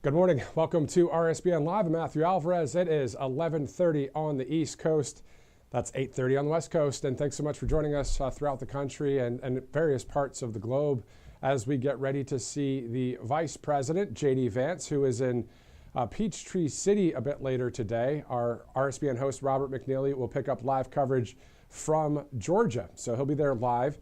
Good morning. Welcome to RSBN Live. I'm Matthew Alvarez. It is 11:30 on the East Coast. That's 8:30 on the West Coast. And thanks so much for joining us throughout the country and various parts of the globe as we get ready to see the Vice President, JD Vance, who is in Peachtree City a bit later today. Our RSBN host, Robert McNeely, will pick up live coverage from Georgia. So he'll be there live.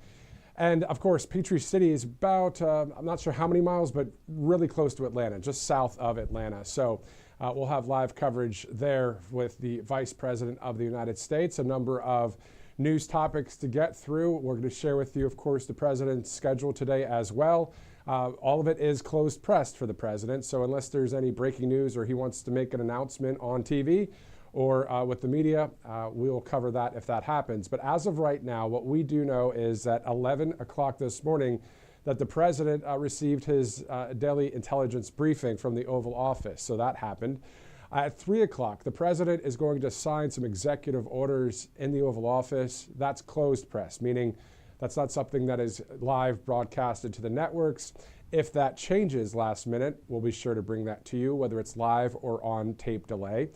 And of course, Peachtree City is about, I'm not sure how many miles, but really close to Atlanta, just south of Atlanta. So we'll have live coverage there with the Vice President of the United States. A number of news topics to get through. We're going to share with you, of course, the president's schedule today as well. All of it is closed pressed for the president. So unless there's any breaking news or he wants to make an announcement on TV, or with the media, we will cover that if that happens. But as of right now, what we do know is that 11 o'clock this morning that the president received his daily intelligence briefing from the Oval Office. So that happened. At 3 o'clock, the president is going to sign some executive orders in the Oval Office. That's closed press, meaning that's not something that is live broadcasted to the networks. If that changes last minute, we'll be sure to bring that to you, whether it's live or on tape delay.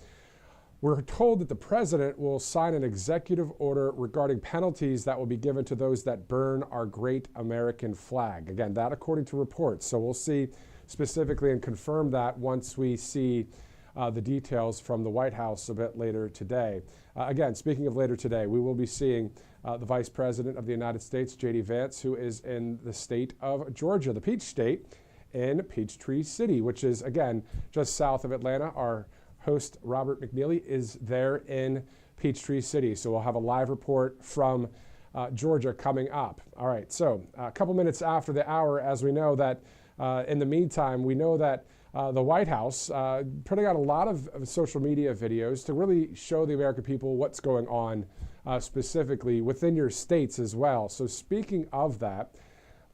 We're told that the president will sign an executive order regarding penalties that will be given to those that burn our great American flag. Again, that according to reports. So we'll see specifically and confirm that once we see the details from the White House a bit later today. Again, speaking of later today, we will be seeing the Vice President of the United States, JD Vance, who is in the state of Georgia, the Peach State, in Peachtree City, which is, again, just south of Atlanta. Our host, Robert McNeely, is there in Peachtree City. So we'll have a live report from Georgia coming up. All right, so a couple minutes after the hour, as we know that in the meantime, we know that the White House putting out a lot of social media videos to really show the American people what's going on specifically within your states as well. So speaking of that,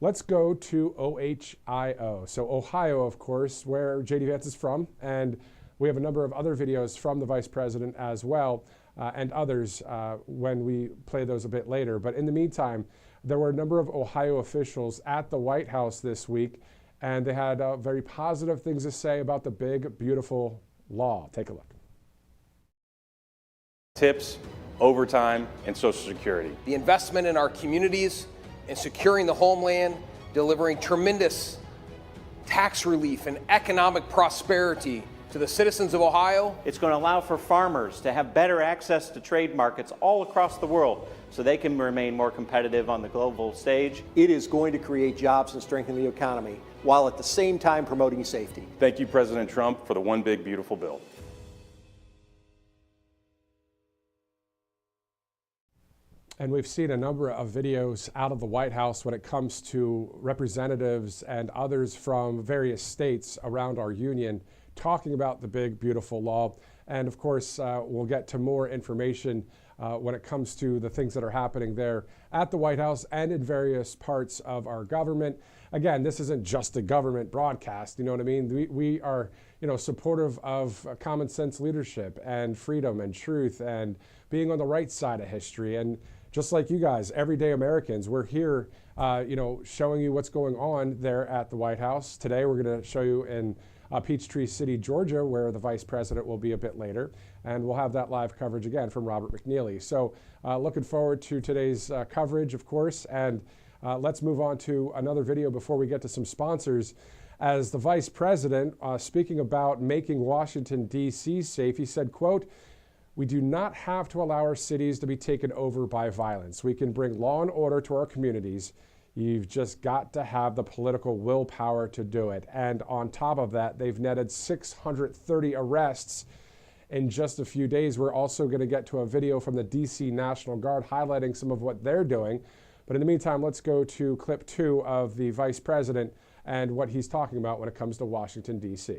let's go to OHIO. So Ohio, of course, where JD Vance is from, and we have a number of other videos from the Vice President as well, and others when we play those a bit later. But in the meantime, there were a number of Ohio officials at the White House this week, and they had very positive things to say about the big, beautiful law. Take a look. Tips, overtime, and Social Security. The investment in our communities and securing the homeland, delivering tremendous tax relief and economic prosperity to the citizens of Ohio. It's going to allow for farmers to have better access to trade markets all across the world so they can remain more competitive on the global stage. It is going to create jobs and strengthen the economy while at the same time promoting safety. Thank you, President Trump, for the one big, beautiful bill. And we've seen a number of videos out of the White House when it comes to representatives and others from various states around our union talking about the big, beautiful law. And of course, we'll get to more information when it comes to the things that are happening there at the White House and in various parts of our government. Again, this isn't just a government broadcast, you know what I mean? We are, supportive of common sense leadership and freedom and truth and being on the right side of history. And just like you guys, everyday Americans, we're here, showing you what's going on there at the White House. Today, we're going to show you in Peachtree City, Georgia, where the Vice President will be a bit later. And we'll have that live coverage again from Robert McNeely. So looking forward to today's coverage, of course. And let's move on to another video before we get to some sponsors. As the Vice President, speaking about making Washington, D.C. safe, he said, quote, "We do not have to allow our cities to be taken over by violence. We can bring law and order to our communities. You've just got to have the political willpower to do it." And on top of that, they've netted 630 arrests in just a few days. We're also going to get to a video from the D.C. National Guard highlighting some of what they're doing. But in the meantime, let's go to clip 2 of the Vice President and what he's talking about when it comes to Washington, D.C.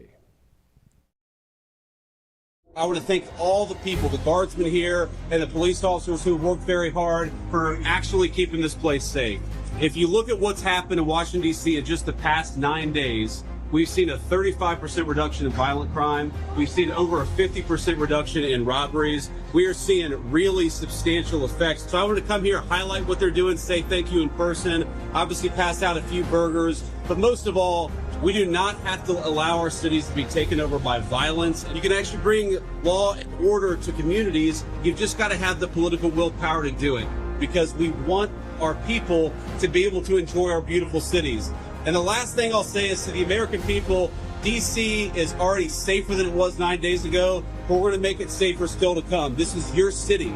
I want to thank all the people, the guardsmen here and the police officers who worked very hard for actually keeping this place safe. If you look at what's happened in Washington, D.C. in just the past 9 days, we've seen a 35% reduction in violent crime. We've seen over a 50% reduction in robberies. We are seeing really substantial effects. So I want to come here, highlight what they're doing, say thank you in person, obviously pass out a few burgers, but most of all, We do not have to allow our cities to be taken over by violence. You can actually bring law and order to communities. You've just got to have the political willpower to do it, because we want our people to be able to enjoy our beautiful cities. And the last thing I'll say is to the American people, DC is already safer than it was 9 days ago, but we're going to make it safer still to come. This is your city.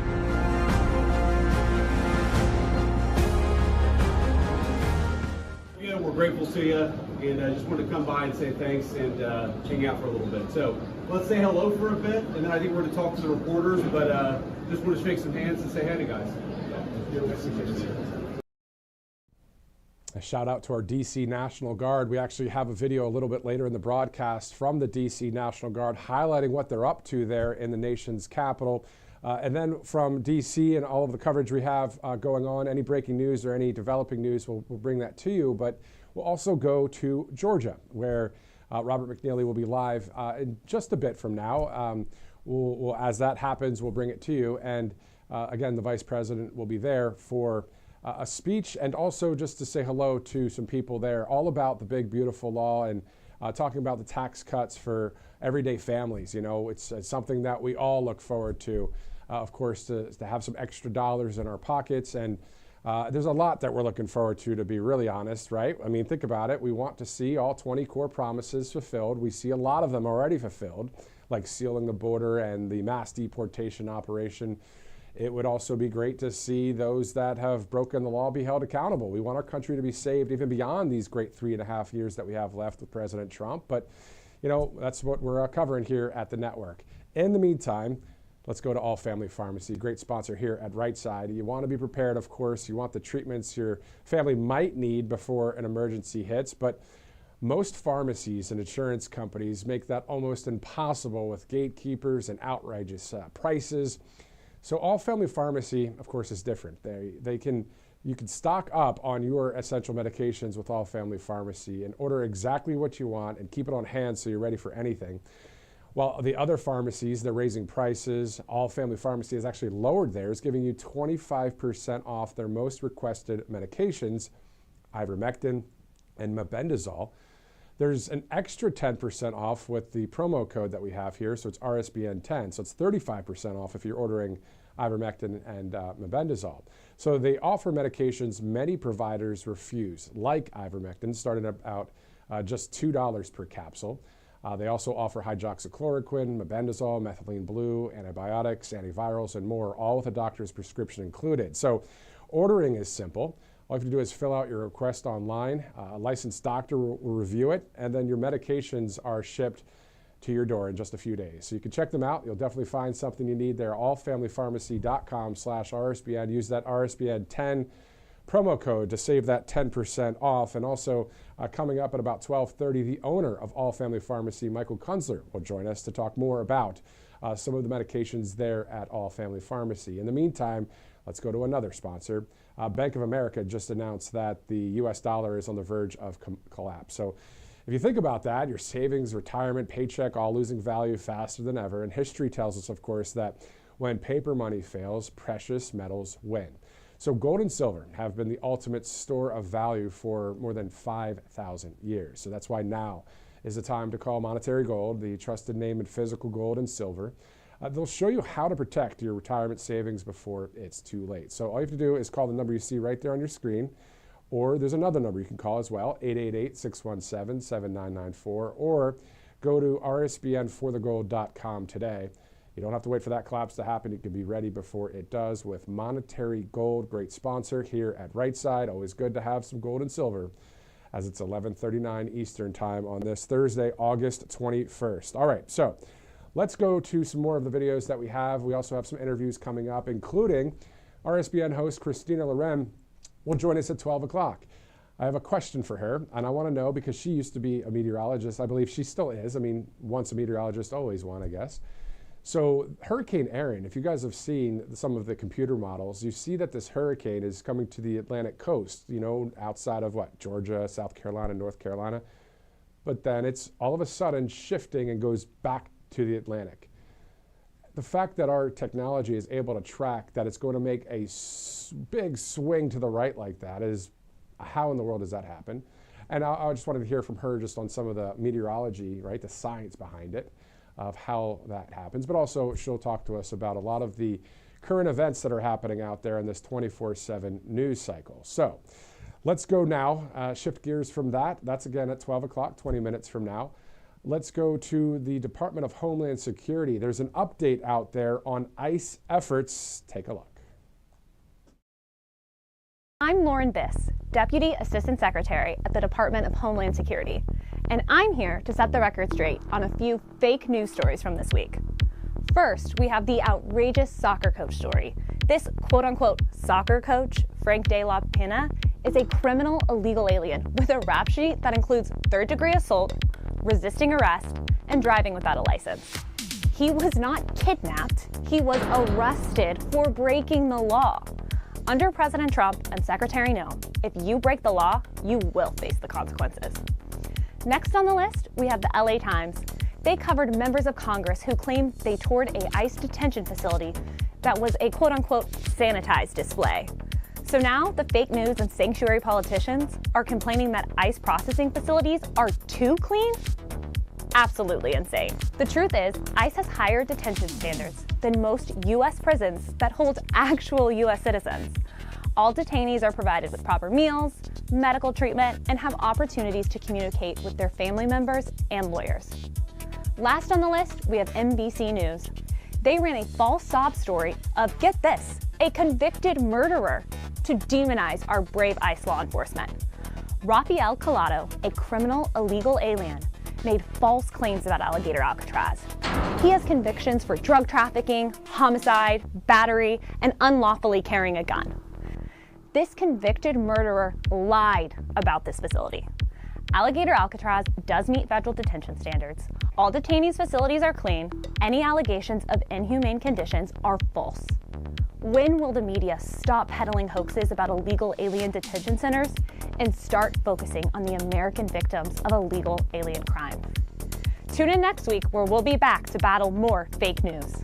We're grateful to you, and I just wanted to come by and say thanks and hang out for a little bit. So let's say hello for a bit, and then I think we're going to talk to the reporters, but just want to shake some hands and say hi to guys. A shout out to our DC National Guard. We actually have a video a little bit later in the broadcast from the DC National Guard highlighting what they're up to there in the nation's capital. And then from DC and all of the coverage we have going on, any breaking news or any developing news, we'll bring that to you. But we'll also go to Georgia, where Robert McNeely will be live in just a bit from now. As that happens, we'll bring it to you. And again, the Vice President will be there for a speech, and also just to say hello to some people there, all about the big, beautiful law, and talking about the tax cuts for everyday families. You know, it's something that we all look forward to. Of course, to have some extra dollars in our pockets. And there's a lot that we're looking forward to be really honest, right? I mean, think about it. We want to see all 20 core promises fulfilled. We see a lot of them already fulfilled, like sealing the border and the mass deportation operation. It would also be great to see those that have broken the law be held accountable. We want our country to be saved even beyond these great 3.5 years that we have left with President Trump. But, you know, that's what we're covering here at the network. In the meantime, let's go to All Family Pharmacy, great sponsor here at Right Side. You want to be prepared, of course. You want the treatments your family might need before an emergency hits, but most pharmacies and insurance companies make that almost impossible with gatekeepers and outrageous prices. So All Family Pharmacy, of course, is different. You can stock up on your essential medications with All Family Pharmacy and order exactly what you want and keep it on hand so you're ready for anything. While the other pharmacies, they're raising prices. All Family Pharmacy has actually lowered theirs, giving you 25% off their most requested medications, ivermectin and mebendazole. There's an extra 10% off with the promo code that we have here, so it's RSBN 10. So it's 35% off if you're ordering ivermectin and mebendazole. So they offer medications many providers refuse, like ivermectin, starting at about just $2 per capsule. They also offer hydroxychloroquine, mebendazole, methylene blue, antibiotics, antivirals, and more, all with a doctor's prescription included. So ordering is simple. All you have to do is fill out your request online. A licensed doctor will review it, and then your medications are shipped to your door in just a few days. So you can check them out. You'll definitely find something you need there. allfamilypharmacy.com/RSBN. Use that RSBN 10 promo code to save that 10% off. And also coming up at about 12:30, the owner of All Family Pharmacy, Michael Kunsler, will join us to talk more about some of the medications there at All Family Pharmacy. In the meantime, let's go to another sponsor. Bank of America just announced that the U.S. dollar is on the verge of collapse. So if you think about that, your savings, retirement, paycheck, all losing value faster than ever. And history tells us, of course, that when paper money fails, precious metals win. So gold and silver have been the ultimate store of value for more than 5,000 years. So that's why now is the time to call Monetary Gold, the trusted name in physical gold and silver. They'll show you how to protect your retirement savings before it's too late. So all you have to do is call the number you see right there on your screen, or there's another number you can call as well, 888-617-7994, or go to rsbnforthegold.com today. You don't have to wait for that collapse to happen. You can be ready before it does with Monetary Gold, great sponsor here at Right Side. Always good to have some gold and silver, as it's 11:39 Eastern time on this Thursday, August 21st. All right, so let's go to some more of the videos that we have. We also have some interviews coming up, including RSBN host Christina Loren will join us at 12 o'clock. I have a question for her, and I want to know, because she used to be a meteorologist. I believe she still is. I mean, once a meteorologist, always one, I guess. So Hurricane Erin, if you guys have seen some of the computer models, you see that this hurricane is coming to the Atlantic coast, you know, outside of what, Georgia, South Carolina, North Carolina. But then it's all of a sudden shifting and goes back to the Atlantic. The fact that our technology is able to track that it's going to make a big swing to the right like that is, how in the world does that happen? And I just wanted to hear from her just on some of the meteorology, right, the science behind it, of how that happens. But also she'll talk to us about a lot of the current events that are happening out there in this 24/7 news cycle. So let's go now, shift gears from that. That's again at 12 o'clock, 20 minutes from now. Let's go to the Department of Homeland Security. There's an update out there on ICE efforts. Take a look. I'm Lauren Biss, Deputy Assistant Secretary at the Department of Homeland Security, and I'm here to set the record straight on a few fake news stories from this week. First, we have the outrageous soccer coach story. This quote-unquote soccer coach, Frank De La Pena, is a criminal illegal alien with a rap sheet that includes third-degree assault, resisting arrest, and driving without a license. He was not kidnapped, he was arrested for breaking the law. Under President Trump and Secretary No, if you break the law, you will face the consequences. Next on the list, we have the LA Times. They covered members of Congress who claimed they toured a ICE detention facility that was a quote-unquote sanitized display. So now the fake news and sanctuary politicians are complaining that ICE processing facilities are too clean? Absolutely insane. The truth is, ICE has higher detention standards than most U.S. prisons that hold actual U.S. citizens. All detainees are provided with proper meals, medical treatment, and have opportunities to communicate with their family members and lawyers. Last on the list, we have NBC News. They ran a false sob story of, get this, a convicted murderer to demonize our brave ICE law enforcement. Rafael Collado, a criminal illegal alien, made false claims about alligator Alcatraz. He has convictions for drug trafficking, homicide, battery, and unlawfully carrying a gun. This convicted murderer lied about this facility. Alligator Alcatraz does meet federal detention standards. All detainees' facilities are clean. Any allegations of inhumane conditions are false. When will the media stop peddling hoaxes about illegal alien detention centers and start focusing on the American victims of illegal alien crime? Tune in next week where we'll be back to battle more fake news.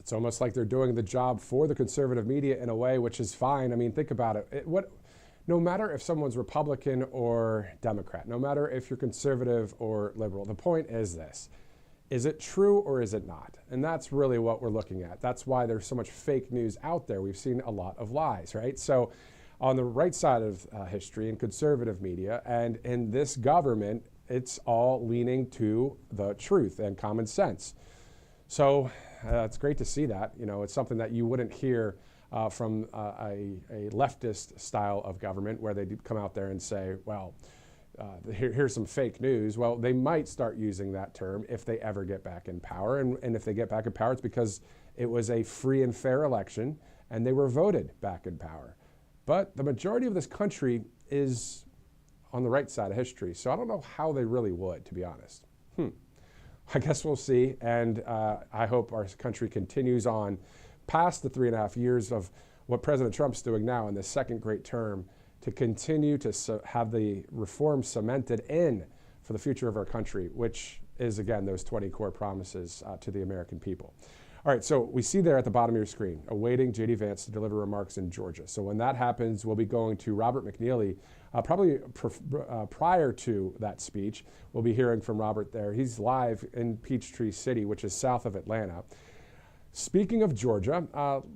It's almost like they're doing the job for the conservative media in a way, which is fine. I mean, think about it. No matter if someone's Republican or Democrat, no matter if you're conservative or liberal, the point is this. Is it true or is it not? And that's really what we're looking at. That's why there's so much fake news out there. We've seen a lot of lies, right? So on the right side of history in conservative media and in this government, it's all leaning to the truth and common sense. So it's great to see that. You know, it's something that you wouldn't hear from a leftist style of government where they come out there and say, well, here's some fake news. Well, they might start using that term if they ever get back in power. And if they get back in power, it's because it was a free and fair election and they were voted back in power. But the majority of this country is on the right side of history. So I don't know how they really would, to be honest. I guess we'll see. And I hope our country continues on past the 3.5 years of what President Trump's doing now in this second great term to continue to have the reforms cemented in for the future of our country, which is, again, those 20 core promises to the American people. All right, so we see there at the bottom of your screen, awaiting JD Vance to deliver remarks in Georgia. So when that happens, we'll be going to Robert McNeely. Probably prior to that speech, we'll be hearing from Robert there. He's live in Peachtree City, which is south of Atlanta. Speaking of Georgia,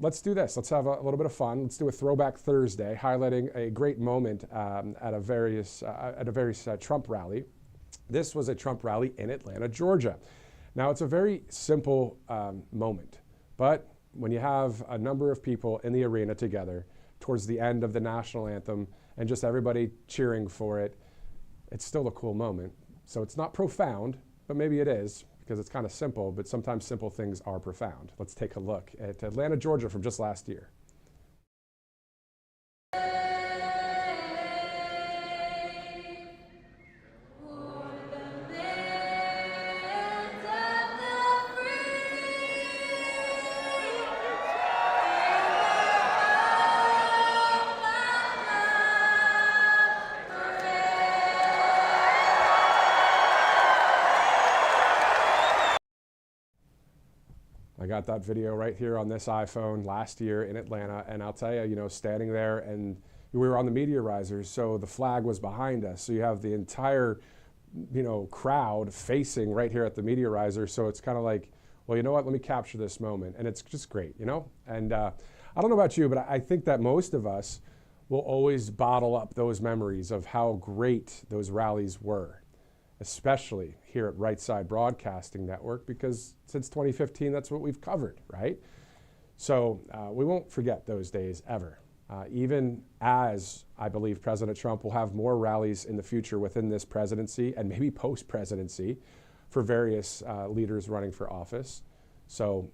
let's do this. Let's have a little bit of fun. Let's do a Throwback Thursday, highlighting a great moment at a various Trump rally. This was a Trump rally in Atlanta, Georgia. Now, it's a very simple moment, but when you have a number of people in the arena together towards the end of the national anthem and just everybody cheering for it, it's still a cool moment. So it's not profound, but maybe it is, because it's kind of simple, but sometimes simple things are profound. Let's take a look at Atlanta, Georgia from just last year. I I got that video right here on this iPhone last year in Atlanta, and I'll tell you, standing there, and we were on the meteorizers, so the flag was behind us. So you have the entire, crowd facing right here at the meteorizer. So it's kind of like, well, you know what? Let me capture this moment, and it's just great, And I don't know about you, but I think that most of us will always bottle up those memories of how great those rallies were, especially here at Right Side Broadcasting Network, because since 2015, that's what we've covered, right? So we won't forget those days ever, even as I believe President Trump will have more rallies in the future within this presidency and maybe post-presidency for various leaders running for office. So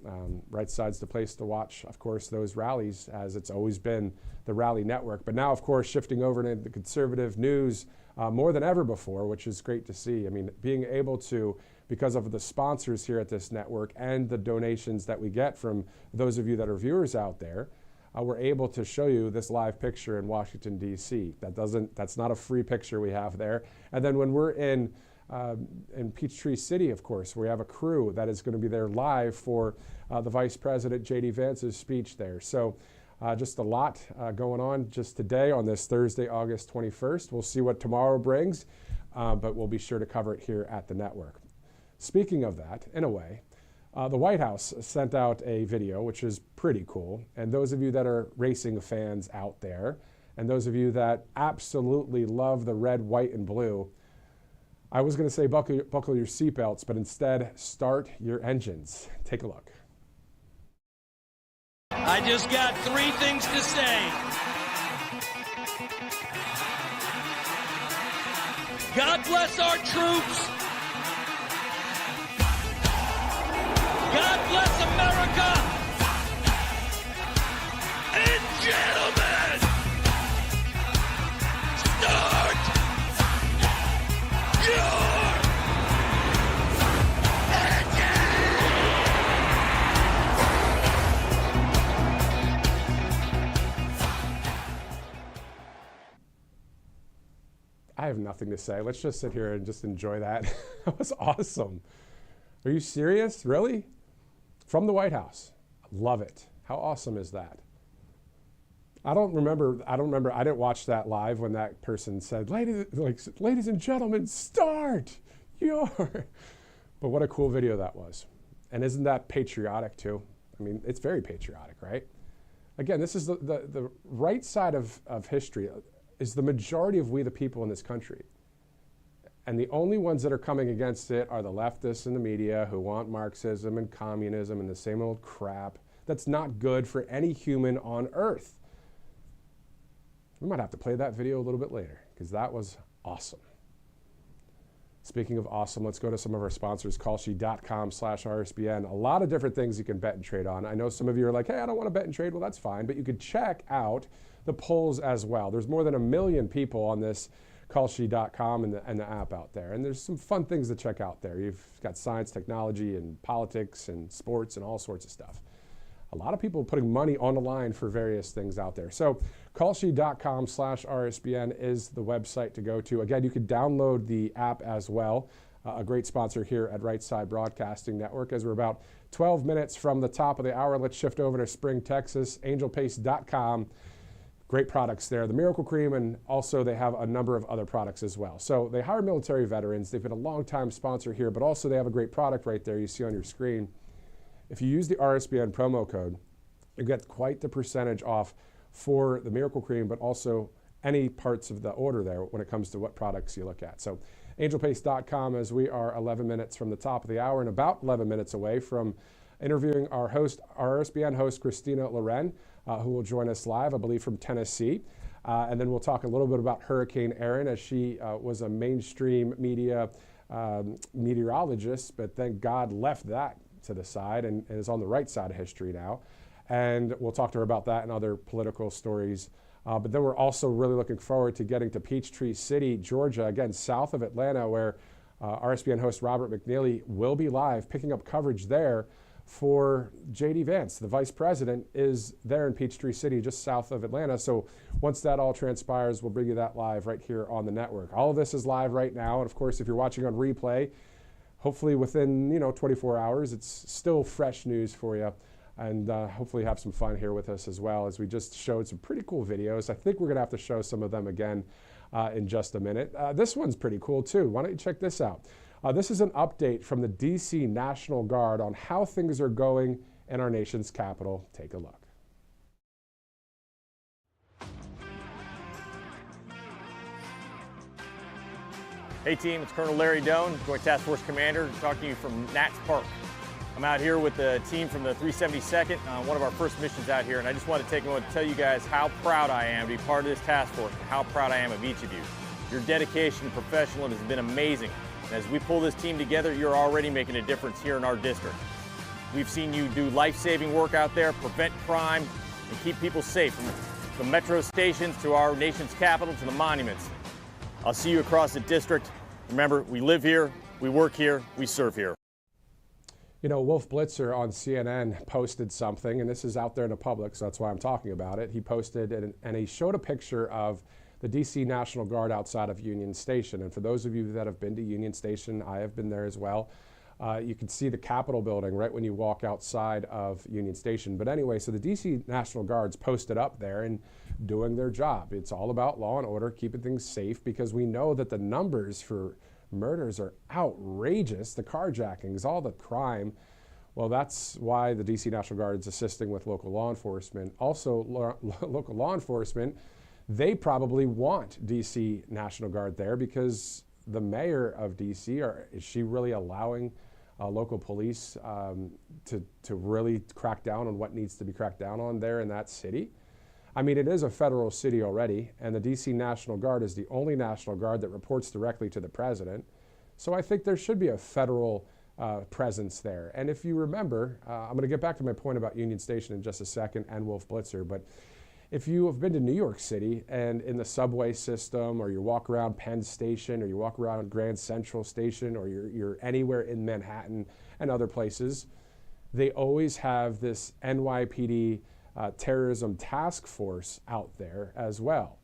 Right Side's the place to watch, of course, those rallies, as it's always been the Rally Network. But now, of course, shifting over to the conservative news more than ever before, which is great to see. I mean, being able to, because of the sponsors here at this network and the donations that we get from those of you that are viewers out there, we're able to show you this live picture in Washington, D.C. That's not a free picture we have there. And then when we're in Peachtree City, of course, we have a crew that is going to be there live for the Vice President JD Vance's speech there. So just a lot going on just today on this Thursday, August 21st. We'll see what tomorrow brings, but we'll be sure to cover it here at the network. Speaking of that, in a way, the White House sent out a video, which is pretty cool. And those of you that are racing fans out there, and those of you that absolutely love the red, white, and blue, I was going to say buckle your seatbelts, but instead start your engines. Take a look. I just got 3 things to say. God bless our troops. God bless America. And gentlemen, start your I have nothing to say. Let's just sit here and just enjoy that. That was awesome. Are you serious? Really? From the White House. Love it. How awesome is that? I don't remember. I didn't watch that live when that person said, ladies and gentlemen, start your. But what a cool video that was. And isn't that patriotic too? I mean, it's very patriotic, right? Again, this is the right side of history is the majority of we the people in this country. And the only ones that are coming against it are the leftists in the media who want Marxism and communism and the same old crap that's not good for any human on earth. We might have to play that video a little bit later because that was awesome. Speaking of awesome, let's go to some of our sponsors, callsheet.com/RSBN. A lot of different things you can bet and trade on. I know some of you are like, hey, I don't want to bet and trade. Well, that's fine, but you could check out the polls as well. There's more than 1 million people on this callsheet.com and the app out there. And there's some fun things to check out there. You've got science, technology, and politics, and sports, and all sorts of stuff. A lot of people putting money on the line for various things out there. So callsheet.com/RSBN is the website to go to. Again, you can download the app as well. A great sponsor here at Right Side Broadcasting Network. As we're about 12 minutes from the top of the hour, let's shift over to Spring, Texas, angelpaste.com. Great products there, the Miracle Cream, and also they have a number of other products as well. So they hire military veterans. They've been a long-time sponsor here, but also they have a great product right there you see on your screen. If you use the RSBN promo code, you get quite the percentage off for the Miracle Cream, but also any parts of the order there when it comes to what products you look at. So angelpaste.com, as we are 11 minutes from the top of the hour and about 11 minutes away from interviewing our RSBN host, Christina Loren, who will join us live, I believe, from Tennessee. And then we'll talk a little bit about Hurricane Erin, as she was a mainstream media meteorologist, but thank God left that to the side and is on the right side of history now. And we'll talk to her about that and other political stories. But then we're also really looking forward to getting to Peachtree City, Georgia, again, south of Atlanta, where RSBN host Robert McNeely will be live, picking up coverage there for JD Vance. The vice president is there in Peachtree City, just south of Atlanta. So once that all transpires, we'll bring you that live right here on the network. All of this is live right now. And of course, if you're watching on replay, hopefully within 24 hours, it's still fresh news for you. And hopefully have some fun here with us as well, as we just showed some pretty cool videos. I think we're going to have to show some of them again in just a minute. This one's pretty cool too. Why don't you check this out? This is an update from the DC National Guard on how things are going in our nation's capital. Take a look. Hey team, it's Colonel Larry Doan, Joint Task Force Commander, talking to you from Nats Park. I'm out here with the team from the 372nd, one of our first missions out here, and I just want to take a moment to tell you guys how proud I am to be part of this task force and how proud I am of each of you. Your dedication and professionalism has been amazing. And as we pull this team together, you're already making a difference here in our district. We've seen you do life-saving work out there, prevent crime, and keep people safe from the metro stations to our nation's capital to the monuments. I'll see you across the district. Remember, we live here, we work here, we serve here. Wolf Blitzer on CNN posted something, and this is out there in the public, so that's why I'm talking about it. He posted and he showed a picture of the DC National Guard outside of Union Station. And for those of you that have been to Union Station, I have been there as well. You can see the Capitol building right when you walk outside of Union Station. But anyway, so the DC National Guard's posted up there and doing their job. It's all about law and order, keeping things safe, because we know that the numbers for murders are outrageous, the carjackings, all the crime. Well, that's why the DC National Guard is assisting with local law enforcement. Also, local law enforcement, they probably want DC National Guard there because the mayor of DC, is she really allowing local police to really crack down on what needs to be cracked down on there in that city? I mean, it is a federal city already, and the DC National Guard is the only National Guard that reports directly to the president. So I think there should be a federal presence there. And if you remember, I'm going to get back to my point about Union Station in just a second and Wolf Blitzer, but if you have been to New York City and in the subway system, or you walk around Penn Station, or you walk around Grand Central Station, or you're anywhere in Manhattan and other places, they always have this NYPD terrorism task force out there as well.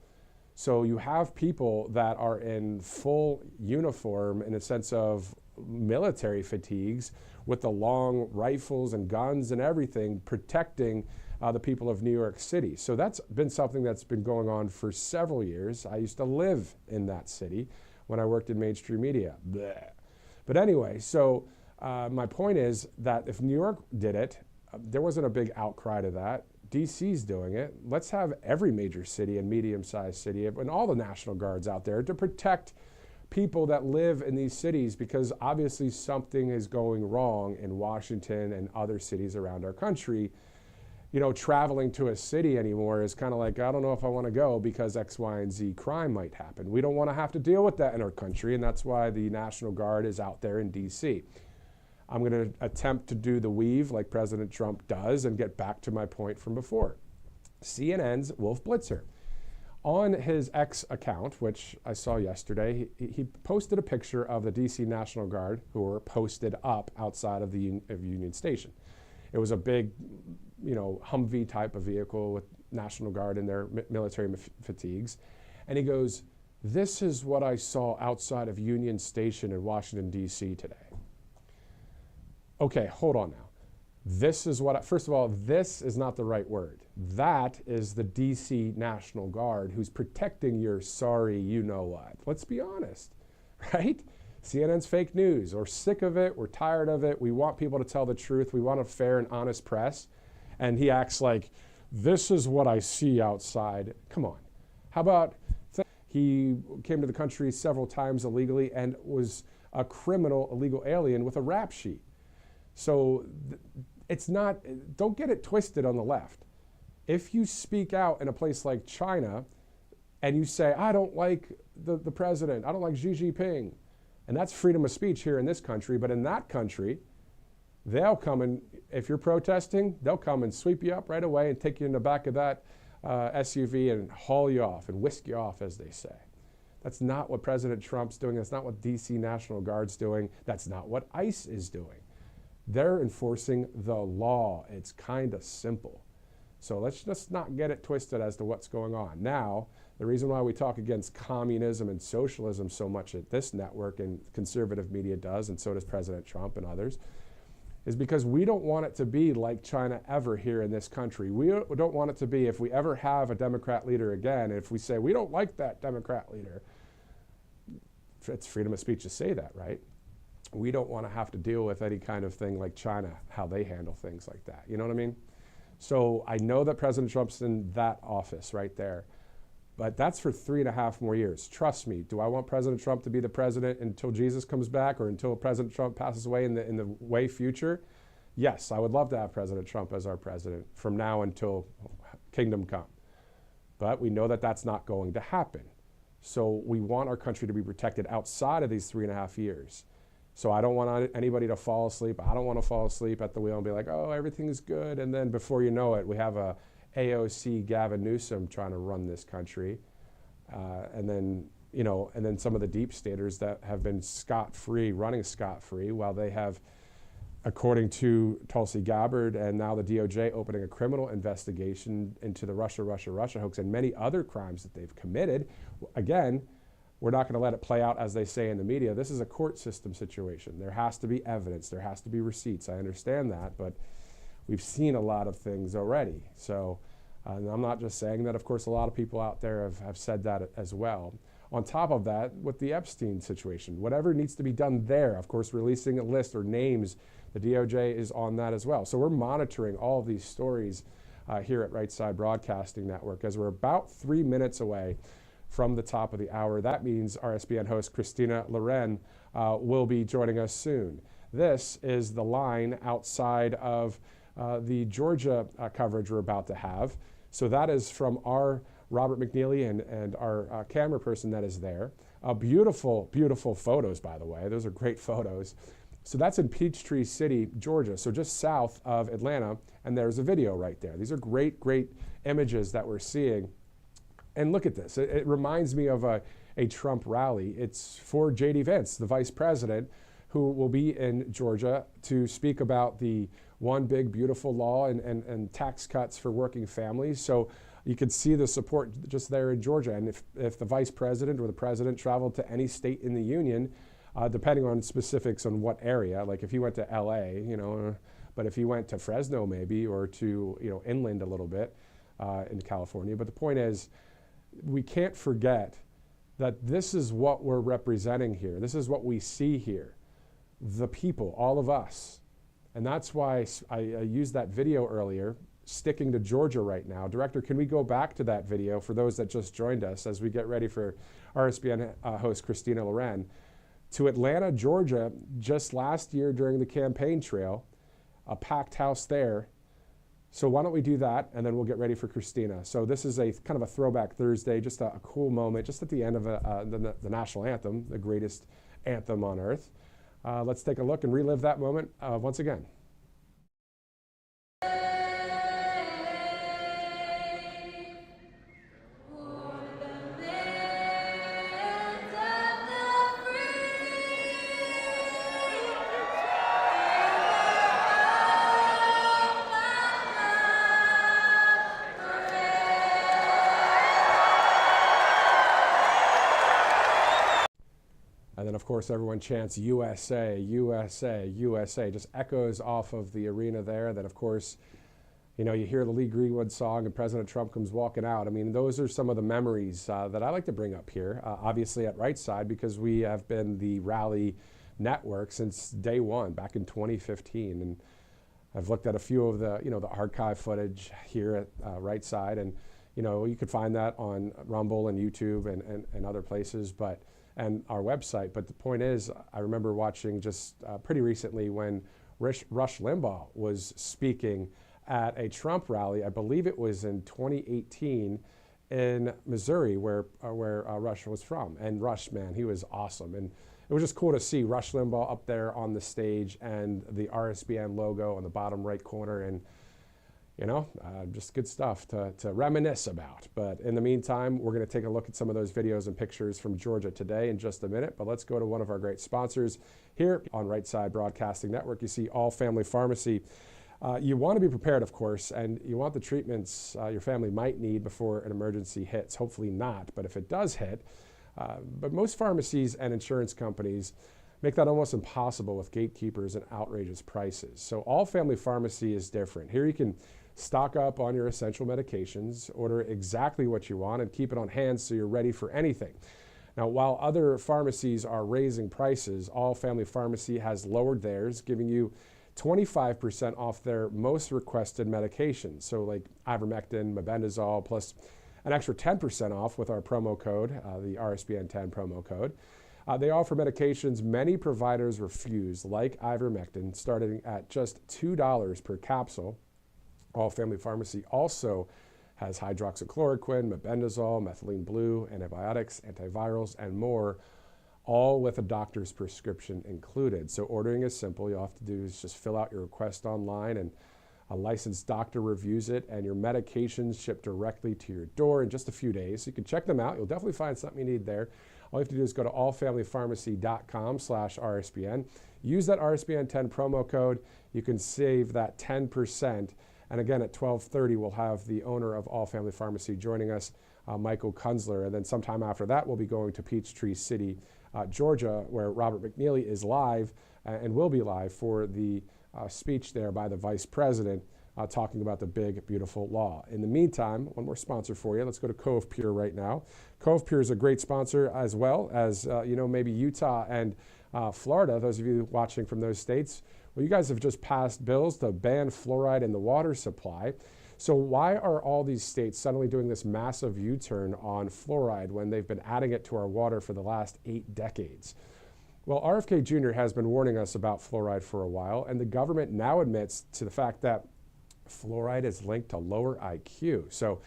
So you have people that are in full uniform in a sense of military fatigues with the long rifles and guns and everything protecting the people of New York City. So that's been something that's been going on for several years. I used to live in that city when I worked in mainstream media. Blech. But anyway, so my point is that if New York did it, there wasn't a big outcry to that. DC's doing it. Let's have every major city and medium-sized city and all the National Guards out there to protect people that live in these cities, because obviously something is going wrong in Washington and other cities around our country. Traveling to a city anymore is kind of like, I don't know if I want to go because X, Y, and Z crime might happen. We don't want to have to deal with that in our country, and that's why the National Guard is out there in DC. I'm going to attempt to do the weave like President Trump does and get back to my point from before. CNN's Wolf Blitzer. On his X account, which I saw yesterday, he posted a picture of the DC National Guard who were posted up outside of Union Station. It was a big, Humvee type of vehicle with National Guard in their military fatigues. And he goes, "This is what I saw outside of Union Station in Washington, D.C. today." Okay, hold on now. First of all, this is not the right word. That is the DC National Guard who's protecting your sorry you-know-what. Let's be honest, right? CNN's fake news. We're sick of it. We're tired of it. We want people to tell the truth. We want a fair and honest press. And he acts like, this is what I see outside. Come on. How about he came to the country several times illegally and was a criminal illegal alien with a rap sheet. So it's not, don't get it twisted on the left. If you speak out in a place like China and you say, I don't like the president, I don't like Xi Jinping, and that's freedom of speech here in this country, but in that country, they'll come and, if you're protesting, they'll come and sweep you up right away and take you in the back of that SUV and haul you off and whisk you off, as they say. That's not what President Trump's doing. That's not what DC National Guard's doing. That's not what ICE is doing. They're enforcing the law. It's kind of simple. So let's just not get it twisted as to what's going on. Now, The reason why we talk against communism and socialism so much at this network, and conservative media does, and so does President Trump and others, is because we don't want it to be like China ever here in this country. We don't want it to be, if we ever have a Democrat leader again, if we say we don't like that Democrat leader, it's freedom of speech to say that, right? We don't want to have to deal with any kind of thing like China, how they handle things like that. You know what I mean? So I know that President Trump's in that office right there, but that's for 3.5 more years. Trust me, do I want President Trump to be the president until Jesus comes back or until President Trump passes away in the way future? Yes, I would love to have President Trump as our president from now until kingdom come. But we know that that's not going to happen. So we want our country to be protected outside of these 3.5 years. So I don't want anybody to fall asleep. I don't want to fall asleep at the wheel and be like, oh, everything's good. And then before you know it, we have a AOC Gavin Newsom trying to run this country. And then some of the deep staters that have been scot-free, running scot-free, while they have, according to Tulsi Gabbard and now the DOJ, opening a criminal investigation into the Russia hoax and many other crimes that they've committed. Again, we're not going to let it play out as they say in the media. This is a court system situation. There has to be evidence. There has to be receipts. I understand that, but we've seen a lot of things already. So and I'm not just saying that. Of course, a lot of people out there have said that as well. On top of that, with the Epstein situation, whatever needs to be done there, of course, releasing a list or names, the DOJ is on that as well. So we're monitoring all of these stories here at Right Side Broadcasting Network as we're about 3 minutes away from the top of the hour. That means RSBN host Christina Loren will be joining us soon. This is the line outside of the Georgia coverage we're about to have. So that is from our Robert McNeely and our camera person that is there. Beautiful, beautiful photos, by the way. Those are great photos. So that's in Peachtree City, Georgia, so just south of Atlanta, and there's a video right there. These are great, great images that we're seeing. And look at this. It reminds me of a Trump rally. It's for JD Vance, the vice president, who will be in Georgia to speak about the one big beautiful law and tax cuts for working families. So you could see the support just there in Georgia. And if the vice president or the president traveled to any state in the union, depending on specifics on what area, like if he went to LA, but if he went to Fresno maybe, or to inland a little bit in California. But the point is, we can't forget that this is what we're representing here. This is what we see here. The people, all of us. And that's why I used that video earlier, sticking to Georgia right now. Director, can we go back to that video for those that just joined us as we get ready for RSBN host Christina Loren? To Atlanta, Georgia, just last year during the campaign trail, a packed house there. So why don't we do that, and then we'll get ready for Christina. So this is a kind of a throwback Thursday, just a cool moment, just at the end of the national anthem, the greatest anthem on earth. Let's take a look and relive that moment once again. And then, of course, everyone chants USA, USA, USA, just echoes off of the arena there. That, of course, you hear the Lee Greenwood song and President Trump comes walking out. I mean, those are some of the memories that I like to bring up here, obviously at Right Side, because we have been the rally network since day one, back in 2015. And I've looked at a few of the, the archive footage here at Right Side. And, you could find that on Rumble and YouTube and other places. And our website. But the point is, I remember watching just pretty recently when Rush Limbaugh was speaking at a Trump rally. I believe it was in 2018 in Missouri, where Rush was from. And Rush, man, he was awesome. And it was just cool to see Rush Limbaugh up there on the stage and the RSBN logo on the bottom right corner. And just good stuff to reminisce about. But in the meantime, we're going to take a look at some of those videos and pictures from Georgia today in just a minute. But let's go to one of our great sponsors here on Right Side Broadcasting Network. You see All Family Pharmacy. You want to be prepared, of course, and you want the treatments your family might need before an emergency hits. Hopefully not, but if it does hit, but most pharmacies and insurance companies make that almost impossible with gatekeepers and outrageous prices. So All Family Pharmacy is different. Here you can stock up on your essential medications, order exactly what you want, and keep it on hand so you're ready for anything. Now, while other pharmacies are raising prices, All Family Pharmacy has lowered theirs, giving you 25% off their most requested medications. So like ivermectin, mebendazole, plus an extra 10% off with our promo code, the RSBN 10 promo code. They offer medications many providers refuse, like ivermectin, starting at just $2 per capsule. All Family Pharmacy also has hydroxychloroquine, mebendazole, methylene blue, antibiotics, antivirals, and more, all with a doctor's prescription included. So ordering is simple. All you have to do is just fill out your request online, and a licensed doctor reviews it, and your medications shipped directly to your door in just a few days. You can check them out. You'll definitely find something you need there. All you have to do is go to allfamilypharmacy.com/RSBN. Use that RSBN 10 promo code. You can save that 10%. And again, at 12:30, we'll have the owner of All Family Pharmacy joining us, Michael Kunsler. And then sometime after that, we'll be going to Peachtree City, Georgia, where Robert McNeely is live and will be live for the speech there by the Vice President talking about the big, beautiful law. In the meantime, one more sponsor for you. Let's go to Cove Pure right now. Cove Pure is a great sponsor, as well as, maybe Utah and Florida, those of you watching from those states. Well, you guys have just passed bills to ban fluoride in the water supply. So why are all these states suddenly doing this massive U-turn on fluoride when they've been adding it to our water for the last 8 decades? Well, RFK Jr. has been warning us about fluoride for a while, and the government now admits to the fact that fluoride is linked to lower IQ. So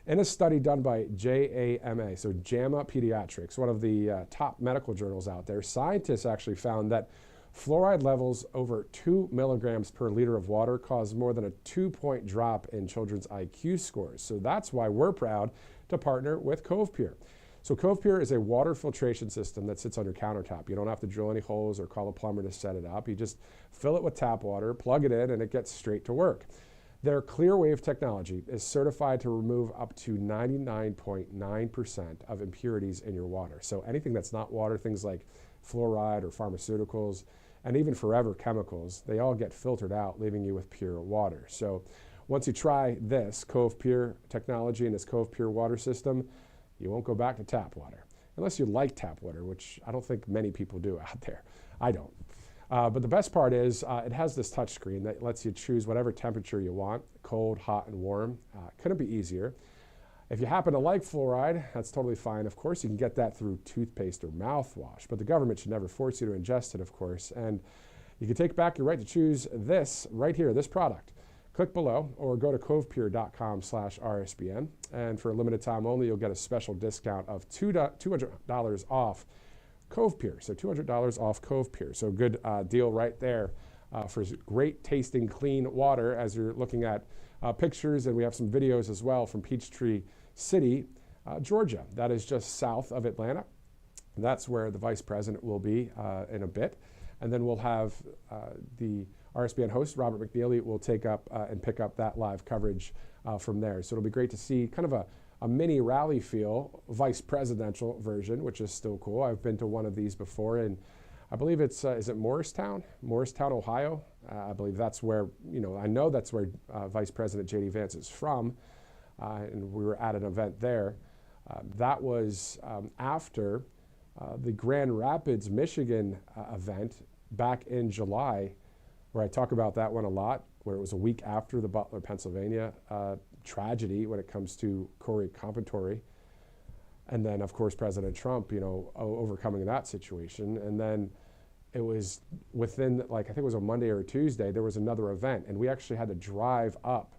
in a study done by JAMA, so JAMA Pediatrics, one of the top medical journals out there, scientists actually found that fluoride levels over 2 milligrams per liter of water cause more than a 2-point drop in children's IQ scores. So that's why we're proud to partner with Cove Pure. So Cove Pure is a water filtration system that sits on your countertop. You don't have to drill any holes or call a plumber to set it up. You just fill it with tap water, plug it in, and it gets straight to work. Their ClearWave technology is certified to remove up to 99.9% of impurities in your water. So anything that's not water, things like fluoride or pharmaceuticals, and even forever chemicals, they all get filtered out, leaving you with pure water. So once you try this Cove Pure technology and this Cove Pure water system, you won't go back to tap water. Unless you like tap water, which I don't think many people do out there. I don't. But the best part is it has this touch screen that lets you choose whatever temperature you want, cold, hot, and warm. Couldn't be easier. If you happen to like fluoride, that's totally fine. Of course, you can get that through toothpaste or mouthwash, but the government should never force you to ingest it, of course. And you can take back your right to choose this right here, this product. Click below or go to covepure.com/RSBN. And for a limited time only, you'll get a special discount of $200 off Cove Pure. So $200 off Cove Pure. So good deal right there for great tasting clean water as you're looking at pictures. And we have some videos as well from Peachtree City, Georgia. That is just south of Atlanta. That's where the Vice President will be in a bit. And then we'll have the RSBN host, Robert McNeely, will take up and pick up that live coverage from there. So it'll be great to see kind of a mini rally feel, vice presidential version, which is still cool. I've been to one of these before, and I believe it's, is it Morristown, Ohio? I believe that's where, I know that's where Vice President JD Vance is from, and we were at an event there. That was after the Grand Rapids, Michigan event back in July, where I talk about that one a lot, where it was a week after the Butler, Pennsylvania tragedy when it comes to Corey Compatory. And then, of course, President Trump, overcoming that situation. And then it was within, I think it was a Monday or a Tuesday, there was another event. And we actually had to drive up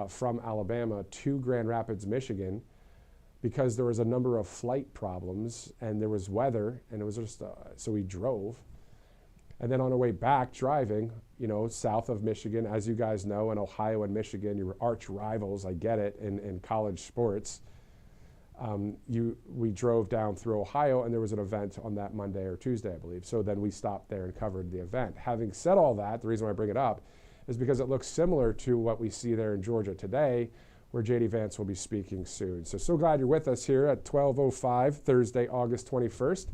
from Alabama to Grand Rapids, Michigan, because there was a number of flight problems and there was weather, and it was just, so we drove. And then on our way back, driving, south of Michigan, as you guys know, in Ohio and Michigan, you were arch rivals, I get it, in college sports. We drove down through Ohio, and there was an event on that Monday or Tuesday, I believe. So then we stopped there and covered the event. Having said all that, the reason why I bring it up is because it looks similar to what we see there in Georgia today, where JD Vance will be speaking soon. So glad you're with us here at 12:05 Thursday, August 21st.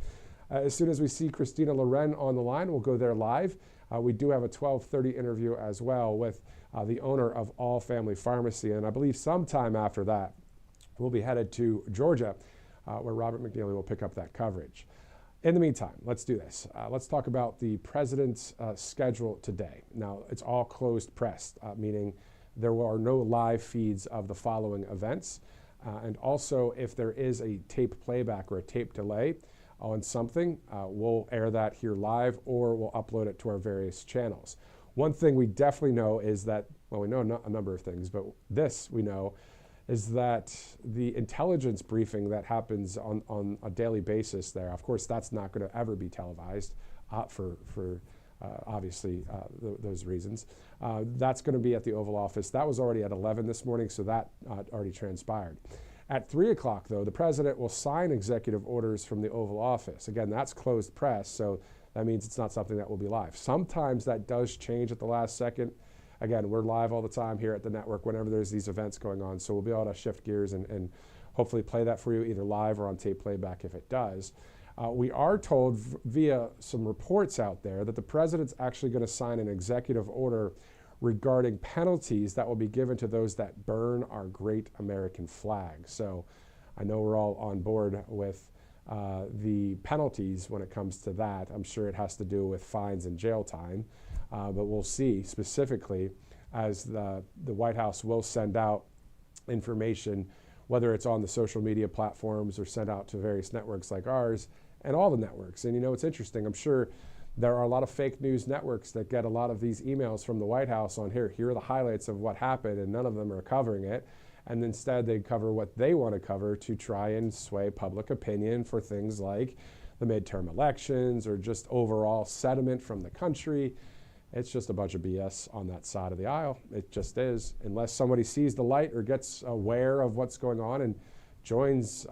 As soon as we see Christina Loren on the line, we'll go there live. We do have a 12:30 interview as well with the owner of All Family Pharmacy, and I believe sometime after that, we'll be headed to Georgia, where Robert McNeely will pick up that coverage. In the meantime, let's do this. Let's talk about the president's schedule today. Now, it's all closed press, meaning there are no live feeds of the following events. And also, if there is a tape playback or a tape delay on something, we'll air that here live or we'll upload it to our various channels. One thing we definitely know is that, well, we know a number of things, but this we know is that the intelligence briefing that happens on a daily basis there, of course, that's not going to ever be televised for obviously those reasons. That's going to be at the Oval Office. That was already at 11 this morning, so that already transpired. At 3 o'clock, though, the president will sign executive orders from the Oval Office. Again, that's closed press, so that means it's not something that will be live. Sometimes that does change at the last second. Again, we're live all the time here at the network whenever there's these events going on, so we'll be able to shift gears and hopefully play that for you either live or on tape playback if it does. We are told via some reports out there that the president's actually going to sign an executive order regarding penalties that will be given to those that burn our great American flag. So I know we're all on board with the penalties when it comes to that. I'm sure it has to do with fines and jail time, but we'll see specifically as the White House will send out information, whether it's on the social media platforms or sent out to various networks like ours and all the networks. And you know, it's interesting. I'm sure there are a lot of fake news networks that get a lot of these emails from the White House on here are the highlights of what happened, and none of them are covering it. And instead they cover what they want to cover to try and sway public opinion for things like the midterm elections or just overall sentiment from the country. It's just a bunch of BS on that side of the aisle. It just is, unless somebody sees the light or gets aware of what's going on and joins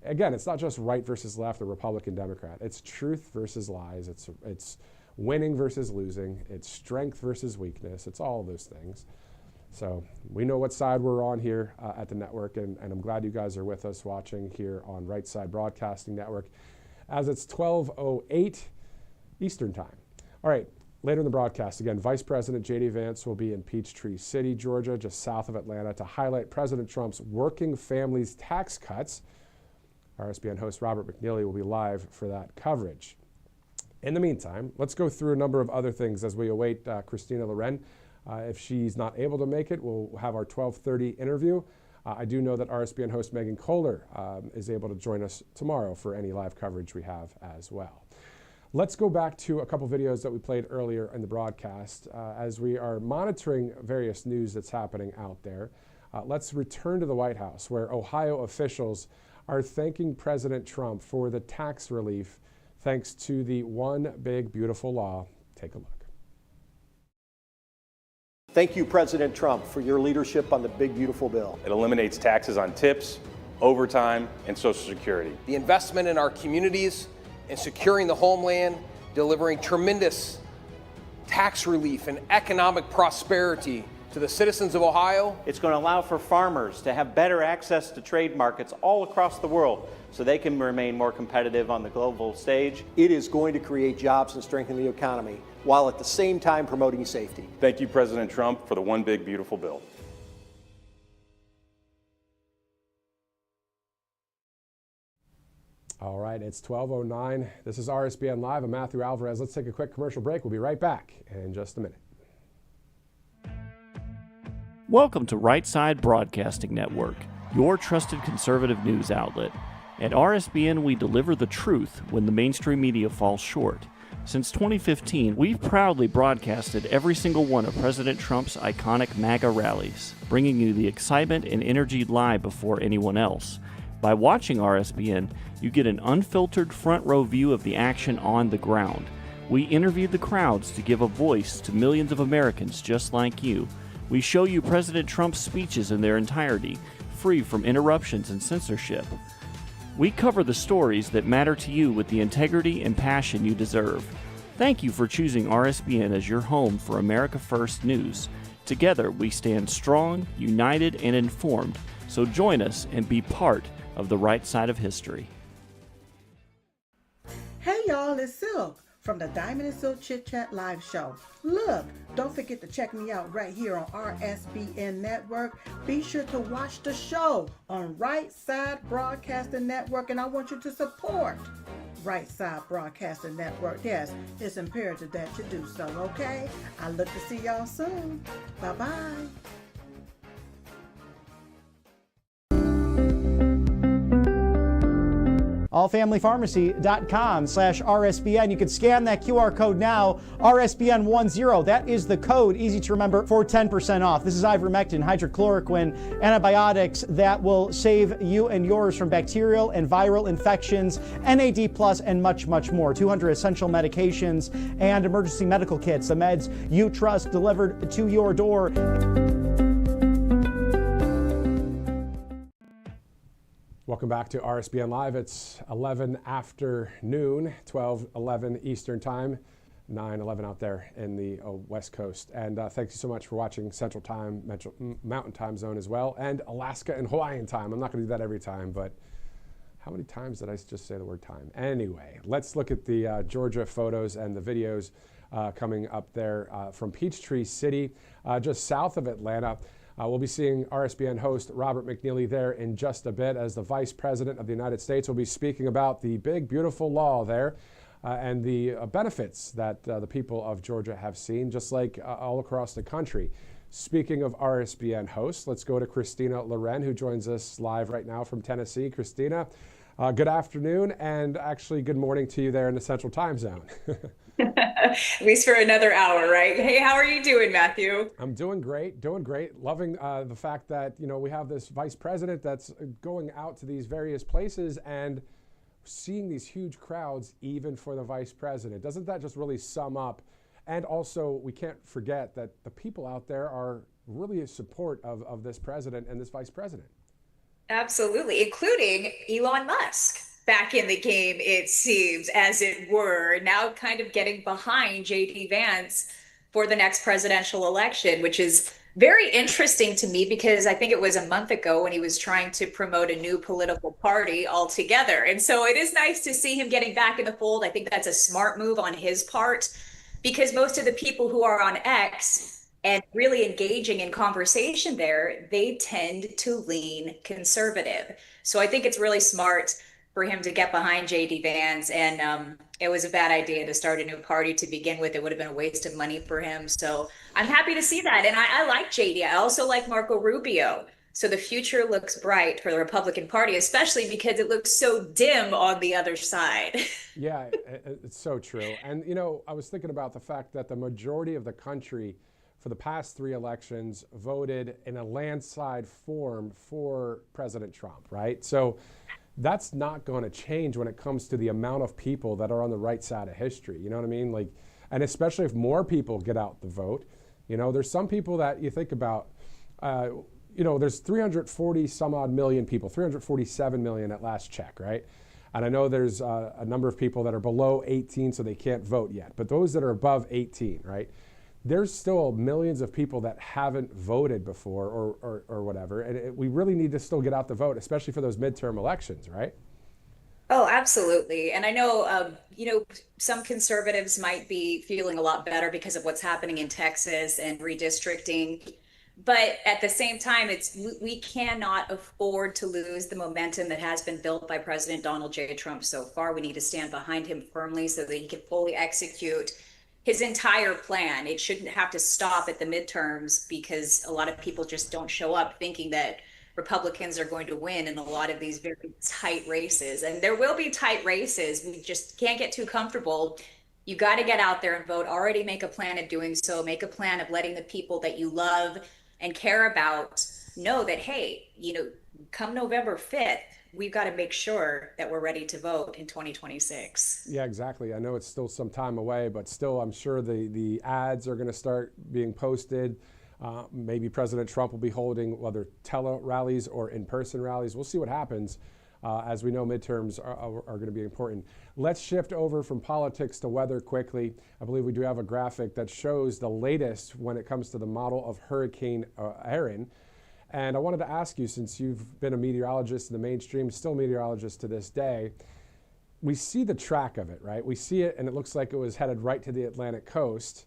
again, it's not just right versus left or Republican, Democrat. It's truth versus lies. It's winning versus losing. It's strength versus weakness. It's all of those things. So we know what side we're on here at the network, and I'm glad you guys are with us watching here on Right Side Broadcasting Network as it's 12:08 Eastern Time. All right, later in the broadcast, again, Vice President JD Vance will be in Peachtree City, Georgia, just south of Atlanta, to highlight President Trump's working families tax cuts. RSBN host Robert McNeely will be live for that coverage. In the meantime, let's go through a number of other things as we await Christina Loren. If she's not able to make it, we'll have our 12:30 interview. I do know that RSBN host Megan Kohler is able to join us tomorrow for any live coverage we have as well. Let's go back to a couple videos that we played earlier in the broadcast as we are monitoring various news that's happening out there. Let's return to the White House, where Ohio officials are thanking President Trump for the tax relief thanks to the One Big Beautiful Law. Take a look. Thank you, President Trump, for your leadership on the Big Beautiful Bill. It eliminates taxes on tips, overtime, and Social Security. The investment in our communities and securing the homeland, delivering tremendous tax relief and economic prosperity to the citizens of Ohio. It's going to allow for farmers to have better access to trade markets all across the world so they can remain more competitive on the global stage. It is going to create jobs and strengthen the economy, while at the same time promoting safety. Thank you, President Trump, for the One Big Beautiful Bill. All right, it's 12:09. This is RSBN Live. I'm Matthew Alvarez. Let's take a quick commercial break. We'll be right back in just a minute. Welcome to Right Side Broadcasting Network, your trusted conservative news outlet. At RSBN, we deliver the truth when the mainstream media falls short. Since 2015, we've proudly broadcasted every single one of President Trump's iconic MAGA rallies, bringing you the excitement and energy live before anyone else. By watching RSBN, you get an unfiltered front row view of the action on the ground. We interview the crowds to give a voice to millions of Americans just like you. We show you President Trump's speeches in their entirety, free from interruptions and censorship. We cover the stories that matter to you with the integrity and passion you deserve. Thank you for choosing RSBN as your home for America First News. Together, we stand strong, united, and informed. So join us and be part of the right side of history. Hey y'all, it's Silk from the Diamond and Silk Chit Chat live show. Look, don't forget to check me out right here on RSBN Network. Be sure to watch the show on Right Side Broadcasting Network, and I want you to support Right Side Broadcasting Network. Yes, it's imperative that you do so, okay? I look to see y'all soon. Bye-bye. allfamilypharmacy.com/RSBN. You can scan that QR code now, RSBN10. That is the code, easy to remember, for 10% off. This is ivermectin, hydrochloroquine, antibiotics that will save you and yours from bacterial and viral infections, NAD+, and much, much more. 200 essential medications and emergency medical kits, the meds you trust delivered to your door. Welcome back to RSBN Live. It's 11 after noon, 12:11 Eastern Time, 9:11 out there in the West Coast. And thank you so much for watching Central Time, Mountain Time Zone as well, and Alaska and Hawaiian Time. I'm not going to do that every time, but how many times did I just say the word time? Anyway, let's look at the Georgia photos and the videos coming up there from Peachtree City, just south of Atlanta. We'll be seeing RSBN host Robert McNeely there in just a bit as the Vice President of the United States will be speaking about the big, beautiful law there and the benefits that the people of Georgia have seen, just like all across the country. Speaking of RSBN hosts, let's go to Christina Loren, who joins us live right now from Tennessee. Christina, good afternoon, and actually good morning to you there in the Central Time Zone. At least for another hour, right? Hey, how are you doing, Matthew? I'm doing great, doing great. Loving the fact that, you know, we have this vice president that's going out to these various places and seeing these huge crowds even for the vice president. Doesn't that just really sum up? And also, we can't forget that the people out there are really in support of this president and this vice president. Absolutely, including Elon Musk. Back in the game, it seems, as it were, now kind of getting behind JD Vance for the next presidential election, which is very interesting to me because I think it was a month ago when he was trying to promote a new political party altogether. And so it is nice to see him getting back in the fold. I think that's a smart move on his part because most of the people who are on X and really engaging in conversation there, they tend to lean conservative. So I think it's really smart for him to get behind JD Vance, and it was a bad idea to start a new party to begin with. It would have been a waste of money for him. So I'm happy to see that. And I like JD. I also like Marco Rubio. So the future looks bright for the Republican Party, especially because it looks so dim on the other side. Yeah, it's so true. And, you know, I was thinking about the fact that the majority of the country for the past 3 elections voted in a landslide form for President Trump, right? So that's not going to change when it comes to the amount of people that are on the right side of history. You know what I mean? Like, and especially if more people get out the vote. You know, there's some people that you think about, you know, there's 340 some odd million people, 347 million at last check, right? And I know there's a number of people that are below 18, so they can't vote yet. But those that are above 18, right? There's still millions of people that haven't voted before or whatever. And we really need to still get out the vote, especially for those midterm elections, right? Oh, absolutely. And I know, you know, some conservatives might be feeling a lot better because of what's happening in Texas and redistricting. But at the same time, we cannot afford to lose the momentum that has been built by President Donald J. Trump so far. We need to stand behind him firmly so that he can fully execute his entire plan. It shouldn't have to stop at the midterms because a lot of people just don't show up thinking that Republicans are going to win in a lot of these very tight races. And there will be tight races. We just can't get too comfortable. You got to get out there and vote. Already make a plan of doing so. Make a plan of letting the people that you love and care about know that, hey, you know, come November 5th, we've got to make sure that we're ready to vote in 2026. Yeah, exactly. I know it's still some time away, but still I'm sure the ads are going to start being posted. Maybe President Trump will be holding whether tele rallies or in-person rallies. We'll see what happens. as we know midterms are going to be important. Let's shift over from politics to weather quickly. I believe we do have a graphic that shows the latest when it comes to the model of Hurricane Erin. And I wanted to ask you, since you've been a meteorologist in the mainstream, still a meteorologist to this day, we see the track of it, right? We see it and it looks like it was headed right to the Atlantic coast.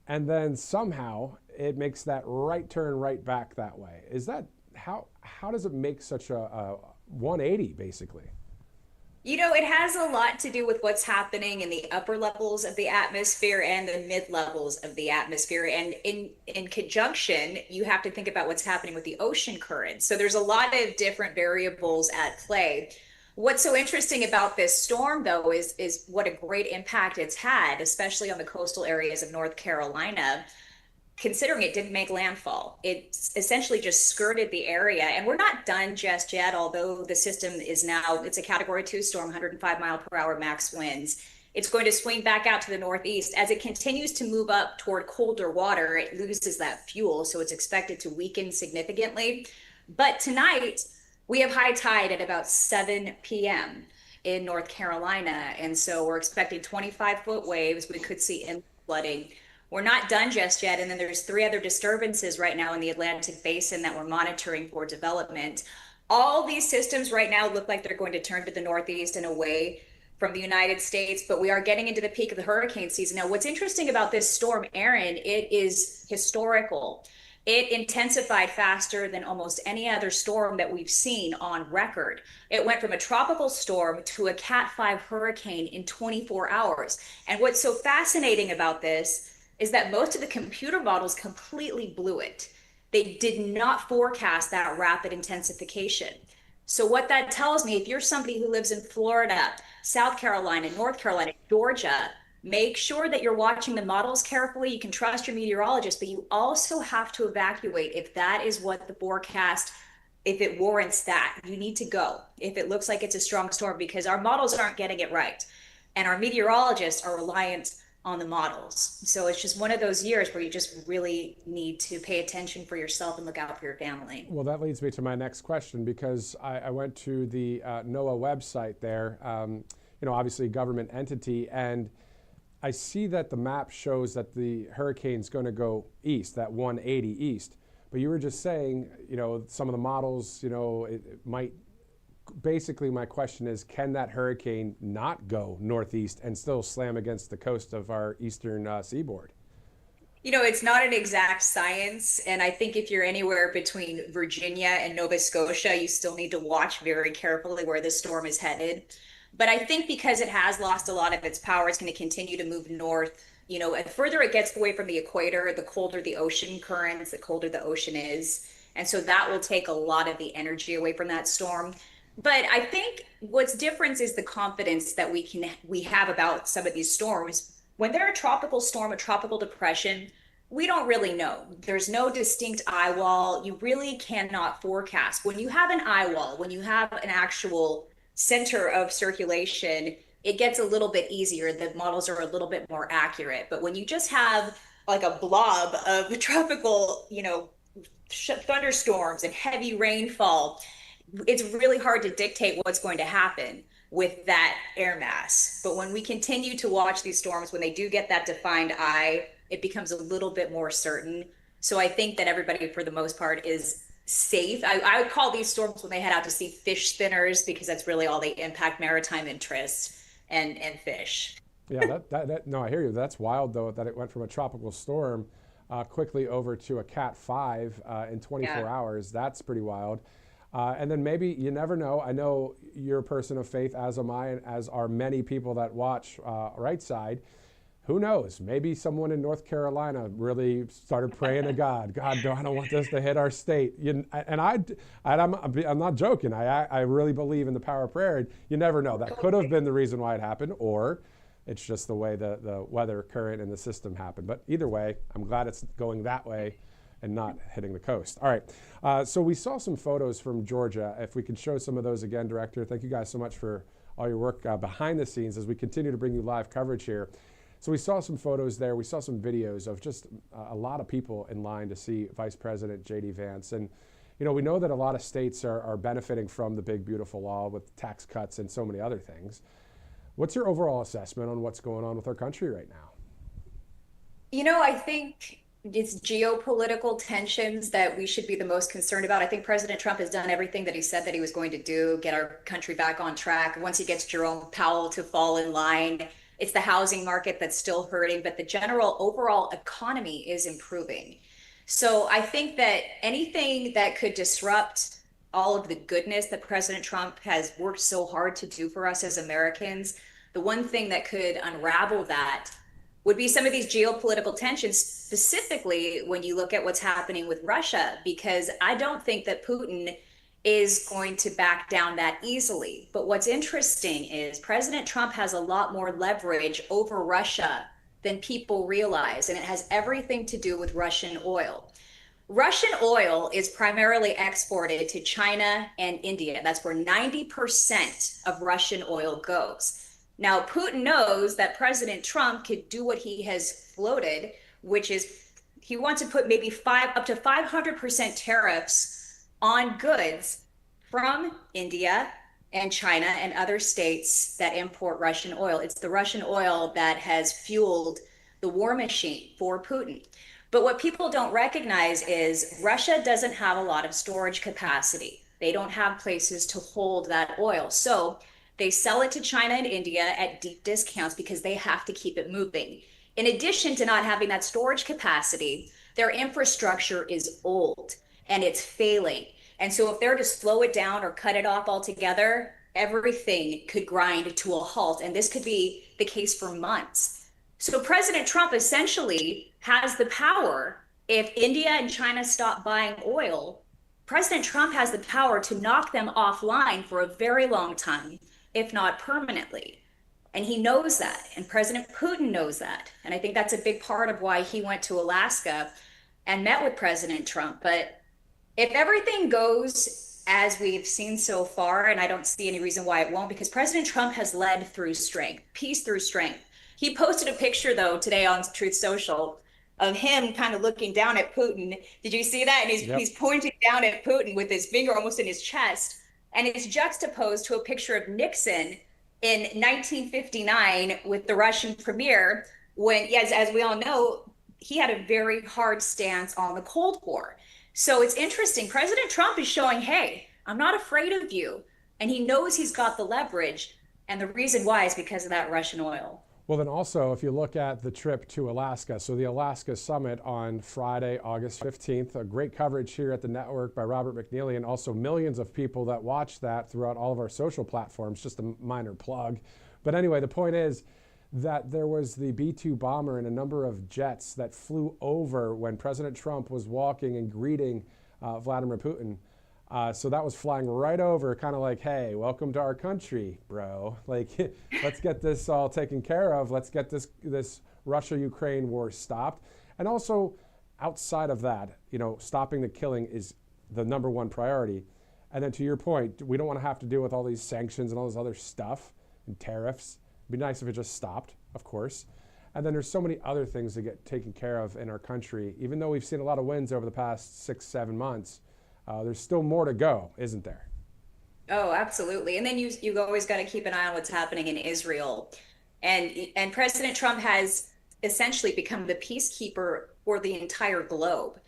And then somehow it makes that right turn right back that way. Is that, how does it make such a 180 basically? You know, it has a lot to do with what's happening in the upper levels of the atmosphere and the mid levels of the atmosphere. And in conjunction, you have to think about what's happening with the ocean currents. So there's a lot of different variables at play. What's so interesting about this storm, though, is what a great impact it's had, especially on the coastal areas of North Carolina, considering it didn't make landfall. It essentially just skirted the area. And we're not done just yet, although the system is now, it's a Category 2 storm, 105 mile per hour max winds. It's going to swing back out to the northeast. As it continues to move up toward colder water, it loses that fuel, so it's expected to weaken significantly. But tonight, we have high tide at about 7 p.m. in North Carolina. And so we're expecting 25-foot waves. We could see inland flooding. We're not done just yet. And then there's 3 other disturbances right now in the Atlantic basin that we're monitoring for development. All these systems right now look like they're going to turn to the northeast and away from the United States, but we are getting into the peak of the hurricane season. Now, what's interesting about this storm, Erin, it is historical. It intensified faster than almost any other storm that we've seen on record. It went from a tropical storm to a Cat 5 hurricane in 24 hours. And what's so fascinating about this is that most of the computer models completely blew it. They did not forecast that rapid intensification. So what that tells me, if you're somebody who lives in Florida, South Carolina, North Carolina, Georgia, make sure that you're watching the models carefully. You can trust your meteorologist, but you also have to evacuate if that is what the forecast, if it warrants that. You need to go if it looks like it's a strong storm, because our models aren't getting it right. And our meteorologists are reliant on the models. So it's just one of those years where you just really need to pay attention for yourself and look out for your family. Well, that leads me to my next question, because I went to the NOAA website there, obviously government entity, and I see that the map shows that the hurricane's going to go east, that 180 east. But you were just saying, some of the models, it might. Basically, my question is, can that hurricane not go northeast and still slam against the coast of our eastern seaboard? It's not an exact science. And I think if you're anywhere between Virginia and Nova Scotia, you still need to watch very carefully where the storm is headed. But I think because it has lost a lot of its power, it's going to continue to move north. The further it gets away from the equator, the colder the ocean currents, the colder the ocean is. And so that will take a lot of the energy away from that storm. But I think what's different is the confidence that we have about some of these storms. When they're a tropical storm, a tropical depression, we don't really know. There's no distinct eye wall. You really cannot forecast. When you have an eye wall, when you have an actual center of circulation, it gets a little bit easier. The models are a little bit more accurate. But when you just have like a blob of tropical, thunderstorms and heavy rainfall, it's really hard to dictate what's going to happen with that air mass. But when we continue to watch these storms, when they do get that defined eye, it becomes a little bit more certain. So I think that everybody, for the most part, is safe. I would call these storms when they head out to sea fish spinners, because that's really all they impact maritime interests and fish. Yeah, no, I hear you. That's wild, though, that it went from a tropical storm quickly over to a Cat 5 in 24 hours. That's pretty wild. And then maybe, you never know. I know you're a person of faith, as am I, and as are many people that watch Right Side. Who knows? Maybe someone in North Carolina really started praying to God. God, I don't want this to hit our state. I'm not joking. I really believe in the power of prayer. You never know. That could have been the reason why it happened, or it's just the way the weather current and the system happened. But either way, I'm glad it's going that way and not hitting the coast. All right, so we saw some photos from Georgia. If we could show some of those again, Director. Thank you guys so much for all your work behind the scenes as we continue to bring you live coverage here. So we saw some photos there. We saw some videos of just a lot of people in line to see Vice President JD Vance. And, we know that a lot of states are benefiting from the big, beautiful law with tax cuts and so many other things. What's your overall assessment on what's going on with our country right now? I think it's geopolitical tensions that we should be the most concerned about. I think President Trump has done everything that he said that he was going to do, get our country back on track. Once he gets Jerome Powell to fall in line, it's the housing market that's still hurting, but the general overall economy is improving. So I think that anything that could disrupt all of the goodness that President Trump has worked so hard to do for us as Americans, the one thing that could unravel that would be some of these geopolitical tensions, specifically when you look at what's happening with Russia, because I don't think that Putin is going to back down that easily. But what's interesting is President Trump has a lot more leverage over Russia than people realize, and it has everything to do with Russian oil. Russian oil is primarily exported to China and India. That's where 90% of Russian oil goes. Now, Putin knows that President Trump could do what he has floated, which is he wants to put maybe up to 500% tariffs on goods from India and China and other states that import Russian oil. It's the Russian oil that has fueled the war machine for Putin. But what people don't recognize is Russia doesn't have a lot of storage capacity. They don't have places to hold that oil. So they sell it to China and India at deep discounts because they have to keep it moving. In addition to not having that storage capacity, their infrastructure is old and it's failing. And so if they're to slow it down or cut it off altogether, everything could grind to a halt. And this could be the case for months. So President Trump essentially has the power. If India and China stop buying oil, President Trump has the power to knock them offline for a very long time, if not permanently. And he knows that, and President Putin knows that. And I think that's a big part of why he went to Alaska and met with President Trump. But if everything goes as we've seen so far, and I don't see any reason why it won't, because President Trump has led through strength, peace through strength. He posted a picture, though, today on Truth Social of him kind of looking down at Putin. Did you see that? And he's pointing down at Putin with his finger almost in his chest. And it's juxtaposed to a picture of Nixon in 1959 with the Russian premier when, as we all know, he had a very hard stance on the Cold War. So it's interesting. President Trump is showing, hey, I'm not afraid of you. And he knows he's got the leverage. And the reason why is because of that Russian oil. Well, then also, if you look at the trip to Alaska, so the Alaska Summit on Friday, August 15th, a great coverage here at the network by Robert McNeely, and also millions of people that watched that throughout all of our social platforms, just a minor plug. But anyway, the point is that there was the B-2 bomber and a number of jets that flew over when President Trump was walking and greeting Vladimir Putin. So that was flying right over, kind of like, hey, welcome to our country, bro. Like, let's get this all taken care of. Let's get this Russia-Ukraine war stopped. And also, outside of that, stopping the killing is the number one priority. And then to your point, we don't want to have to deal with all these sanctions and all this other stuff and tariffs. It'd be nice if it just stopped, of course. And then there's so many other things to get taken care of in our country. Even though we've seen a lot of wins over the past 6-7 months, there's still more to go, isn't there? Oh, absolutely. And then you always got to keep an eye on what's happening in Israel. And President Trump has essentially become the peacekeeper for the entire globe.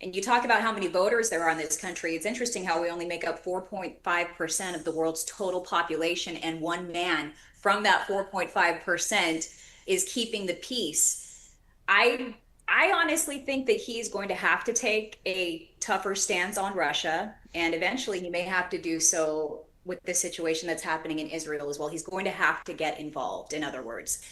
And you talk about how many voters there are in this country. It's interesting how we only make up 4.5% of the world's total population, and one man from that 4.5% is keeping the peace. I honestly think that he's going to have to take a tougher stance on Russia, and eventually he may have to do so with the situation that's happening in Israel as well. He's going to have to get involved, in other words.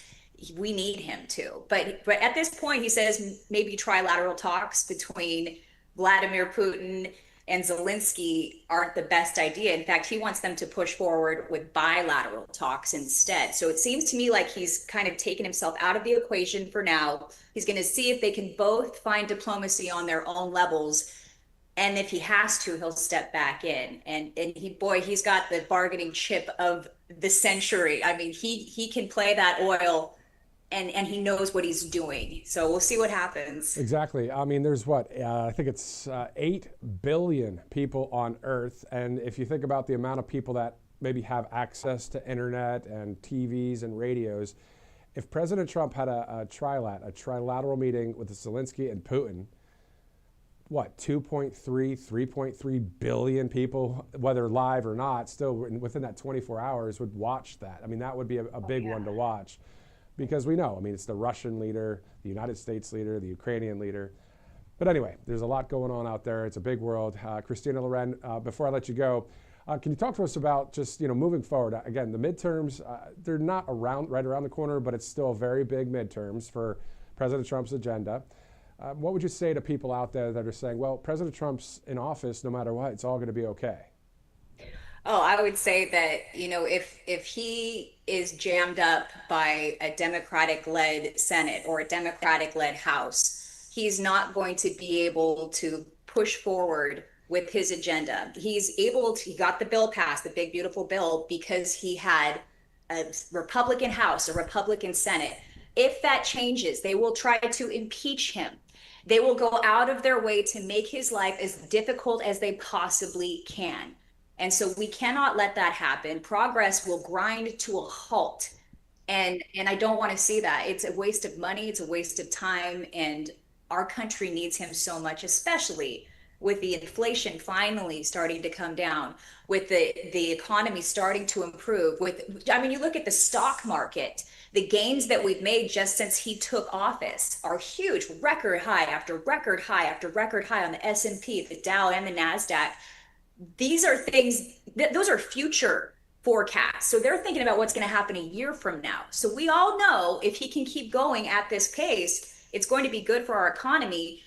We need him to. But at this point, he says maybe trilateral talks between Vladimir Putin and Zelensky aren't the best idea. In fact, he wants them to push forward with bilateral talks instead. So it seems to me like he's kind of taken himself out of the equation for now. He's going to see if they can both find diplomacy on their own levels. And if he has to, he'll step back in. And he's got the bargaining chip of the century. I mean, he can play that oil and he knows what he's doing. So we'll see what happens. Exactly. I mean, there's what, I think it's 8 billion people on Earth. And if you think about the amount of people that maybe have access to internet and TVs and radios, if President Trump had a trilateral meeting with Zelensky and Putin, what, 2.3, 3.3 billion people, whether live or not, still within that 24 hours would watch that. I mean, that would be a big one to watch. Because we know, I mean, it's the Russian leader, the United States leader, the Ukrainian leader. But anyway, there's a lot going on out there. It's a big world. Christina Loren, before I let you go, can you talk to us about just, moving forward? Again, the midterms, they're not right around the corner, but it's still very big midterms for President Trump's agenda. What would you say to people out there that are saying, well, President Trump's in office, no matter what, it's all going to be okay? Oh, I would say that, if he is jammed up by a Democratic-led Senate or a Democratic-led House, he's not going to be able to push forward with his agenda. He got the bill passed, the big, beautiful bill, because he had a Republican House, a Republican Senate. If that changes, they will try to impeach him. They will go out of their way to make his life as difficult as they possibly can. And so we cannot let that happen. Progress will grind to a halt. And I don't want to see that. It's a waste of money. It's a waste of time. And our country needs him so much, especially with the inflation finally starting to come down, with the economy starting to improve. You look at the stock market, the gains that we've made just since he took office are huge, record high after record high after record high on the S&P, the Dow, and the NASDAQ. These are things, those are future forecasts. So they're thinking about what's going to happen a year from now. So we all know if he can keep going at this pace, it's going to be good for our economy.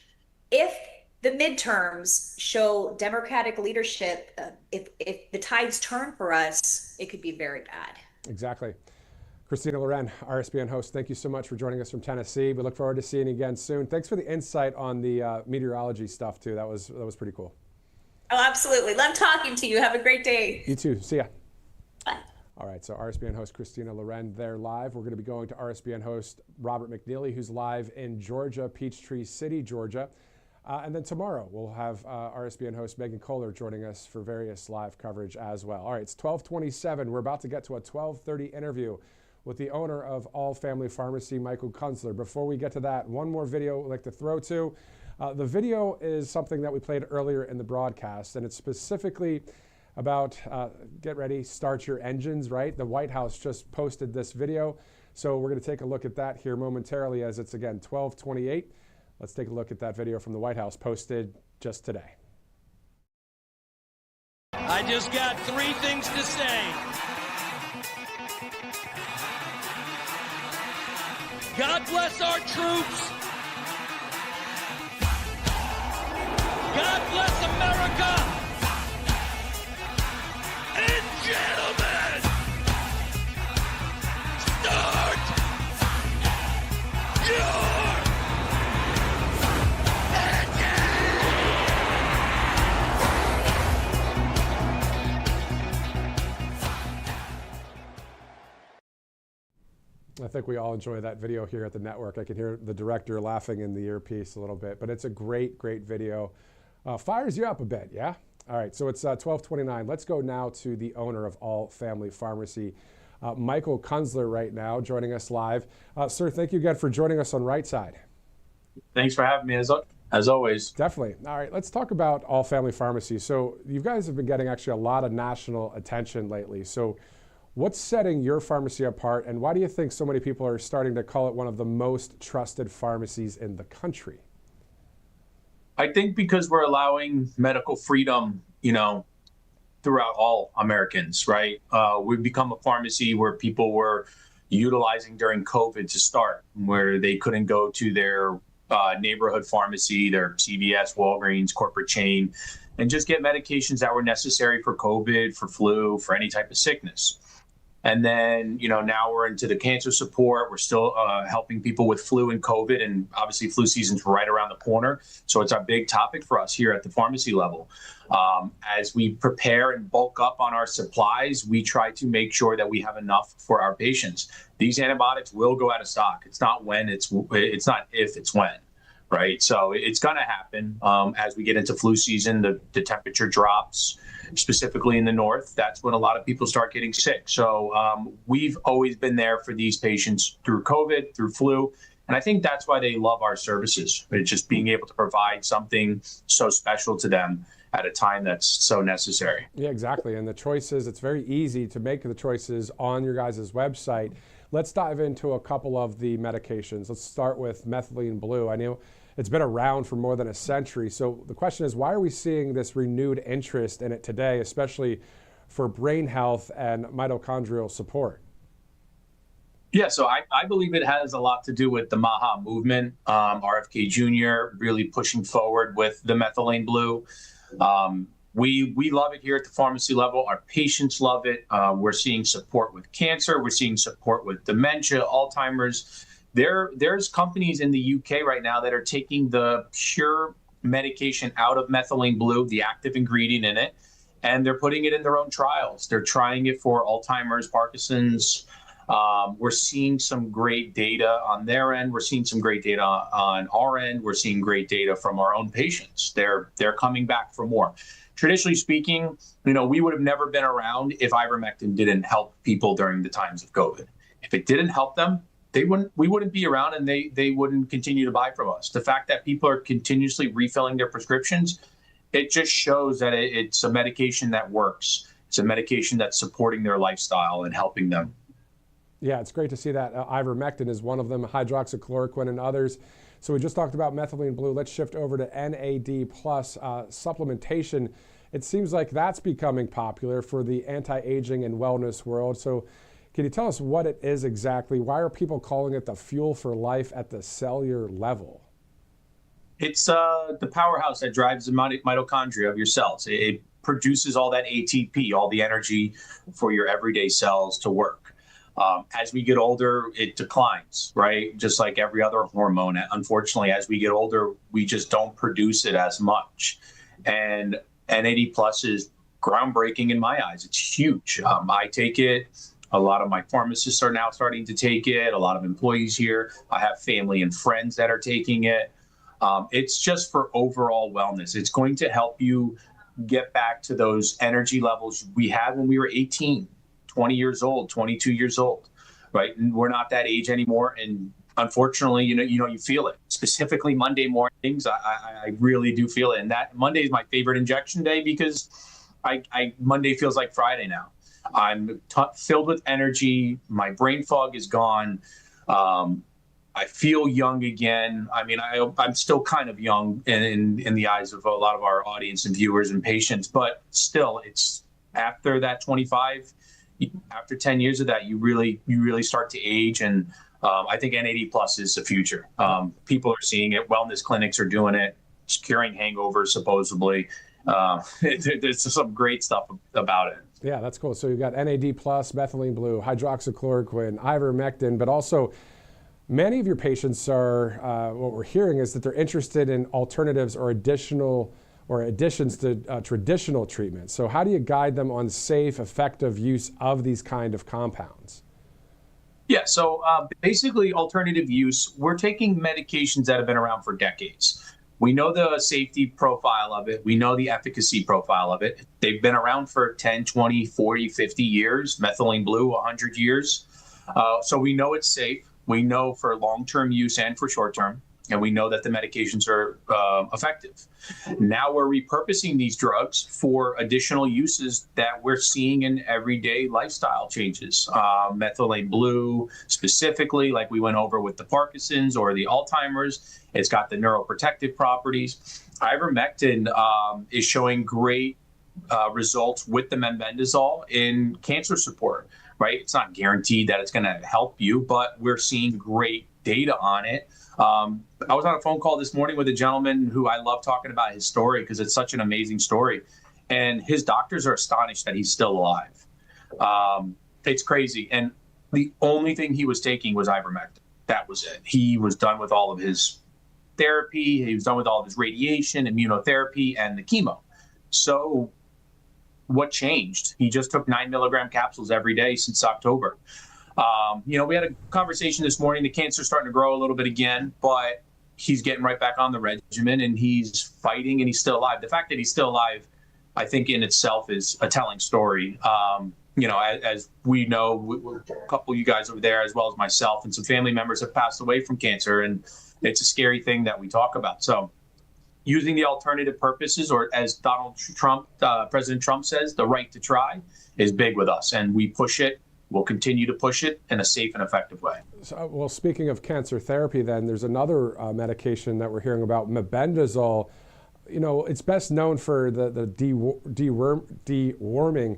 If the midterms show Democratic leadership, if the tides turn for us, it could be very bad. Exactly. Christina Loren, RSBN host, thank you so much for joining us from Tennessee. We look forward to seeing you again soon. Thanks for the insight on the meteorology stuff too. That was pretty cool. Oh, absolutely. Love talking to you. Have a great day. You too. See ya. Bye. All right, so RSBN host Christina Loren, they're live. We're going to be going to RSBN host Robert McNeely, who's live in Georgia, Peachtree City, Georgia. And then tomorrow we'll have RSBN host Megan Kohler joining us for various live coverage as well. All right, it's 12:27. We're about to get to a 12:30 interview with the owner of All Family Pharmacy, Michael Kunsler. Before we get to that, one more video I'd like to throw to. The video is something that we played earlier in the broadcast, and it's specifically about, get ready, start your engines, right? The White House just posted this video, so we're going to take a look at that here momentarily as it's, again, 12:28. Let's take a look at that video from the White House posted just today. I just got 3 things to say. God bless our troops. God bless America. And gentlemen, start your I think we all enjoy that video here at the network. I can hear the director laughing in the earpiece a little bit, but it's a great, great video. Fires you up a bit, yeah? All right, so it's 12:29. Let's go now to the owner of All Family Pharmacy, Michael Kunsler, right now, joining us live. Sir, thank you again for joining us on Right Side. Thanks for having me, as always. Definitely. All right, let's talk about All Family Pharmacy. So you guys have been getting actually a lot of national attention lately. So what's setting your pharmacy apart, and why do you think so many people are starting to call it one of the most trusted pharmacies in the country? I think because we're allowing medical freedom, throughout all Americans, right? We've become a pharmacy where people were utilizing during COVID to start, where they couldn't go to their neighborhood pharmacy, their CVS, Walgreens, corporate chain, and just get medications that were necessary for COVID, for flu, for any type of sickness. And then, now we're into the cancer support. We're still helping people with flu and COVID, and obviously flu season's right around the corner. So it's a big topic for us here at the pharmacy level. As we prepare and bulk up on our supplies, we try to make sure that we have enough for our patients. These antibiotics will go out of stock. It's not when, it's not if, it's when. Right. So it's going to happen as we get into flu season. The temperature drops, specifically in the north. That's when a lot of people start getting sick. So we've always been there for these patients through COVID, through flu. And I think that's why they love our services. It's just being able to provide something so special to them at a time that's so necessary. Yeah, exactly. And the choices, it's very easy to make the choices on your guys' website. Let's dive into a couple of the medications. Let's start with methylene blue. I know it's been around for more than a century. So the question is, why are we seeing this renewed interest in it today, especially for brain health and mitochondrial support? Yeah, so I believe it has a lot to do with the MAHA movement. RFK Jr. really pushing forward with the methylene blue. We love it here at the pharmacy level. Our patients love it. We're seeing support with cancer. We're seeing support with dementia, Alzheimer's. There's companies in the UK right now that are taking the pure medication out of methylene blue, the active ingredient in it, and they're putting it in their own trials. They're trying it for Alzheimer's, Parkinson's. We're seeing some great data on their end. We're seeing some great data on our end. We're seeing great data from our own patients. They're coming back for more. Traditionally speaking, we would have never been around if ivermectin didn't help people during the times of COVID. If it didn't help them, we wouldn't be around, and they wouldn't continue to buy from us. The fact that people are continuously refilling their prescriptions, it just shows that it's a medication that works. It's a medication that's supporting their lifestyle and helping them. Yeah, it's great to see that. Ivermectin is one of them, hydroxychloroquine and others. So we just talked about methylene blue. Let's shift over to NAD plus supplementation. It seems like that's becoming popular for the anti-aging and wellness world. So can you tell us what it is exactly? Why are people calling it the fuel for life at the cellular level? It's the powerhouse that drives the mitochondria of your cells. It produces all that ATP, all the energy for your everyday cells to work. As we get older, it declines, right? Just like every other hormone. Unfortunately, as we get older, we just don't produce it as much. And NAD Plus is groundbreaking in my eyes. It's huge. I take it. A lot of my pharmacists are now starting to take it. A lot of employees here. I have family and friends that are taking it. It's just for overall wellness. It's going to help you get back to those energy levels we had when we were 18, 20 years old, 22 years old, right? And we're not that age anymore. And unfortunately, you feel it. Specifically Monday mornings, I really do feel it. And that Monday is my favorite injection day because Monday feels like Friday now. I'm filled with energy. My brain fog is gone. I feel young again. I mean, I'm still kind of young in the eyes of a lot of our audience and viewers and patients, but still, it's after that 25, after 10 years of that, you really start to age. And I think NAD Plus is the future. People are seeing it. Wellness clinics are doing it. It's curing hangovers, supposedly. There's some great stuff about it. Yeah, that's cool. So you've got NAD Plus, methylene blue, hydroxychloroquine, ivermectin, but also many of your patients are, what we're hearing is that they're interested in alternatives or additions to traditional treatment. So how do you guide them on safe, effective use of these kind of compounds? Yeah, so basically alternative use, we're taking medications that have been around for decades. We know the safety profile of it. We know the efficacy profile of it. They've been around for 10, 20, 40, 50 years. Methylene blue, 100 years. So we know it's safe. We know for long-term use and for short-term. And we know that the medications are effective. Now we're repurposing these drugs for additional uses that we're seeing in everyday lifestyle changes. Methylene blue specifically, like we went over with the Parkinson's or the Alzheimer's, it's got the neuroprotective properties. Ivermectin is showing great results with the mebendazole in cancer support, right? It's not guaranteed that it's going to help you, but we're seeing great data on it. I was on a phone call this morning with a gentleman who I love talking about his story because it's such an amazing story. And his doctors are astonished that he's still alive. It's crazy. And the only thing he was taking was ivermectin. That was it. He was done with all of his therapy. He was done with all of his radiation, immunotherapy, and the chemo. So what changed? He just took 9 milligram capsules every day since October. We had a conversation this morning. The cancer's starting to grow a little bit again, but he's getting right back on the regimen, and he's fighting, and he's still alive. The fact that he's still alive, I think in itself is a telling story. As we know, a couple of you guys over there, as well as myself and some family members, have passed away from cancer, and it's a scary thing that we talk about. So using the alternative purposes, or as President Trump says, the right to try, is big with us, and we push it. We'll continue to push it in a safe and effective way. So, well, speaking of cancer therapy, then there's another medication that we're hearing about, mebendazole. It's best known for the deworming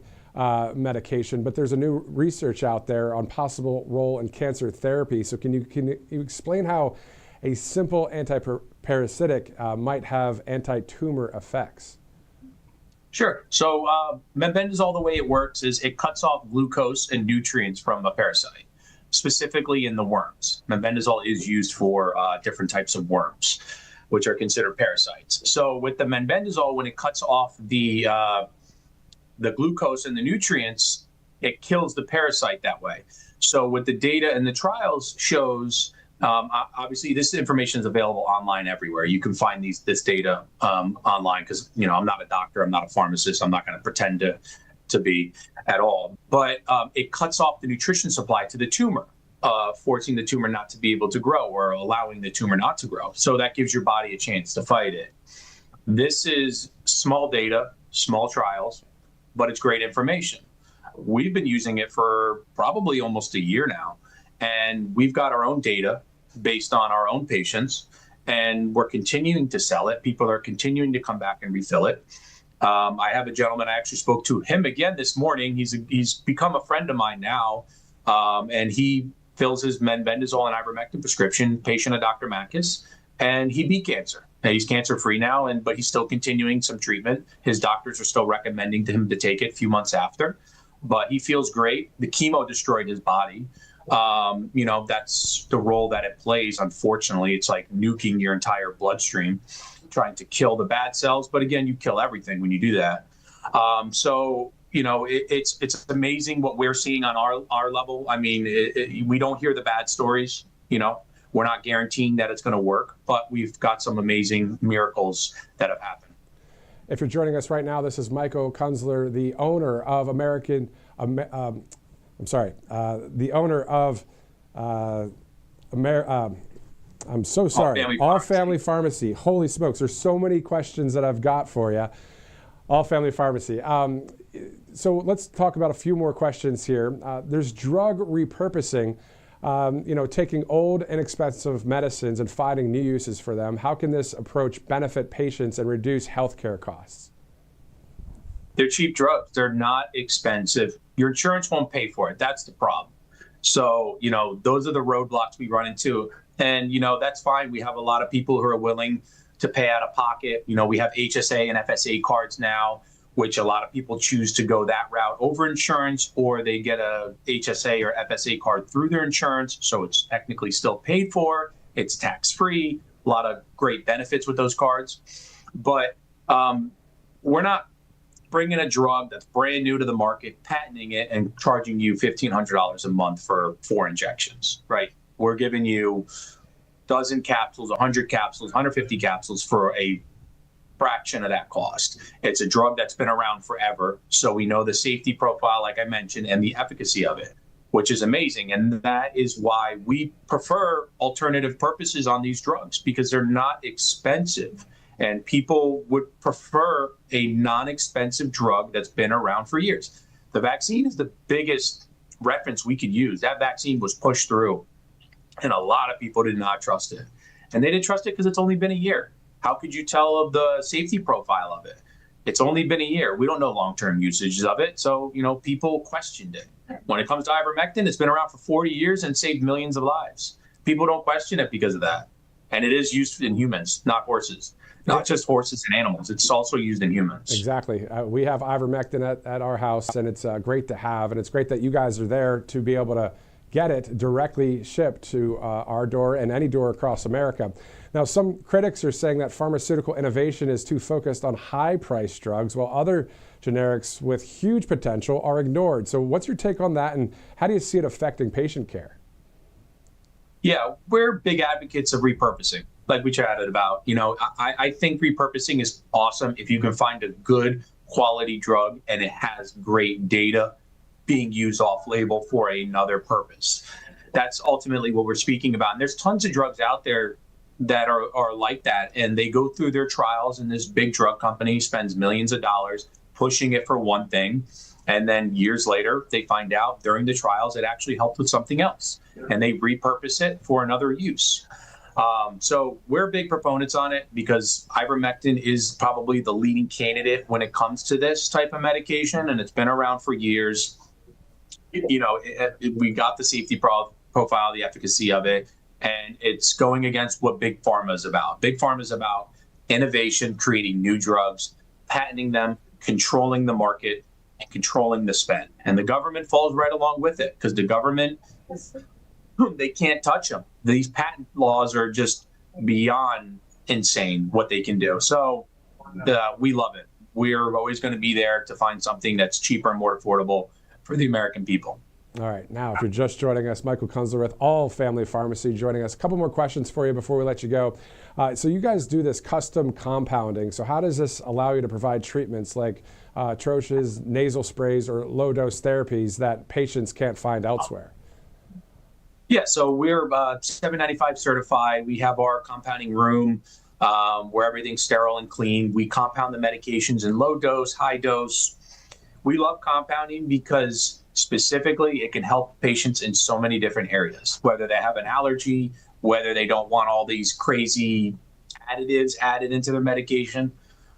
medication, but there's a new research out there on possible role in cancer therapy. So can you explain how a simple antiparasitic might have anti-tumor effects? Sure. So mebendazole, the way it works is it cuts off glucose and nutrients from a parasite, specifically in the worms. Mebendazole is used for different types of worms, which are considered parasites. So with the mebendazole, when it cuts off the glucose and the nutrients, it kills the parasite that way. So with the data and the trials shows, obviously this information is available online everywhere. You can find this data online because, I'm not a doctor, I'm not a pharmacist, I'm not going to pretend to be at all. But it cuts off the nutrition supply to the tumor, forcing the tumor not to be able to grow or allowing the tumor not to grow. So that gives your body a chance to fight it. This is small data, small trials, but it's great information. We've been using it for probably almost a year now, and we've got our own data based on our own patients, and we're continuing to sell it. People are continuing to come back and refill it. I have a gentleman, I actually spoke to him again this morning. He's become a friend of mine now, and he fills his mebendazole and ivermectin prescription, patient of Dr. Makis, and he beat cancer. He's cancer-free now, but he's still continuing some treatment. His doctors are still recommending to him to take it a few months after, but he feels great. The chemo destroyed his body. That's the role that it plays. Unfortunately, it's like nuking your entire bloodstream, trying to kill the bad cells. But again, you kill everything when you do that. It's amazing what we're seeing on our level. I mean, we don't hear the bad stories. We're not guaranteeing that it's going to work, but we've got some amazing miracles that have happened. If you're joining us right now, this is Michael Kunsler, the owner of I'm so sorry. All Family Pharmacy. Holy smokes, there's so many questions that I've got for you. All Family Pharmacy. So let's talk about a few more questions here. There's drug repurposing, taking old, inexpensive medicines and finding new uses for them. How can this approach benefit patients and reduce healthcare costs? They're cheap drugs. They're not expensive. Your insurance won't pay for it. That's the problem. So, those are the roadblocks we run into. And, that's fine. We have a lot of people who are willing to pay out of pocket. We have HSA and FSA cards now, which a lot of people choose to go that route over insurance, or they get a HSA or FSA card through their insurance. So it's technically still paid for. It's tax-free. A lot of great benefits with those cards. But we're not bringing a drug that's brand new to the market, patenting it, and charging you $1,500 a month for 4 injections, right? We're giving you a dozen capsules, 100 capsules, 150 capsules for a fraction of that cost. It's a drug that's been around forever, so we know the safety profile, like I mentioned, and the efficacy of it, which is amazing. And that is why we prefer alternative purposes on these drugs, because they're not expensive. And people would prefer a non-expensive drug that's been around for years. The vaccine is the biggest reference we could use. That vaccine was pushed through, and a lot of people did not trust it. And they didn't trust it because it's only been a year. How could you tell of the safety profile of it? It's only been a year. We don't know long-term usages of it. So, people questioned it. When it comes to ivermectin, it's been around for 40 years and saved millions of lives. People don't question it because of that. And it is used in humans, not horses. Not just horses and animals. It's also used in humans. Exactly. We have ivermectin at our house, and it's great to have. And it's great that you guys are there to be able to get it directly shipped to our door and any door across America. Now, some critics are saying that pharmaceutical innovation is too focused on high-priced drugs, while other generics with huge potential are ignored. So what's your take on that, and how do you see it affecting patient care? Yeah, we're big advocates of repurposing, like we chatted about. I think repurposing is awesome if you can find a good quality drug and it has great data being used off-label for another purpose. That's ultimately what we're speaking about. And there's tons of drugs out there that are like that, and they go through their trials, and this big drug company spends millions of dollars pushing it for one thing. And then years later, they find out during the trials it actually helped with something else, and they repurpose it for another use. So we're big proponents on it because ivermectin is probably the leading candidate when it comes to this type of medication, and it's been around for years. We got the safety profile, the efficacy of it, and it's going against what Big Pharma is about. Big Pharma is about innovation, creating new drugs, patenting them, controlling the market, and controlling the spend. And the government falls right along with it because the government, they can't touch them. These patent laws are just beyond insane what they can do. So we love it. We're always going to be there to find something that's cheaper and more affordable for the American people. All right. Now, if you're just joining us, Michael Kunsler with All Family Pharmacy joining us. A couple more questions for you before we let you go. So you guys do this custom compounding. So how does this allow you to provide treatments like troches, nasal sprays, or low-dose therapies that patients can't find elsewhere? Yeah, so we're 795 certified. We have our compounding room where everything's sterile and clean. We compound the medications in low dose, high dose. We love compounding because specifically it can help patients in so many different areas, whether they have an allergy, whether they don't want all these crazy additives added into their medication.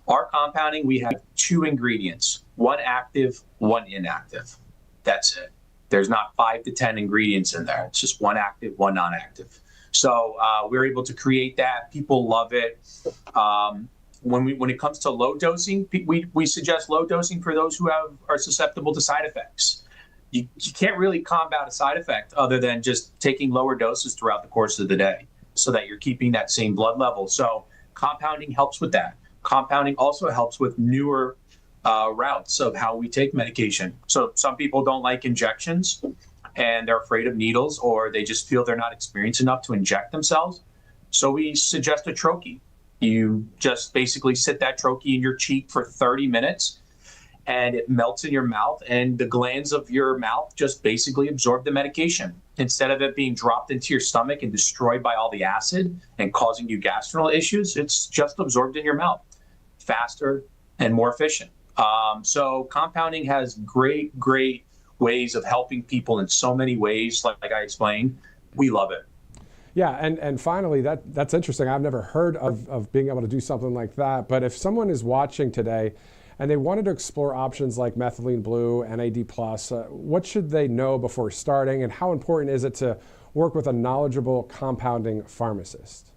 Our compounding, we have 2 ingredients, 1 active, 1 inactive. That's it. There's not 5 to 10 ingredients in there. It's just 1 active, 1 non-active. So we're able to create that. People love it. When it comes to low dosing, we suggest low dosing for those who are susceptible to side effects. You can't really combat a side effect other than just taking lower doses throughout the course of the day so that you're keeping that same blood level. So compounding helps with that. Compounding also helps with newer routes of how we take medication. So some people don't like injections and they're afraid of needles, or they just feel they're not experienced enough to inject themselves. So we suggest a troche. You just basically sit that troche in your cheek for 30 minutes and it melts in your mouth, and the glands of your mouth just basically absorb the medication. Instead of it being dropped into your stomach and destroyed by all the acid and causing you gastrointestinal issues, it's just absorbed in your mouth, faster and more efficient. So compounding has great ways of helping people in so many ways, like I explained. We love it. Yeah, and finally, that's interesting. I've never heard of being able to do something like that. But if someone is watching today and they wanted to explore options like methylene blue, NAD+, what should they know before starting, and how important is it to work with a knowledgeable compounding pharmacist?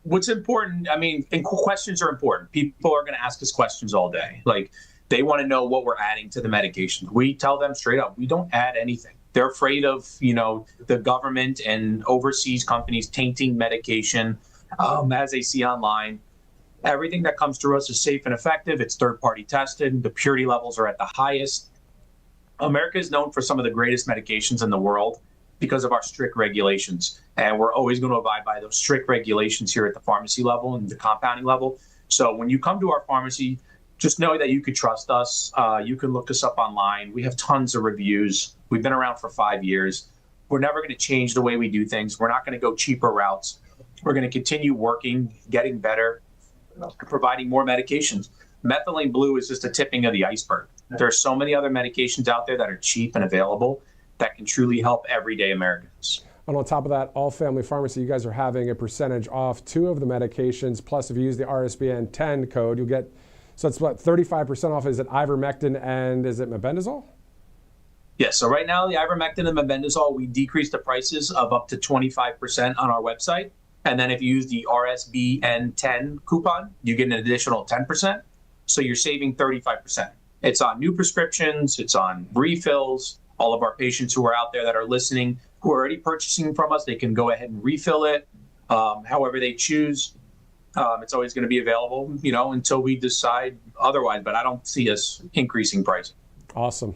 What's important, and questions are important. People are going to ask us questions all day. Like, they want to know what we're adding to the medication. We tell them straight up, we don't add anything. They're afraid of, the government and overseas companies tainting medication, as they see online. Everything that comes through us is safe and effective. It's third-party tested. The purity levels are at the highest. America is known for some of the greatest medications in the world because of our strict regulations. And we're always going to abide by those strict regulations here at the pharmacy level and the compounding level. So when you come to our pharmacy, just know that you could trust us. You can look us up online. We have tons of reviews. We've been around for 5 years. We're never going to change the way we do things. We're not going to go cheaper routes. We're going to continue working, getting better, providing more medications. Methylene blue is just a tipping of the iceberg. There are so many other medications out there that are cheap and available that can truly help everyday Americans. And on top of that, All Family Pharmacy, you guys are having a percentage off 2 of the medications. Plus, if you use the RSBN 10 code, you'll get, so it's what, 35% off. Is it ivermectin and is it mebendazole? Yes, so right now, the ivermectin and mebendazole, we decreased the prices of up to 25% on our website. And then if you use the RSBN 10 coupon, you get an additional 10%. So you're saving 35%. It's on new prescriptions, it's on refills. All of our patients who are out there that are listening, who are already purchasing from us, they can go ahead and refill it however they choose. It's always going to be available, until we decide otherwise, but I don't see us increasing pricing. Awesome.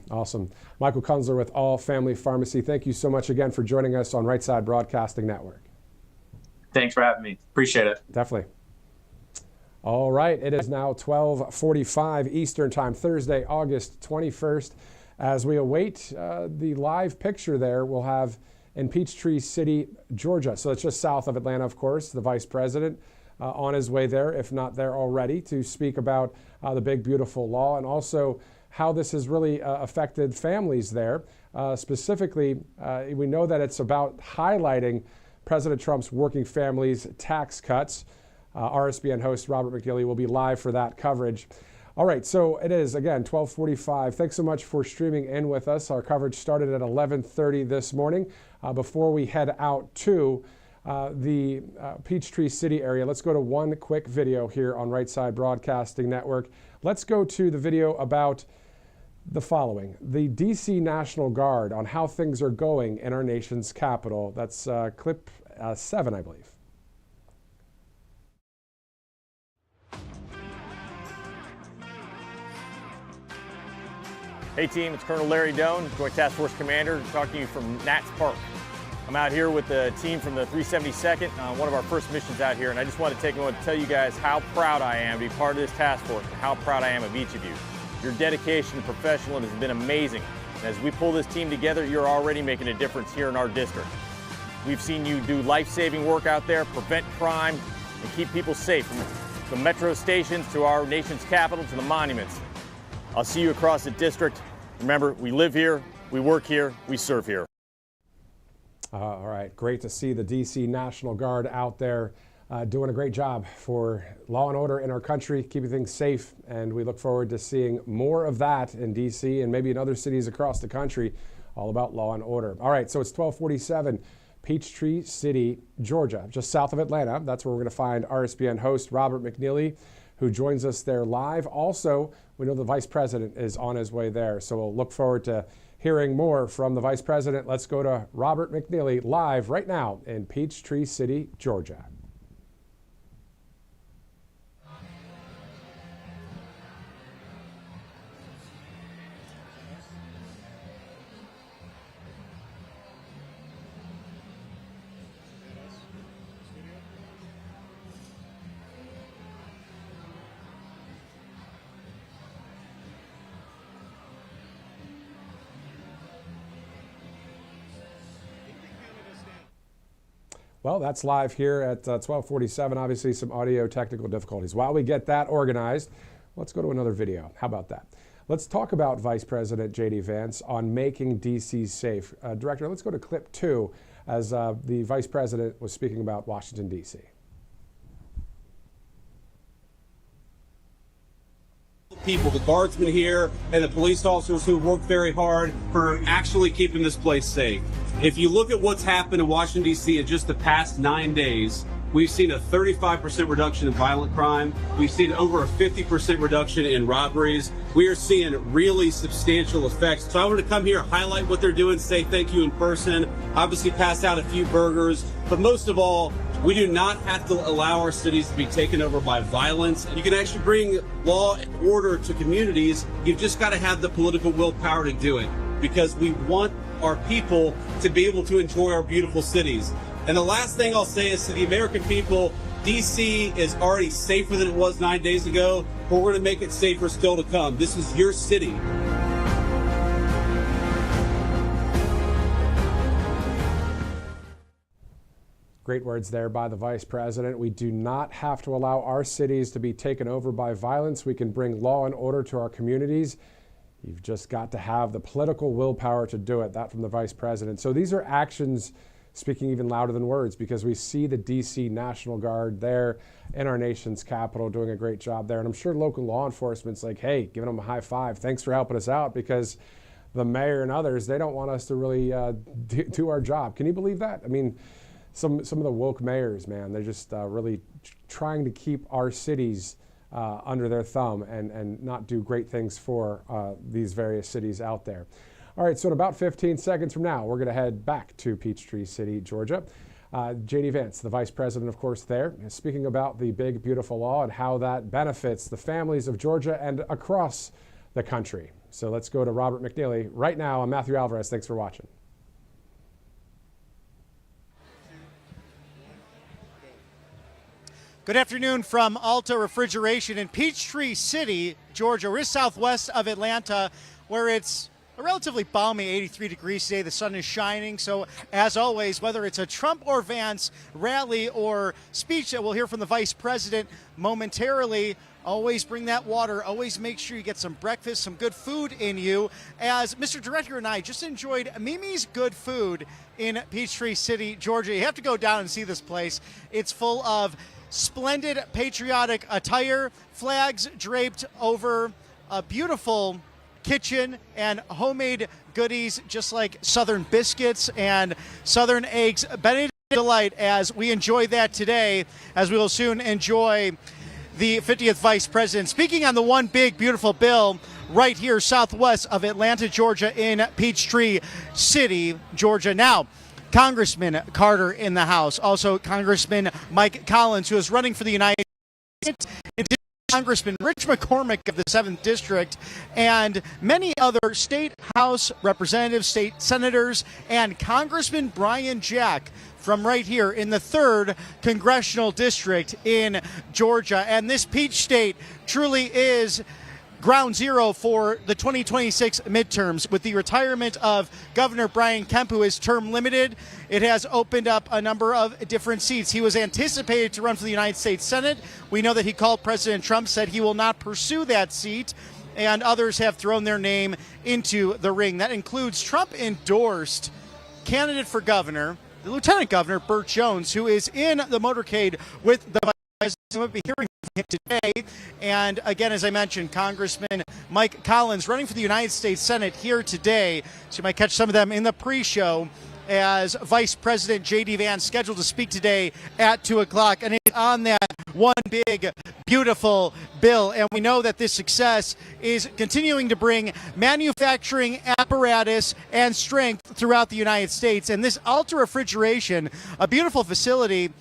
Michael Kunsler with All Family Pharmacy. Thank you so much again for joining us on Right Side Broadcasting Network. Thanks for having me. Appreciate it. Definitely. All right. It is now 12:45 Eastern Time, Thursday, August 21st. As we await the live picture there, we'll have in Peachtree City, Georgia. So it's just south of Atlanta, of course, the Vice President on his way there, if not there already, to speak about the big, beautiful law and also how this has really affected families there. Specifically, we know that it's about highlighting President Trump's working families tax cuts. RSBN host Robert McNeely will be live for that coverage. All right, so it is, again, 12:45. Thanks so much for streaming in with us. Our coverage started at 11:30 this morning. Before we head out to the Peachtree City area, let's go to one quick video here on Right Side Broadcasting Network. Let's go to the video about the following: the D.C. National Guard, on how things are going in our nation's capital. That's clip 7, I believe. Hey team, it's Colonel Larry Doan, Joint Task Force Commander, talking to you from Nats Park. I'm out here with the team from the 372nd, one of our first missions out here, and I just want to take a moment to tell you guys how proud I am to be part of this task force and how proud I am of each of you. Your dedication and professionalism has been amazing. And as we pull this team together, you're already making a difference here in our district. We've seen you do life-saving work out there, prevent crime, and keep people safe, from the metro stations to our nation's capital to the monuments. I'll see you across the district. Remember, we live here, we work here, we serve here. All right, great to see the D.C. National Guard out there doing a great job for law and order in our country, keeping things safe, and we look forward to seeing more of that in D.C. and maybe in other cities across the country, all about law and order. All right, so it's 12:47, Peachtree City, Georgia, just south of Atlanta. That's where we're going to find RSBN host Robert McNeely, who joins us there live. Also, we know the Vice President is on his way there, so we'll look forward to hearing more from the Vice President. Let's go to Robert McNeely live right now in Peachtree City, Georgia. Well, that's live here at 12:47. Obviously, some audio technical difficulties. While we get that organized, let's go to another video. How about that? Let's talk about Vice President JD Vance on making D.C. safe. Director, let's go to clip 2 as the Vice President was speaking about Washington, D.C. People, the guardsmen here and the police officers who worked very hard for actually keeping this place safe. If you look at what's happened in Washington, D.C. in just the past 9 days, we've seen a 35% reduction in violent crime. We've seen over a 50% reduction in robberies. We are seeing really substantial effects. So I want to come here, highlight what they're doing, say thank you in person, obviously pass out a few burgers, but most of all, we do not have to allow our cities to be taken over by violence. You can actually bring law and order to communities. You've just got to have the political willpower to do it, because we want our people to be able to enjoy our beautiful cities. And the last thing I'll say is to the American people, D.C. is already safer than it was 9 days ago, but we're going to make it safer still to come. This is your city. Great words there by the Vice President. We do not have to allow our cities to be taken over by violence. We can bring law and order to our communities. You've just got to have the political willpower to do it. That from the Vice President. So these are actions speaking even louder than words, because we see the D.C. National Guard there in our nation's capital doing a great job there. And I'm sure local law enforcement's like, hey, giving them a high five. Thanks for helping us out, because the mayor and others, they don't want us to really do our job. Can you believe that? I mean, some of the woke mayors, man, they're just really trying to keep our cities under their thumb and not do great things for these various cities out there. All right, so in about 15 seconds from now, we're going to head back to Peachtree City, Georgia. JD Vance, the vice president, of course, there, is speaking about the big, beautiful law and how that benefits the families of Georgia and across the country. So let's go to Robert McNeely right now. I'm Matthew Alvarez. Thanks for watching. Good afternoon from Alta Refrigeration in Peachtree City, Georgia. We're southwest of Atlanta, where it's a relatively balmy 83 degrees today. The sun is shining. So, as always, whether it's a Trump or Vance rally or speech that we'll hear from the vice president momentarily, always bring that water. Always make sure you get some breakfast, some good food in you. As Mr. Director and I just enjoyed Mimi's Good Food in Peachtree City, Georgia. You have to go down and see this place. It's full of splendid patriotic attire, flags draped over a beautiful kitchen, and homemade goodies just like Southern biscuits and Southern eggs. Benedict delight as we enjoy that today, as we will soon enjoy the 50th vice president speaking on the one big beautiful bill right here southwest of Atlanta, Georgia, in Peachtree City, Georgia. Now, Congressman Carter in the House, also Congressman Mike Collins, who is running for the United States, Congressman Rich McCormick of the 7th District, and many other state House representatives, state senators, and Congressman Brian Jack from right here in the 3rd Congressional District in Georgia. And this Peach State truly is ground zero for the 2026 midterms. With the retirement of Governor Brian Kemp, who is term limited, it has opened up a number of different seats. He was anticipated to run for the United States Senate. We know that he called President Trump, said he will not pursue that seat, and others have thrown their name into the ring. That includes Trump-endorsed candidate for governor, the Lieutenant Governor, Bert Jones, who is in the motorcade with the vice president. We'll be hearing from him today. And again, as I mentioned, Congressman Mike Collins running for the United States Senate here today. So you might catch some of them in the pre-show as Vice President JD Vance scheduled to speak today at 2 o'clock. And it's on that one big, beautiful bill. And we know that this success is continuing to bring manufacturing apparatus and strength throughout the United States. And this Alta Refrigeration, a beautiful facility.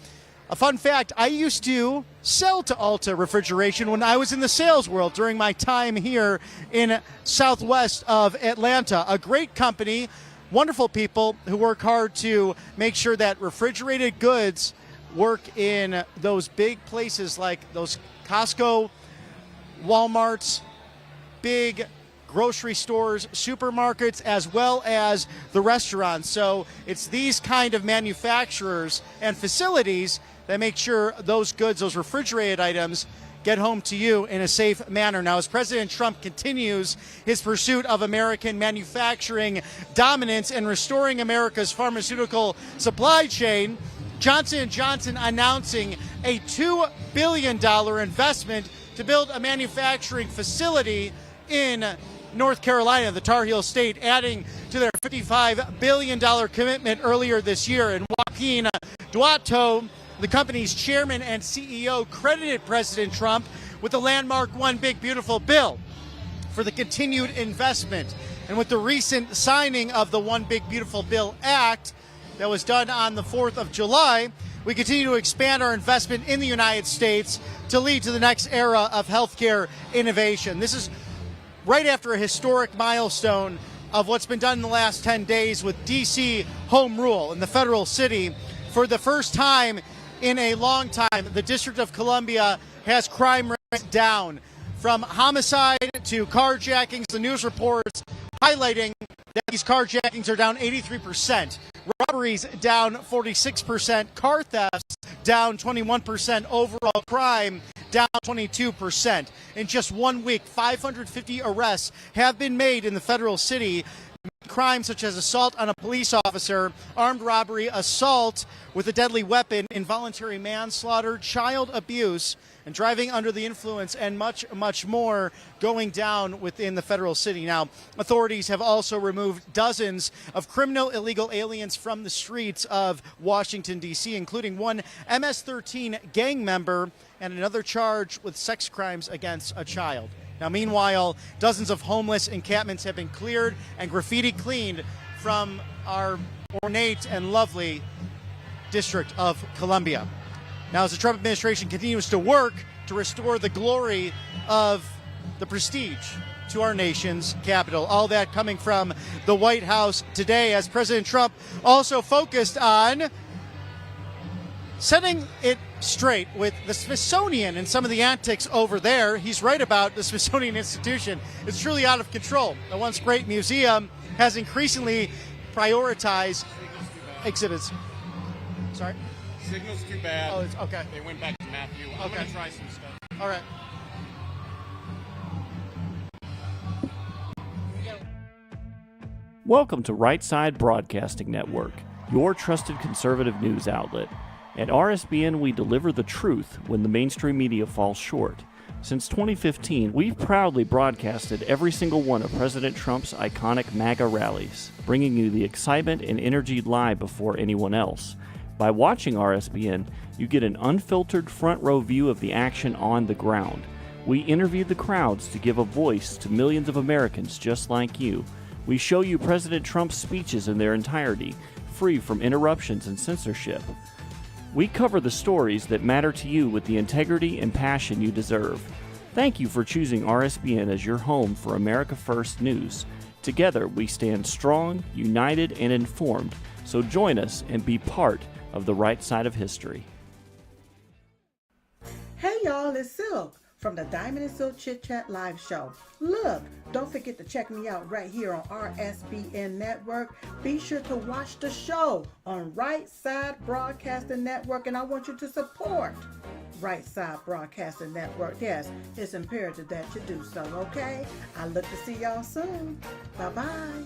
A fun fact, I used to sell to Alta Refrigeration when I was in the sales world during my time here in southwest of Atlanta. A great company, wonderful people who work hard to make sure that refrigerated goods work in those big places like those Costco, Walmarts, big grocery stores, supermarkets, as well as the restaurants. So it's these kind of manufacturers and facilities that make sure those goods, those refrigerated items, get home to you in a safe manner. Now, as President Trump continues his pursuit of American manufacturing dominance and restoring America's pharmaceutical supply chain, Johnson & Johnson announcing a $2 billion investment to build a manufacturing facility in North Carolina, the Tar Heel State, adding to their $55 billion commitment earlier this year. And Joaquin Duato, the company's chairman and CEO, credited President Trump with the landmark One Big Beautiful Bill for the continued investment. And with the recent signing of the One Big Beautiful Bill Act that was done on the 4th of July, we continue to expand our investment in the United States to lead to the next era of healthcare innovation. This is right after a historic milestone of what's been done in the last 10 days with D.C. home rule in the federal city. For the first time in a long time, the District of Columbia has crime rates down. From homicide to carjackings, the news reports highlighting that these carjackings are down 83%, robberies down 46%, car thefts down 21%, overall crime down 22%. In just 1 week, 550 arrests have been made in the federal city, crimes such as assault on a police officer, armed robbery, assault with a deadly weapon, involuntary manslaughter, child abuse, and driving under the influence, and much, much more going down within the federal city. Now, authorities have also removed dozens of criminal illegal aliens from the streets of Washington, D.C., including one MS-13 gang member and another charge with sex crimes against a child. Now, meanwhile, dozens of homeless encampments have been cleared and graffiti cleaned from our ornate and lovely District of Columbia. Now, as the Trump administration continues to work to restore the glory of the prestige to our nation's capital, all that coming from the White House today, as President Trump also focused on setting it straight with the Smithsonian and some of the antics over there. He's right about the Smithsonian Institution. It's truly out of control. The once great museum has increasingly prioritized exhibits. Sorry? Signal's too bad. Oh, it's okay. They went back to Matthew. I'm Okay. going to try some stuff. All right. Welcome to Right Side Broadcasting Network, your trusted conservative news outlet. At RSBN, we deliver the truth when the mainstream media falls short. Since 2015, we've proudly broadcasted every single one of President Trump's iconic MAGA rallies, bringing you the excitement and energy live before anyone else. By watching RSBN, you get an unfiltered front row view of the action on the ground. We interview the crowds to give a voice to millions of Americans just like you. We show you President Trump's speeches in their entirety, free from interruptions and censorship. We cover the stories that matter to you with the integrity and passion you deserve. Thank you for choosing RSBN as your home for America First news. Together, we stand strong, united, and informed. So join us and be part of the right side of history. Hey y'all, it's Silk from the Diamond and Silk Chit Chat live show. Look, don't forget to check me out right here on RSBN Network. Be sure to watch the show on Right Side Broadcasting Network, and I want you to support Right Side Broadcasting Network. Yes, it's imperative that you do so, okay? I look to see y'all soon. Bye-bye.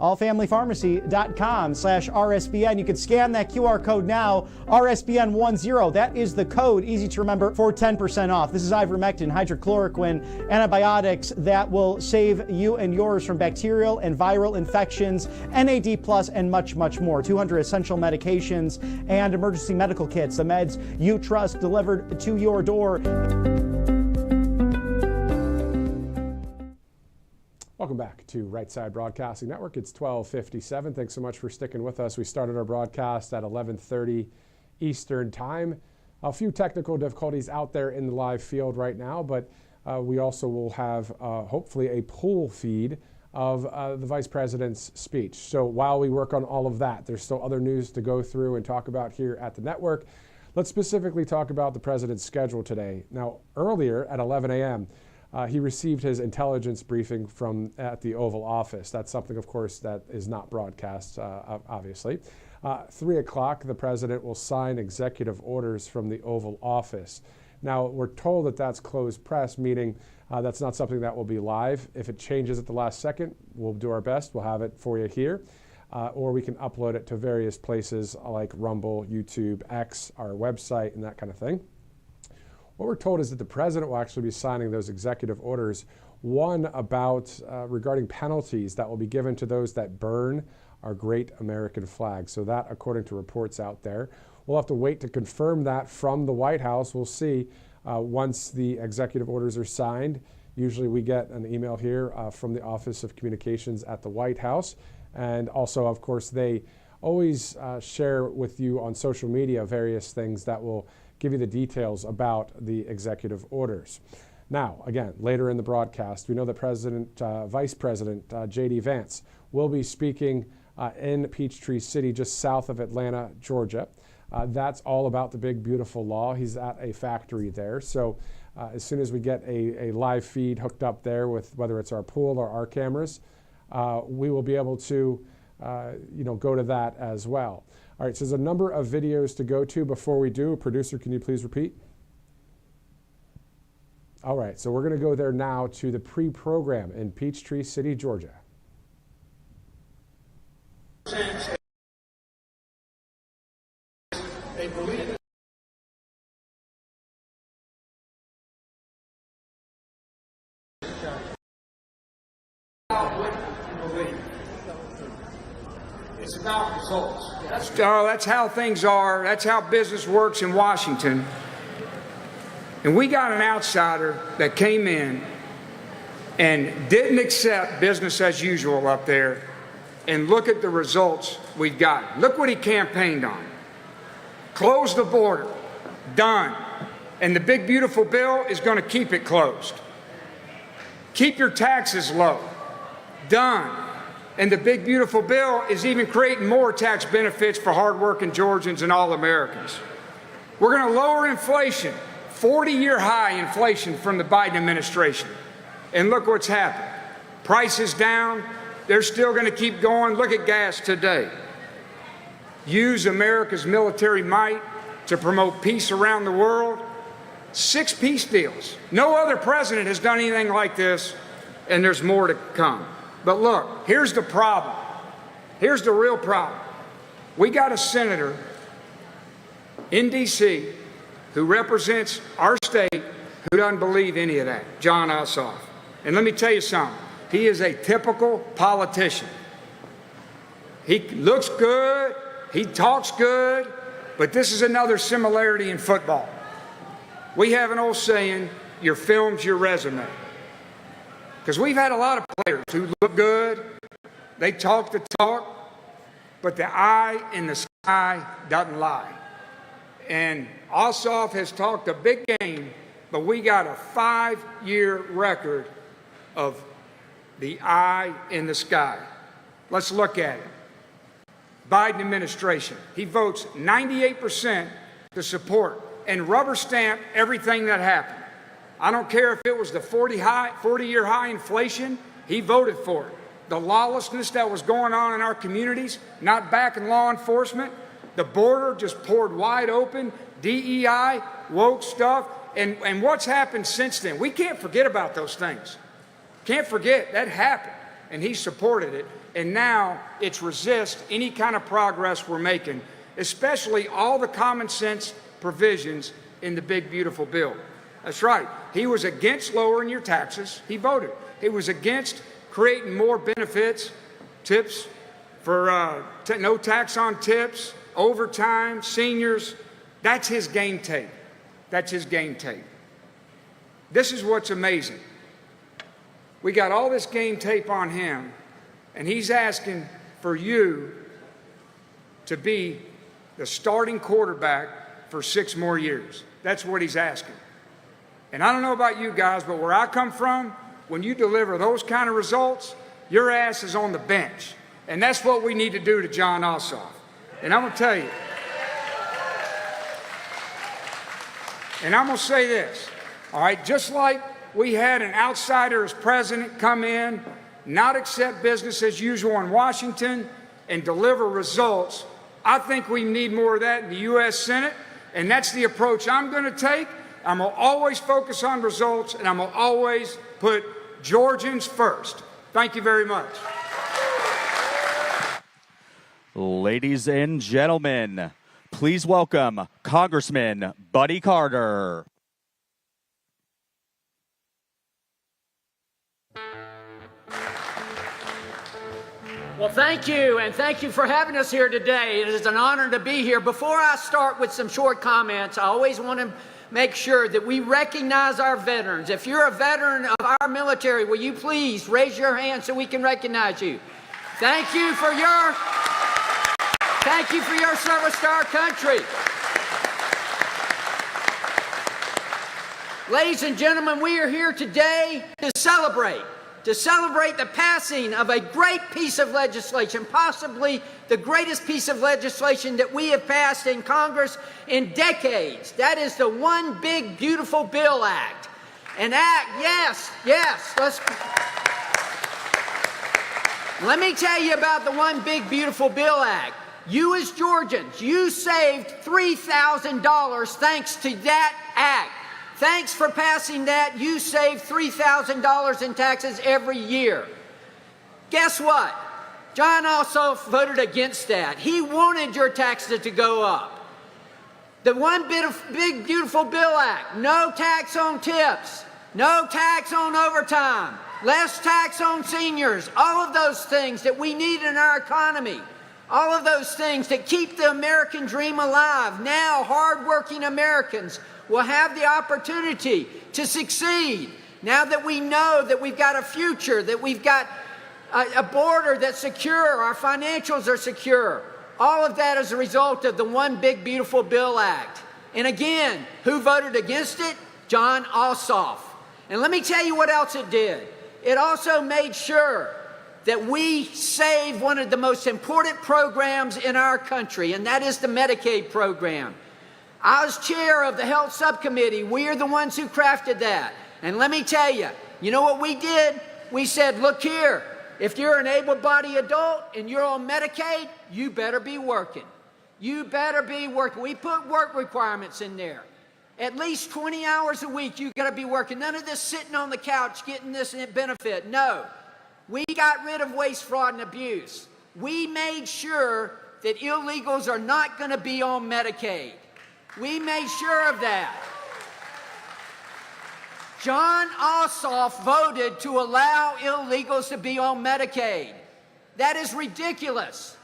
allfamilypharmacy.com/RSBN. You can scan that QR code now, RSBN10. That is the code, easy to remember, for 10% off. This is ivermectin, hydrochloroquine, antibiotics that will save you and yours from bacterial and viral infections, NAD+, and much, much more. 200 essential medications and emergency medical kits, the meds you trust delivered to your door. Welcome back to Right Side Broadcasting Network. It's 12:57. Thanks so much for sticking with us. We started our broadcast at 11:30 Eastern Time. A few technical difficulties out there in the live field right now, but we also will have hopefully a poll feed of the Vice President's speech. So while we work on all of that, there's still other news to go through and talk about here at the network. Let's specifically talk about the President's schedule today. Now, earlier at 11 a.m., he received his intelligence briefing at the Oval Office. That's something, of course, that is not broadcast, obviously. 3 o'clock, the president will sign executive orders from the Oval Office. Now, we're told that that's closed press, meaning that's not something that will be live. If it changes at the last second, we'll do our best. We'll have it for you here. Or we can upload it to various places like Rumble, YouTube, X, our website, and that kind of thing. What we're told is that the president will actually be signing those executive orders, one about regarding penalties that will be given to those that burn our great American flag. So that, according to reports out there, we'll have to wait to confirm that from the White House. We'll see once the executive orders are signed. Usually we get an email here from the Office of Communications at the White House. And also, of course, they always share with you on social media various things that will give you the details about the executive orders. Now, again, later in the broadcast, we know that Vice President JD Vance will be speaking in Peachtree City, just south of Atlanta, Georgia. That's all about the big, beautiful law. He's at a factory there. So as soon as we get a live feed hooked up there with whether it's our pool or our cameras, we will be able to go to that as well. All right, so there's a number of videos to go to. Before we do, producer, can you please repeat? All right, so we're going to go there now to the pre-program in Peachtree City, Georgia. It's about results. That's how things are. That's how business works in Washington. And we got an outsider that came in and didn't accept business as usual up there. And look at the results we've got. Look what he campaigned on. Close the border. Done. And the big beautiful bill is going to keep it closed. Keep your taxes low. Done. And the big beautiful bill is even creating more tax benefits for hardworking Georgians and all Americans. We're going to lower inflation, 40-year high inflation from the Biden administration. And look what's happened. Prices down. They're still going to keep going. Look at gas today. Use America's military might to promote peace around the world. 6 peace deals. No other president has done anything like this, and there's more to come. But look, here's the problem. Here's the real problem. We got a senator in D.C. who represents our state who doesn't believe any of that, Jon Ossoff. And let me tell you something. He is a typical politician. He looks good, he talks good, but this is another similarity in football. We have an old saying, your film's your resume. Because we've had a lot of players who look good, they talk the talk, but the eye in the sky doesn't lie. And Ossoff has talked a big game, but we got a 5-year record of the eye in the sky. Let's look at it. Biden administration, he votes 98% to support and rubber stamp everything that happened. I don't care if it was the 40-year high inflation, he voted for it. The lawlessness that was going on in our communities, not backing law enforcement, the border just poured wide open, DEI, woke stuff, and what's happened since then? We can't forget about those things. Can't forget, that happened, and he supported it, and now it's resist any kind of progress we're making, especially all the common sense provisions in the big beautiful bill. That's right. He was against lowering your taxes. He voted. He was against creating more benefits, tips for no tax on tips, overtime, seniors. That's his game tape. That's his game tape. This is what's amazing. We got all this game tape on him, and he's asking for you to be the starting quarterback for 6 more years. That's what he's asking. And I don't know about you guys, but where I come from, when you deliver those kind of results, your ass is on the bench. And that's what we need to do to Jon Ossoff. And I'm going to tell you, and I'm going to say this, all right, just like we had an outsider as president come in, not accept business as usual in Washington, and deliver results, I think we need more of that in the U.S. Senate, and that's the approach I'm going to take. I'm going to always focus on results, and I'm going to always put Georgians first. Thank you very much. Ladies and gentlemen, please welcome Congressman Buddy Carter. Well, thank you, and thank you for having us here today. It is an honor to be here. Before I start with some short comments, I always want to make sure that we recognize our veterans. If you're a veteran of our military, will you please raise your hand so we can recognize you? Thank you for your service to our country. Ladies and gentlemen, we are here today to celebrate the passing of a great piece of legislation, possibly the greatest piece of legislation that we have passed in Congress in decades. That is the One Big Beautiful Bill Act. An act, yes, let me tell you about the One Big Beautiful Bill Act. You as Georgians, you saved $3,000 thanks to that act. Thanks for passing that. You save $3,000 in taxes every year. Guess what? John Ossoff voted against that. He wanted your taxes to go up. The one big, beautiful bill act, no tax on tips, no tax on overtime, less tax on seniors, all of those things that we need in our economy, all of those things that keep the American dream alive. Now, hardworking Americans will have the opportunity to succeed. Now that we know that we've got a future, that we've got a border that's secure, our financials are secure. All of that is a result of the One Big Beautiful Bill Act. And again, who voted against it? John Ossoff. And let me tell you what else it did. It also made sure that we save one of the most important programs in our country, and that is the Medicaid program. I was chair of the Health Subcommittee. We are the ones who crafted that. And let me tell you, you know what we did? We said, look here, if you're an able-bodied adult and you're on Medicaid, you better be working. You better be working. We put work requirements in there. At least 20 hours a week, you got to be working. None of this sitting on the couch getting this benefit. No. We got rid of waste, fraud, and abuse. We made sure that illegals are not going to be on Medicaid. We made sure of that. John Ossoff voted to allow illegals to be on Medicaid. That is ridiculous.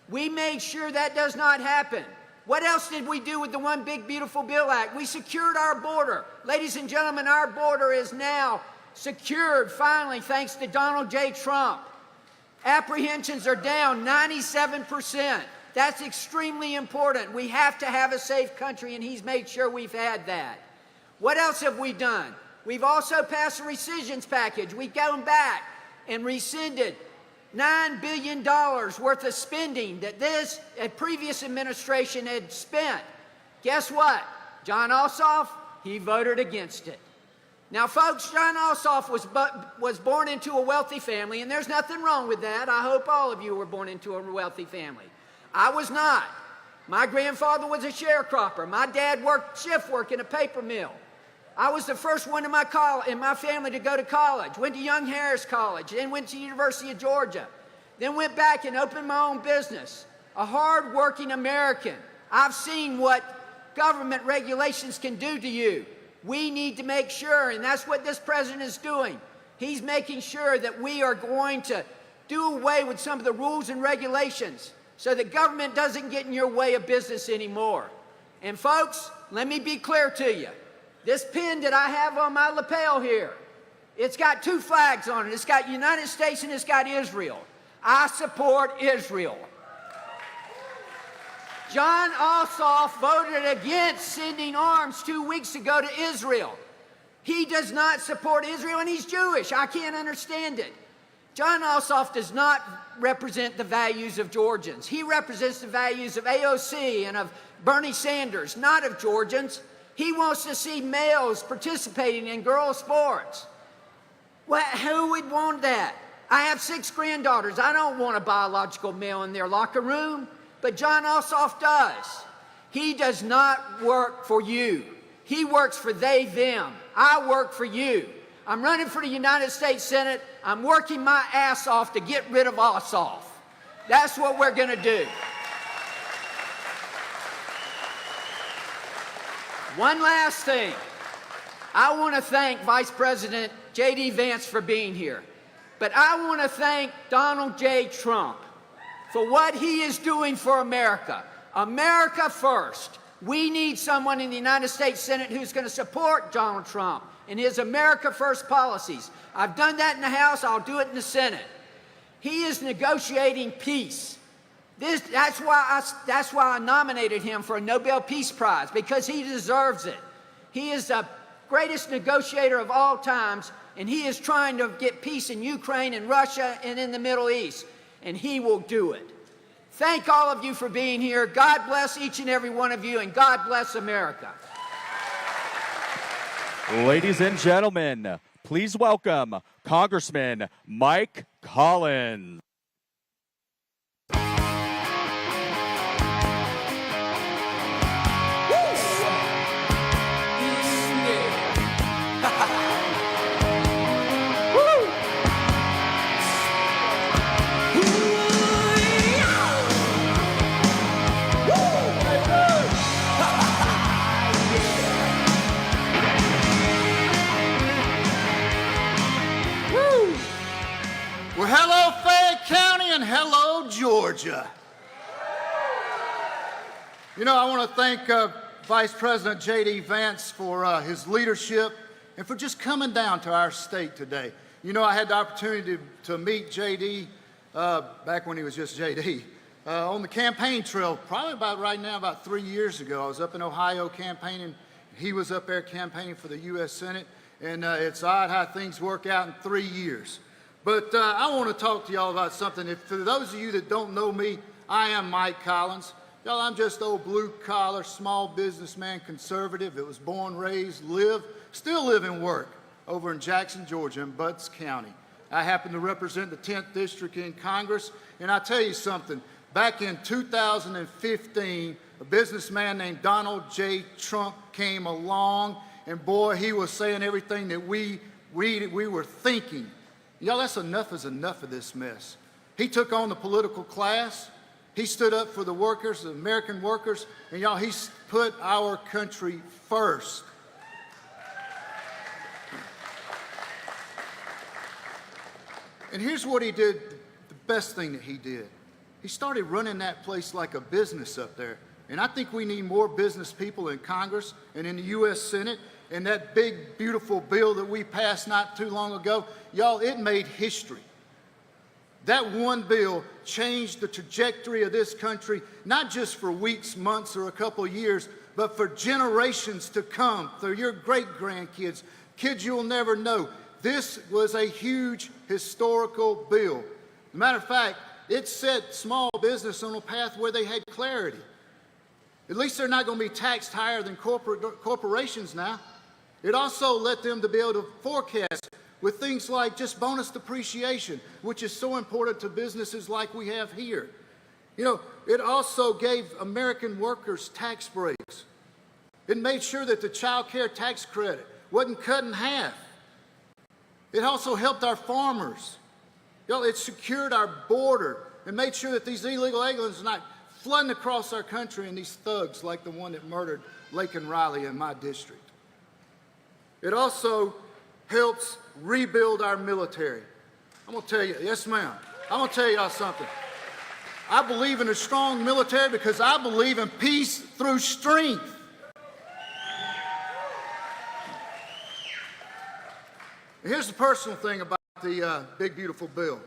We made sure that does not happen. What else did we do with the One Big Beautiful Bill Act? We secured our border. Ladies and gentlemen, our border is now secured, finally, thanks to Donald J. Trump. Apprehensions are down 97%. That's extremely important. We have to have a safe country, and he's made sure we've had that. What else have we done? We've also passed a rescissions package. We've gone back and rescinded $9 billion worth of spending that this previous administration had spent. Guess what? John Ossoff, he voted against it. Now, folks, John Ossoff was born into a wealthy family, and there's nothing wrong with that. I hope all of you were born into a wealthy family. I was not. My grandfather was a sharecropper. My dad worked shift work in a paper mill. I was the first one in my family to go to college. Went to Young Harris College, then went to University of Georgia. Then went back and opened my own business. A hard-working American. I've seen what government regulations can do to you. We need to make sure, and that's what this president is doing. He's making sure that we are going to do away with some of the rules and regulations so that government doesn't get in your way of business anymore. And folks, let me be clear to you. This pin that I have on my lapel here, it's got two flags on it. It's got United States and it's got Israel. I support Israel. John Ossoff voted against sending arms 2 weeks ago to Israel. He does not support Israel, and he's Jewish. I can't understand it. John Ossoff does not represent the values of Georgians. He represents the values of AOC and of Bernie Sanders, not of Georgians. He wants to see males participating in girls' sports. Well, who would want that? I have 6 granddaughters. I don't want a biological male in their locker room, but John Ossoff does. He does not work for you. He works for they, them. I work for you. I'm running for the United States Senate. I'm working my ass off to get rid of Ossoff. That's what we're going to do. One last thing. I want to thank Vice President JD Vance for being here. But I want to thank Donald J. Trump for what he is doing for America. America first. We need someone in the United States Senate who's going to support Donald Trump and his America First policies. I've done that in the House. I'll do it in the Senate. He is negotiating peace. That's why I nominated him for a Nobel Peace Prize, because he deserves it. He is the greatest negotiator of all times, and he is trying to get peace in Ukraine and Russia and in the Middle East, and he will do it. Thank all of you for being here. God bless each and every one of you, and God bless America. Ladies and gentlemen, please welcome Congressman Mike Collins. Georgia. You know, I want to thank Vice President JD Vance for his leadership and for just coming down to our state today. You know, I had the opportunity to meet JD back when he was just JD on the campaign trail, probably about 3 years ago. I was up in Ohio campaigning. He was up there campaigning for the U.S. Senate, and it's odd how things work out in 3 years. But I want to talk to y'all about something. For those of you that don't know me, I am Mike Collins. Y'all, I'm just old blue-collar, small businessman, conservative that was born, raised, still live and work over in Jackson, Georgia, in Butts County. I happen to represent the 10th District in Congress, and I'll tell you something. Back in 2015, a businessman named Donald J. Trump came along, and boy, he was saying everything that we were thinking. Y'all, that's enough is enough of this mess. He took on the political class. He stood up for the workers, the American workers, and y'all, he put our country first. And here's what he did, the best thing that he did. He started running that place like a business up there. And I think we need more business people in Congress and in the U.S. Senate. And that big, beautiful bill that we passed not too long ago, y'all, it made history. That one bill changed the trajectory of this country, not just for weeks, months, or a couple of years, but for generations to come, for your great-grandkids, kids you'll never know. This was a huge historical bill. As a matter of fact, it set small business on a path where they had clarity. At least they're not going to be taxed higher than corporations now. It also let them to be able to forecast with things like just bonus depreciation, which is so important to businesses like we have here. You know, it also gave American workers tax breaks. It made sure that the child care tax credit wasn't cut in half. It also helped our farmers. You know, it secured our border and made sure that these illegal aliens are not flooding across our country and these thugs like the one that murdered Laken Riley in my district. It also helps rebuild our military. I'm going to tell you, yes ma'am, I'm going to tell y'all something. I believe in a strong military because I believe in peace through strength. And here's the personal thing about the big, beautiful bill.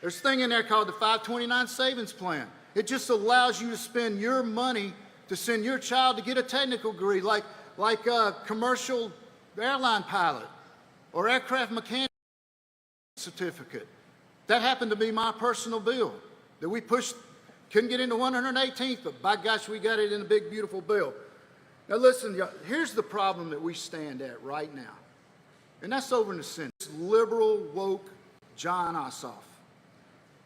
There's a thing in there called the 529 Savings Plan. It just allows you to spend your money to send your child to get a technical degree, like a commercial airline pilot or aircraft mechanic certificate. That happened to be my personal bill that we pushed, couldn't get into 118th, but by gosh, we got it in a big, beautiful bill. Now listen, here's the problem that we stand at right now. And that's over in the Senate. Liberal, woke John Ossoff.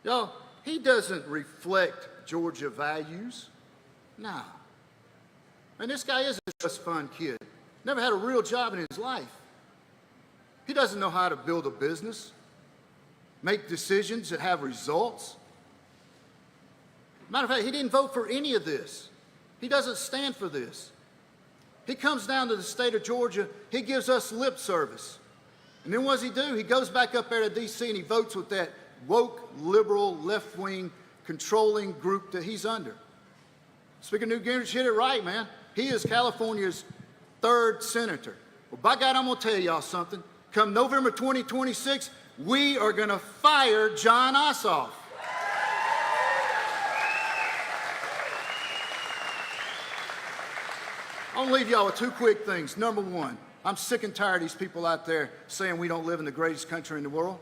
Y'all, he doesn't reflect Georgia values. No. And this guy is a trust fund kid. Never had a real job in his life. He doesn't know how to build a business, make decisions that have results. Matter of fact, he didn't vote for any of this. He doesn't stand for this. He comes down to the state of Georgia, he gives us lip service. And then what does he do? He goes back up there to D.C. and he votes with that woke, liberal, left-wing, controlling group that he's under. Speaker Newt Gingrich hit it right, man. He is California's 3rd senator. Well, by God, I'm going to tell y'all something. Come November 2026, we are going to fire John Ossoff. I'm going to leave y'all with 2 quick things. Number 1, I'm sick and tired of these people out there saying we don't live in the greatest country in the world.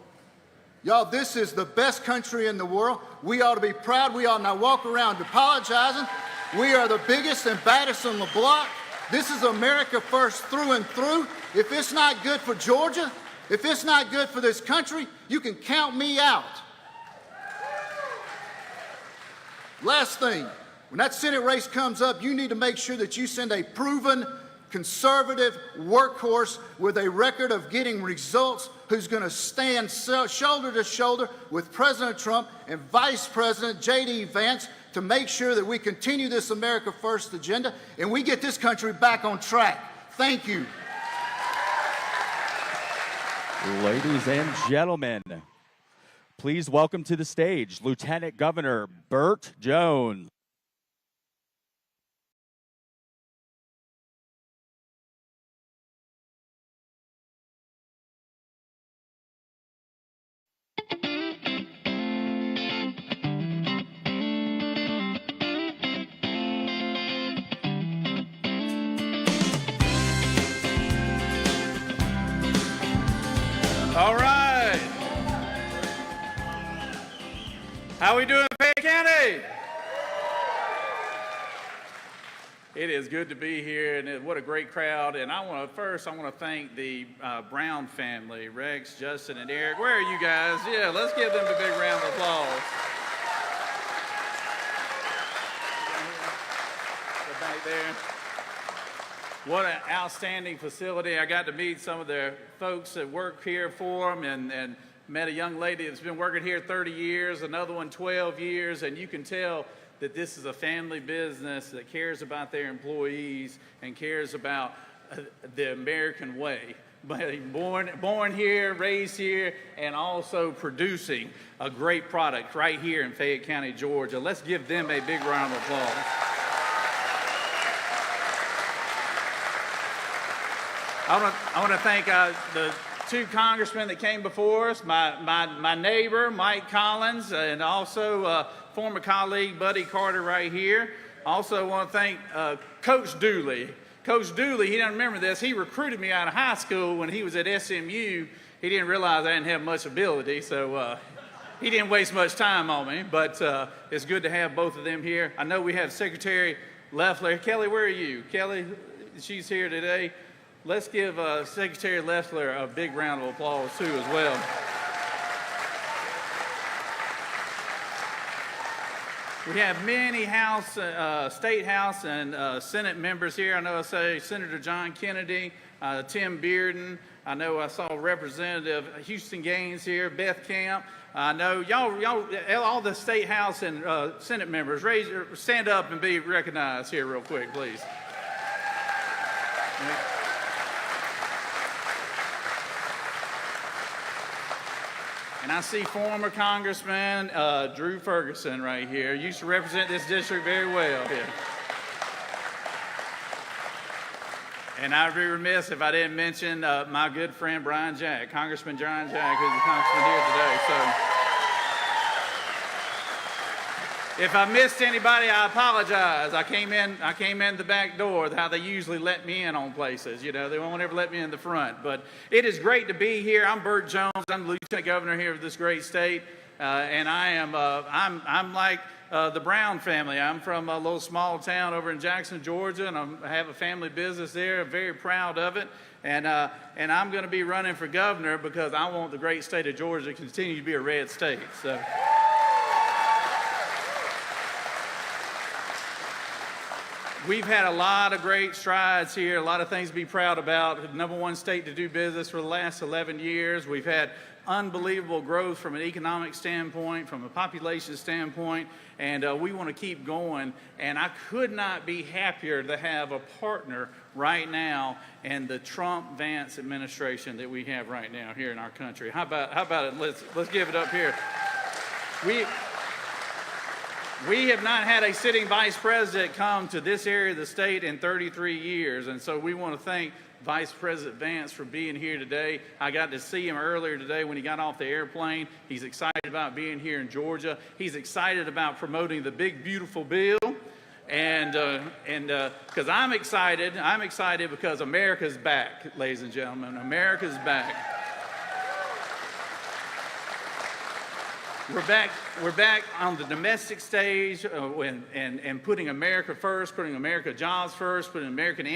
Y'all, this is the best country in the world. We ought to be proud. We ought not walk around apologizing. We are the biggest and baddest on the block. This is America first through and through. If it's not good for Georgia, if it's not good for this country, you can count me out. Last thing, when that Senate race comes up, you need to make sure that you send a proven conservative workhorse with a record of getting results who's going to stand shoulder to shoulder with President Trump and Vice President JD Vance to make sure that we continue this America First agenda and we get this country back on track. Thank you. Ladies and gentlemen, Please welcome to the stage Lieutenant Governor Bert Jones. All right. How we doing, Fayette County? It is good to be here, and what a great crowd. And I want to thank the Brown family, Rex, Justin, and Eric. Where are you guys? Yeah, let's give them a big round of applause. Back there. What an outstanding facility. I got to meet some of the folks that work here for them, and met a young lady that's been working here 30 years, another one 12 years, and you can tell that this is a family business that cares about their employees and cares about the American way. Born here, raised here, and also producing a great product right here in Fayette County, Georgia. Let's give them a big round of applause. I want to thank the two congressmen that came before us, my neighbor, Mike Collins, and also former colleague, Buddy Carter, right here. Also want to thank Coach Dooley. Coach Dooley, he doesn't remember this, he recruited me out of high school when he was at SMU. He didn't realize I didn't have much ability, so he didn't waste much time on me, but it's good to have both of them here. I know we have Secretary Loeffler. Kelly, where are you? Kelly, she's here today. Let's give Secretary Loeffler a big round of applause, too, as well. We have many State House and Senate members here. I know I say Senator John Kennedy, Tim Bearden. I know I saw Representative Houston Gaines here, Beth Camp. I know y'all, all the State House and Senate members, stand up and be recognized here real quick, please. Yeah. And I see former Congressman Drew Ferguson right here. Used to represent this district very well here. And I'd be remiss if I didn't mention my good friend Brian Jack, Congressman John Jack, who's the congressman here today. So if I missed anybody, I apologize. I came in the back door, how they usually let me in on places. You know, they won't ever let me in the front. But it is great to be here. I'm Bert Jones. I'm the Lieutenant Governor here of this great state, and I'm like the Brown family. I'm from a little small town over in Jackson, Georgia, and I have a family business there. I'm very proud of it, and I'm going to be running for governor because I want the great state of Georgia to continue to be a red state. So. We've had a lot of great strides here, a lot of things to be proud about. The #1 state to do business for the last 11 years. We've had unbelievable growth from an economic standpoint, from a population standpoint, and we want to keep going. And I could not be happier to have a partner right now in the Trump-Vance administration that we have right now here in our country. How about it? Let's give it up here. We have not had a sitting vice president come to this area of the state in 33 years, and so we want to thank Vice President Vance for being here today. I got to see him earlier today when he got off the airplane. He's excited about being here in Georgia. He's excited about promoting the big, beautiful bill, and because I'm excited because America's back, ladies and gentlemen. America's back. We're back on the domestic stage and putting America first, putting America jobs first, putting American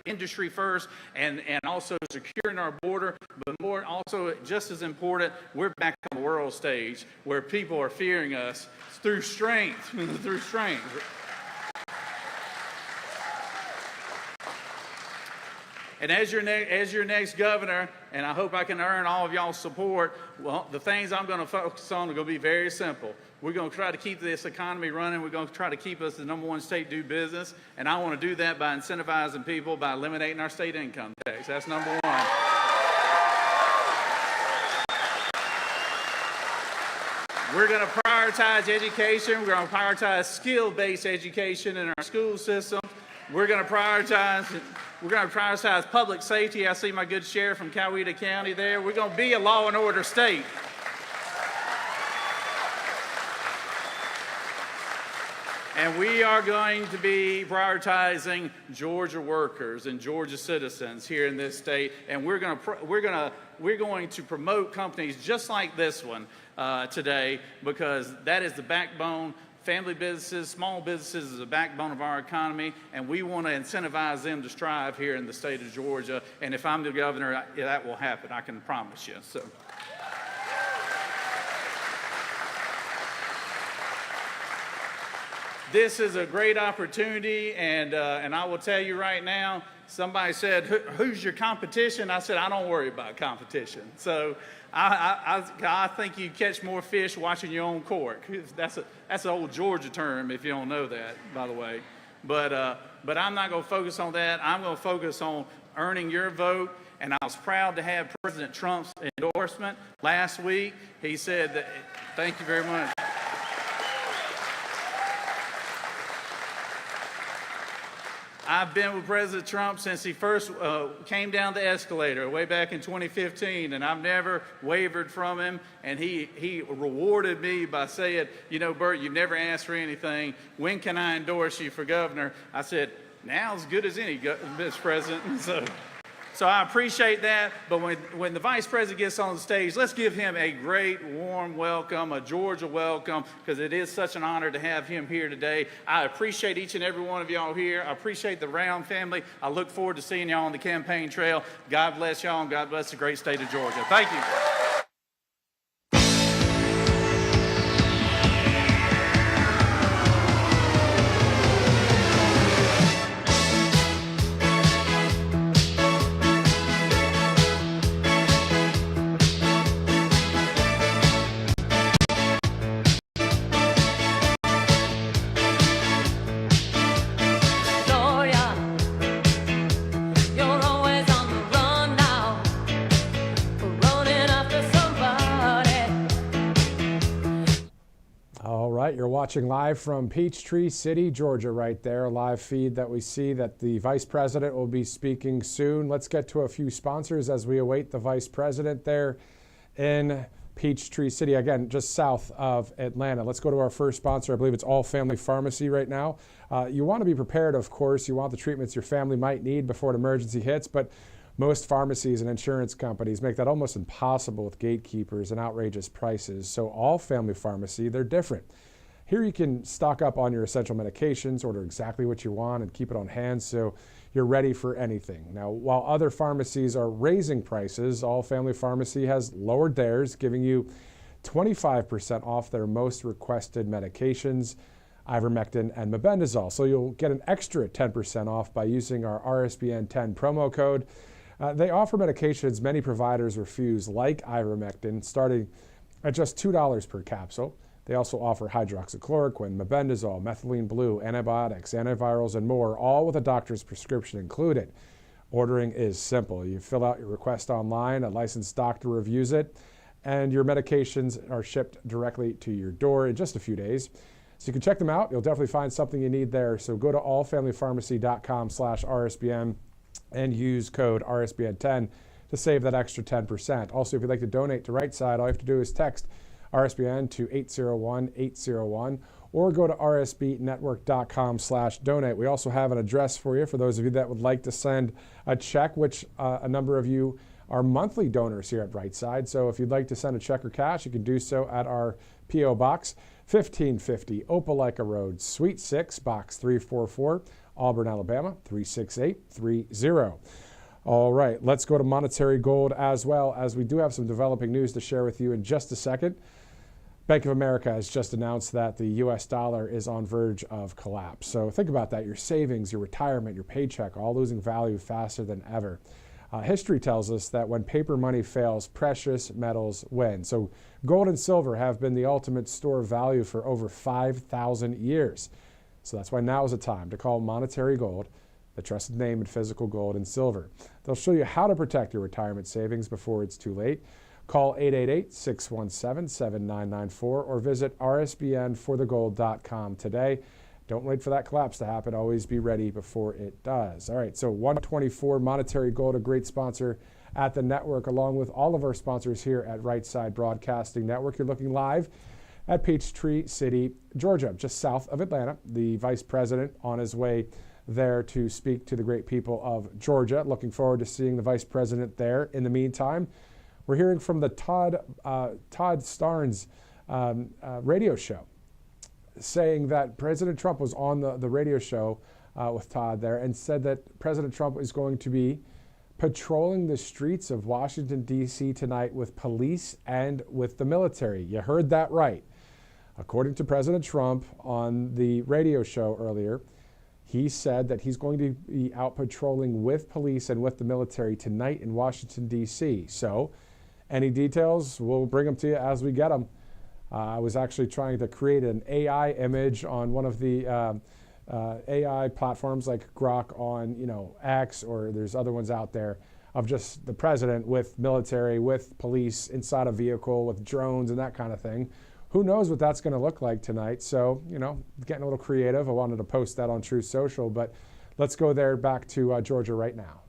industry first, and also securing our border. But more also, just as important, we're back on the world stage where people are fearing us through strength, through strength. And as your next governor, and I hope I can earn all of y'all's support, well, the things I'm going to focus on are going to be very simple. We're going to try to keep this economy running. We're going to try to keep us the #1 state to do business. And I want to do that by incentivizing people, by eliminating our state income tax. That's #1. We're going to prioritize education. We're going to prioritize skill-based education in our school system. We're going to prioritize public safety. I see my good sheriff from Coweta County there. We're going to be a law and order state. And we are going to be prioritizing Georgia workers and Georgia citizens here in this state. And we're going to promote companies just like this one today, because that is the backbone. Family businesses, small businesses is the backbone of our economy, and we want to incentivize them to strive here in the state of Georgia. And if I'm the governor, that will happen, I can promise you. So. This is a great opportunity, and I will tell you right now, somebody said, who's your competition? I said, I don't worry about competition. So I think you catch more fish watching your own cork. That's an old Georgia term, if you don't know that, by the way. But I'm not going to focus on that. I'm going to focus on earning your vote. And I was proud to have President Trump's endorsement last week. He said that, thank you very much. I've been with President Trump since he first came down the escalator way back in 2015, and I've never wavered from him. And he rewarded me by saying, you know, Bert, you've never asked for anything. When can I endorse you for governor? I said, now as good as any, Mr. President. So I appreciate that, but when the Vice President gets on the stage, let's give him a great, warm welcome, a Georgia welcome, because it is such an honor to have him here today. I appreciate each and every one of y'all here. I appreciate the Round family. I look forward to seeing y'all on the campaign trail. God bless y'all, and God bless the great state of Georgia. Thank you. You're watching live from Peachtree City, Georgia, right there. A live feed that we see that the Vice President will be speaking soon. Let's get to a few sponsors as we await the Vice President there in Peachtree City, again, just south of Atlanta. Let's go to our first sponsor. I believe it's All Family Pharmacy right now. You want to be prepared, of course. You want the treatments your family might need before an emergency hits, but most pharmacies and insurance companies make that almost impossible with gatekeepers and outrageous prices. So All Family Pharmacy, they're different. Here you can stock up on your essential medications, order exactly what you want, and keep it on hand so you're ready for anything. Now, while other pharmacies are raising prices, All Family Pharmacy has lowered theirs, giving you 25% off their most requested medications, ivermectin and mebendazole. So you'll get an extra 10% off by using our RSBN 10 promo code. They offer medications many providers refuse, like ivermectin, starting at just $2 per capsule. They also offer hydroxychloroquine, mebendazole, methylene blue, antibiotics, antivirals, and more, all with a doctor's prescription included. Ordering is simple. You fill out your request online, a licensed doctor reviews it, and your medications are shipped directly to your door in just a few days. So you can check them out. You'll definitely find something you need there. So go to allfamilypharmacy.com/RSBN and use code RSBN10 to save that extra 10%. Also, if you'd like to donate to Right Side, all you have to do is text RSBN to 801-801 or go to rsbnetwork.com/donate. We also have an address for you for those of you that would like to send a check, which a number of you are monthly donors here at Right Side. So if you'd like to send a check or cash, you can do so at our P.O. Box 1550 Opelika Road, Suite 6, Box 344, Auburn, Alabama 36830. All right, let's go to monetary gold as well, as we do have some developing news to share with you in just a second. Bank of America has just announced that the U.S. dollar is on verge of collapse. So think about that. Your savings, your retirement, your paycheck, all losing value faster than ever. History tells us that when paper money fails, precious metals win. So gold and silver have been the ultimate store of value for over 5,000 years. So that's why now is the time to call Monetary Gold, the trusted name in physical gold and silver. They'll show you how to protect your retirement savings before it's too late. Call 888-617-7994 or visit rsbnforthegold.com today. Don't wait for that collapse to happen. Always be ready before it does. All right, so 124 Monetary Gold, a great sponsor at the network, along with all of our sponsors here at Right Side Broadcasting Network. You're looking live at Peachtree City, Georgia, just south of Atlanta. The vice president on his way there to speak to the great people of Georgia. Looking forward to seeing the vice president there. In the meantime, we're hearing from the Todd Starnes radio show, saying that President Trump was on the radio show with Todd there and said that President Trump is going to be patrolling the streets of Washington, D.C. tonight with police and with the military. You heard that right. According to President Trump on the radio show earlier, he said that he's going to be out patrolling with police and with the military tonight in Washington, D.C. So any details, we'll bring them to you as we get them. I was actually trying to create an AI image on one of the AI platforms like Grok on, X, or there's other ones out there, of just the president with military, with police inside a vehicle, with drones and that kind of thing. Who knows what that's going to look like tonight? So, getting a little creative. I wanted to post that on Truth Social, but let's go there back to Georgia right now.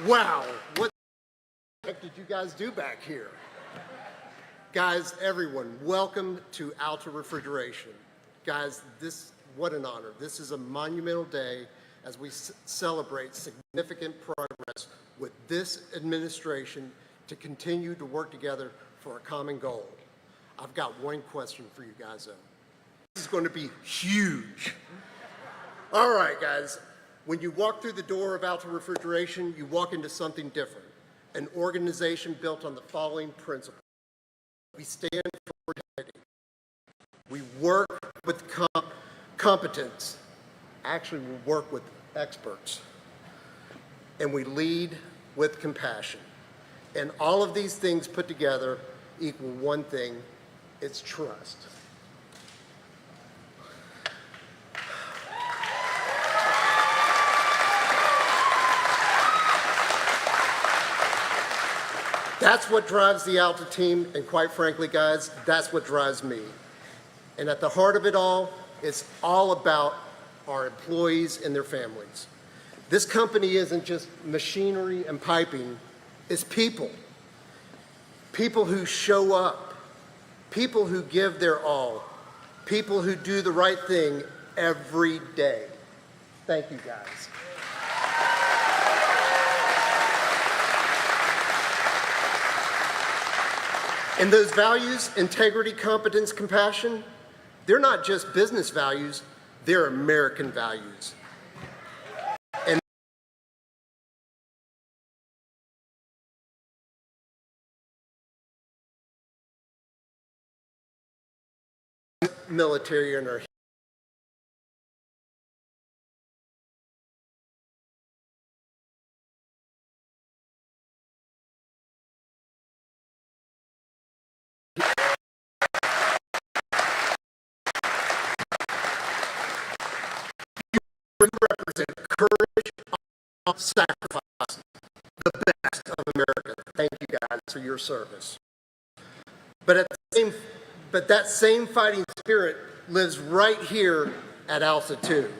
Wow, what the heck did you guys do back here? Guys, everyone, welcome to Alta Refrigeration. Guys, what an honor. This is a monumental day as we celebrate significant progress with this administration to continue to work together for a common goal. I've got one question for you guys, though. This is going to be huge. All right, guys. When you walk through the door of Alta Refrigeration, you walk into something different, an organization built on the following principles. We stand for integrity. We work with competence. Actually, we work with experts. And we lead with compassion. And all of these things put together equal one thing, it's trust. That's what drives the Alta team, and quite frankly, guys, that's what drives me. And at the heart of it all, it's all about our employees and their families. This company isn't just machinery and piping, it's people. People who show up, people who give their all, people who do the right thing every day. Thank you, guys. And those values, integrity, competence, compassion, they're not just business values, they're American values. And military and our represent courage, sacrifice, the best of America. Thank you guys for your service. But that same fighting spirit lives right here at Alta too.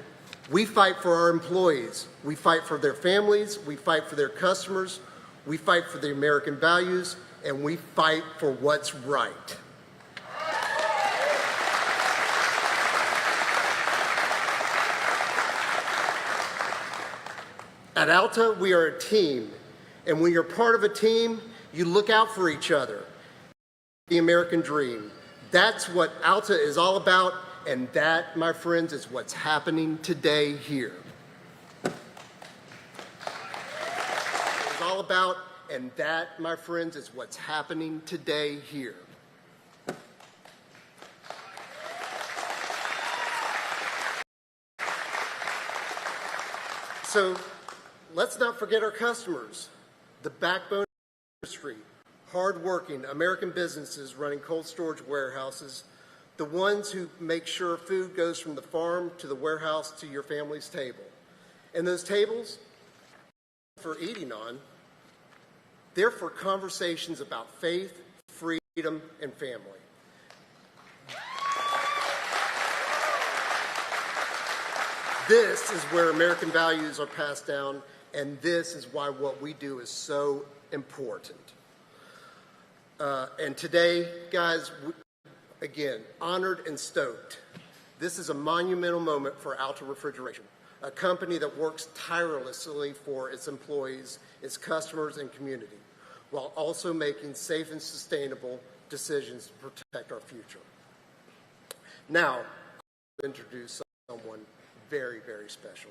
We fight for our employees. We fight for their families. We fight for their customers. We fight for the American values, and we fight for what's right. At Alta, we are a team, and when you're part of a team, you look out for each other. The American dream. That's what Alta is all about, and that, my friends, is what's happening today here. It's all about, and that, my friends, is what's happening today here. So, let's not forget our customers, the backbone of the industry, hard-working American businesses running cold storage warehouses, the ones who make sure food goes from the farm to the warehouse to your family's table. And those tables for eating on, they're for conversations about faith, freedom, and family. This is where American values are passed down, and this is why what we do is so important. And today, guys, again, honored and stoked. This is a monumental moment for Alta Refrigeration, a company that works tirelessly for its employees, its customers, and community, while also making safe and sustainable decisions to protect our future. Now, I'll introduce someone very, very special.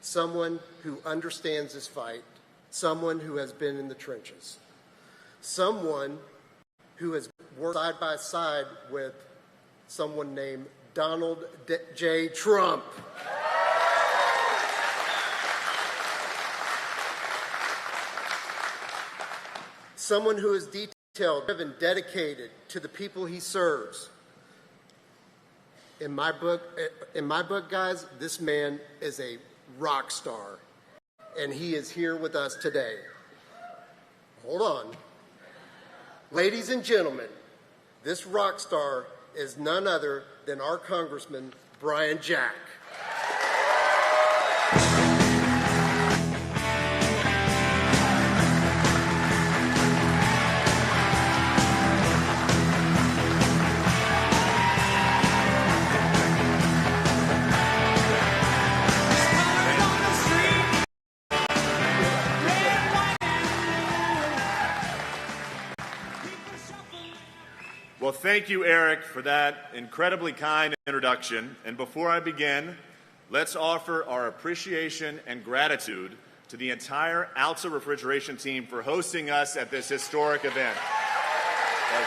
Someone who understands this fight, someone who has been in the trenches, someone who has worked side by side with someone named Donald J. Trump. Someone who is detailed and dedicated to the people he serves. In my book, guys, this man is a rock star, and he is here with us today. Hold on. Ladies and gentlemen, this rock star is none other than our Congressman, Brian Jack. Well, thank you, Eric, for that incredibly kind introduction. And before I begin, let's offer our appreciation and gratitude to the entire Alta Refrigeration team for hosting us at this historic event. Thank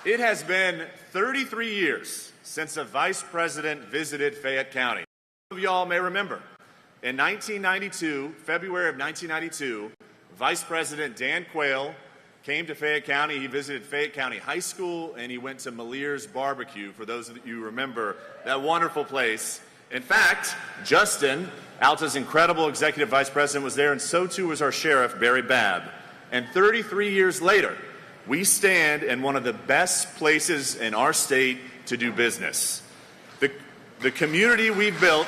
you. It has been 33 years since a vice president visited Fayette County. Some of y'all may remember. In 1992, February of 1992, Vice President Dan Quayle came to Fayette County. He visited Fayette County High School, and he went to Malier's Barbecue, for those of you who remember that wonderful place. In fact, Justin, Alta's incredible executive vice president, was there, and so too was our sheriff, Barry Babb. And 33 years later, we stand in one of the best places in our state to do business. The community we've built,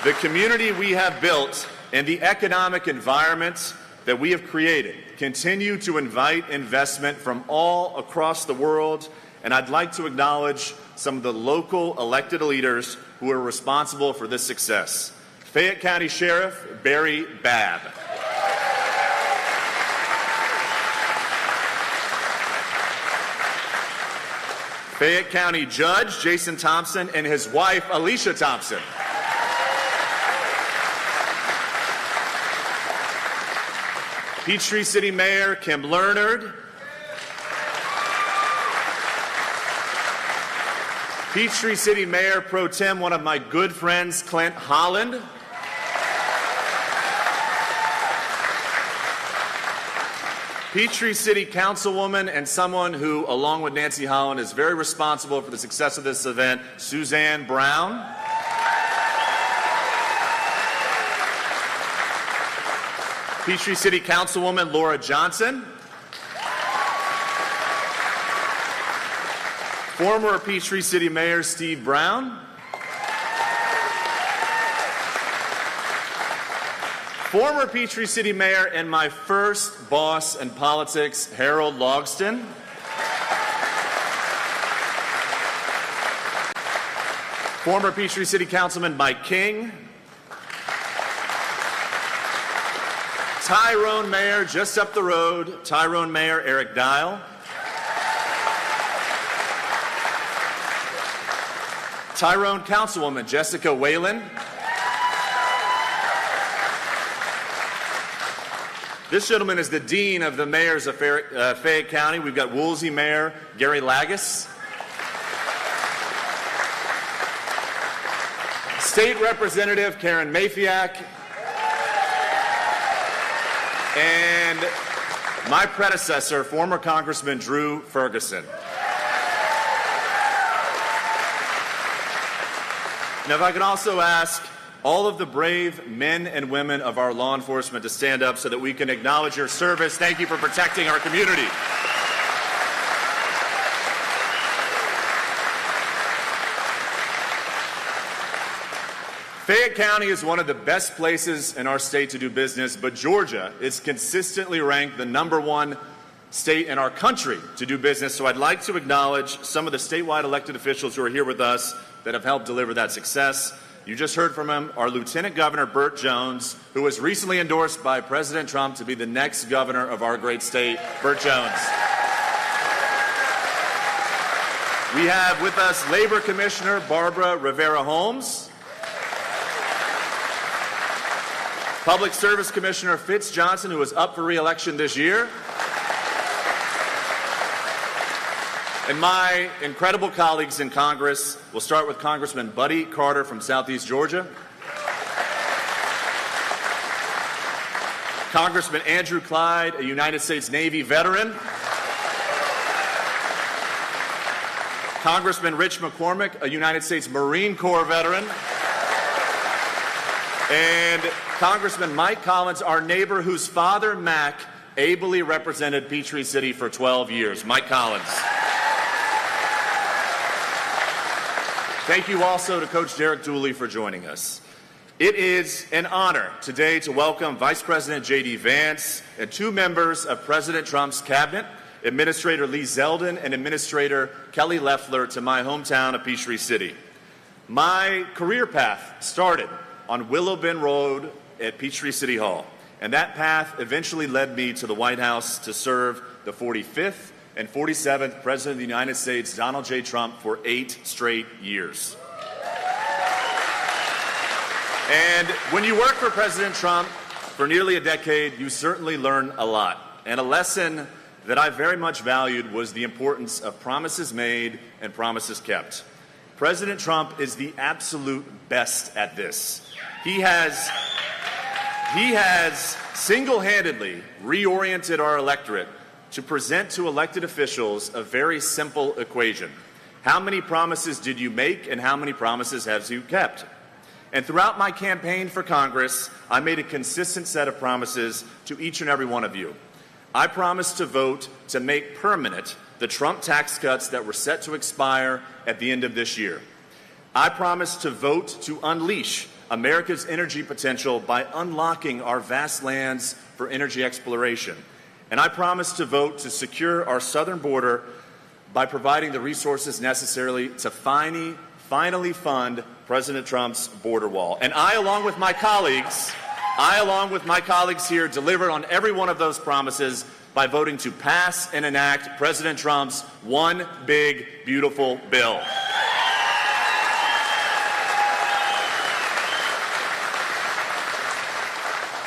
the community we have built and the economic environment that we have created continue to invite investment from all across the world, and I'd like to acknowledge some of the local elected leaders who are responsible for this success. Fayette County Sheriff Barry Babb. Fayette County Judge Jason Thompson and his wife Alicia Thompson. Peachtree City Mayor Kim Leonard. Peachtree City Mayor Pro Tem, one of my good friends, Clint Holland. Peachtree City Councilwoman and someone who, along with Nancy Holland, is very responsible for the success of this event, Suzanne Brown. Peachtree City Councilwoman Laura Johnson. Former Peachtree City Mayor Steve Brown. Former Peachtree City Mayor and my first boss in politics, Harold Logston. Former Peachtree City Councilman Mike King. Tyrone Mayor, just up the road, Tyrone Mayor Eric Dial. Tyrone Councilwoman Jessica Whalen. This gentleman is the Dean of the Mayors of Fayette County. We've got Woolsey Mayor Gary Lagos. State Representative Karen Mafiak. and my predecessor, former Congressman Drew Ferguson. Now, if I can also ask all of the brave men and women of our law enforcement to stand up so that we can acknowledge your service. Thank you for protecting our community. Fayette County is one of the best places in our state to do business, but Georgia is consistently ranked the #1 state in our country to do business. So I'd like to acknowledge some of the statewide elected officials who are here with us that have helped deliver that success. You just heard from him, our Lieutenant Governor Bert Jones, who was recently endorsed by President Trump to be the next governor of our great state, Bert Jones. We have with us Labor Commissioner Barbara Rivera Holmes, Public Service Commissioner Fitz Johnson, who was up for re-election this year, and my incredible colleagues in Congress. We'll start with Congressman Buddy Carter from Southeast Georgia, Congressman Andrew Clyde, a United States Navy veteran, Congressman Rich McCormick, a United States Marine Corps veteran, and Congressman Mike Collins, our neighbor whose father, Mac, ably represented Peachtree City for 12 years. Mike Collins. Thank you also to Coach Derek Dooley for joining us. It is an honor today to welcome Vice President JD Vance and 2 members of President Trump's cabinet, Administrator Lee Zeldin and Administrator Kelly Loeffler, to my hometown of Peachtree City. My career path started on Willow Bend Road at Peachtree City Hall, and that path eventually led me to the White House to serve the 45th and 47th President of the United States, Donald J. Trump, for 8 straight years. And when you work for President Trump for nearly a decade, you certainly learn a lot. And a lesson that I very much valued was the importance of promises made and promises kept. President Trump is the absolute best at this. He has single-handedly reoriented our electorate to present to elected officials a very simple equation. How many promises did you make and how many promises have you kept? And throughout my campaign for Congress, I made a consistent set of promises to each and every one of you. I promised to vote to make permanent the Trump tax cuts that were set to expire at the end of this year. I promised to vote to unleash America's energy potential by unlocking our vast lands for energy exploration. And I promised to vote to secure our southern border by providing the resources necessary to finally fund President Trump's border wall. And I, along with my colleagues here, delivered on every one of those promises by voting to pass and enact President Trump's One Big Beautiful Bill.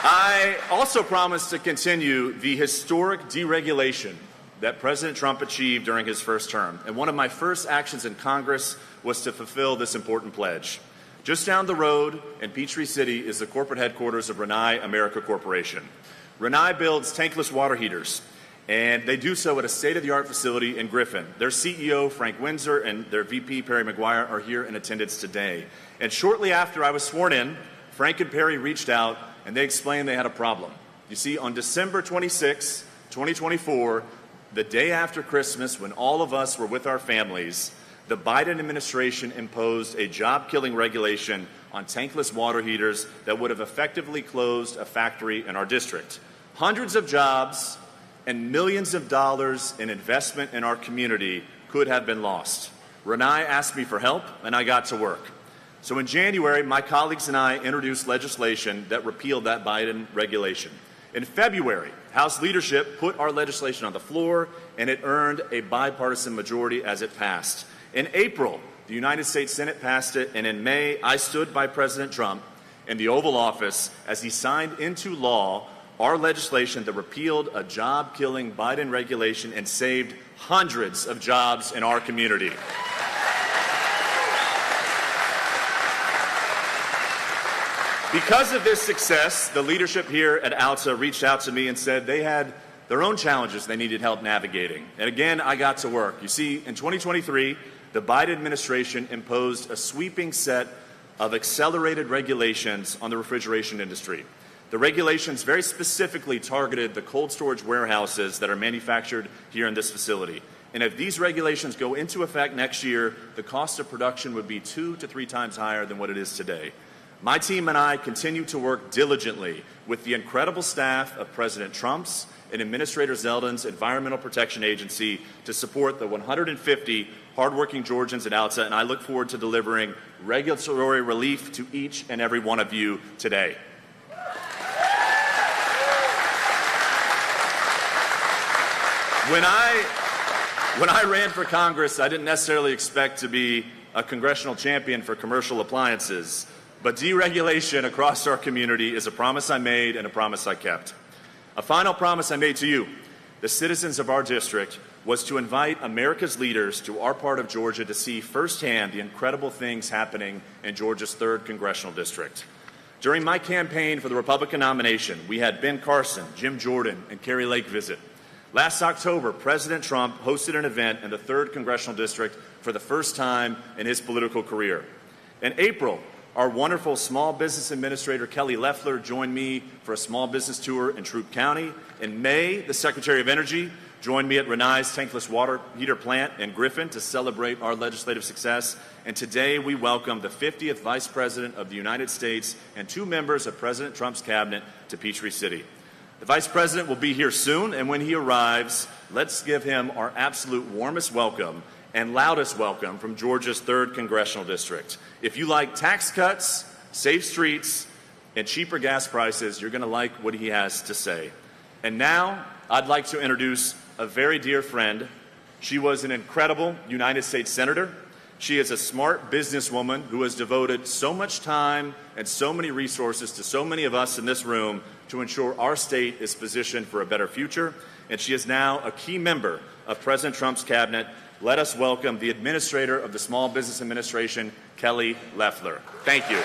I also promised to continue the historic deregulation that President Trump achieved during his first term. And one of my first actions in Congress was to fulfill this important pledge. Just down the road in Peachtree City is the corporate headquarters of Rinnai America Corporation. Rinnai builds tankless water heaters, and they do so at a state-of-the-art facility in Griffin. Their CEO, Frank Windsor, and their VP, Perry McGuire, are here in attendance today. And shortly after I was sworn in, Frank and Perry reached out and they explained they had a problem. You see, on December 26, 2024, the day after Christmas, when all of us were with our families, the Biden administration imposed a job-killing regulation on tankless water heaters that would have effectively closed a factory in our district. Hundreds of jobs and millions of dollars in investment in our community could have been lost. Rinnai asked me for help, and I got to work. So in January, my colleagues and I introduced legislation that repealed that Biden regulation. In February, House leadership put our legislation on the floor, and it earned a bipartisan majority as it passed. In April, the United States Senate passed it, and in May, I stood by President Trump in the Oval Office as he signed into law our legislation that repealed a job-killing Biden regulation and saved hundreds of jobs in our community. – Because of this success, the leadership here at Alta reached out to me and said they had their own challenges they needed help navigating. And again, I got to work. You see, in 2023, the Biden administration imposed a sweeping set of accelerated regulations on the refrigeration industry. The regulations very specifically targeted the cold storage warehouses that are manufactured here in this facility. And if these regulations go into effect next year, the cost of production would be 2 to 3 times higher than what it is today. My team and I continue to work diligently with the incredible staff of President Trump's and Administrator Zeldin's Environmental Protection Agency to support the 150 hardworking Georgians at Alta, and I look forward to delivering regulatory relief to each and every one of you today. When I ran for Congress, I didn't necessarily expect to be a congressional champion for commercial appliances, but deregulation across our community is a promise I made and a promise I kept. A final promise I made to you, the citizens of our district, was to invite America's leaders to our part of Georgia to see firsthand the incredible things happening in Georgia's 3rd Congressional District. During my campaign for the Republican nomination, we had Ben Carson, Jim Jordan, and Kari Lake visit. Last October, President Trump hosted an event in the 3rd Congressional District for the first time in his political career. In April, our wonderful small business administrator, Kelly Loeffler, joined me for a small business tour in Troup County. In May, the Secretary of Energy joined me at Renai's tankless water heater plant in Griffin to celebrate our legislative success. And today, we welcome the 50th Vice President of the United States and 2 members of President Trump's cabinet to Peachtree City. The Vice President will be here soon, and when he arrives, let's give him our absolute warmest welcome and loudest welcome from Georgia's 3rd Congressional District. If you like tax cuts, safe streets, and cheaper gas prices, you're going to like what he has to say. And now, I'd like to introduce a very dear friend. She was an incredible United States Senator. She is a smart businesswoman who has devoted so much time and so many resources to so many of us in this room to ensure our state is positioned for a better future. And she is now a key member of President Trump's cabinet. Let us welcome the Administrator of the Small Business Administration, Kelly Loeffler. Thank you.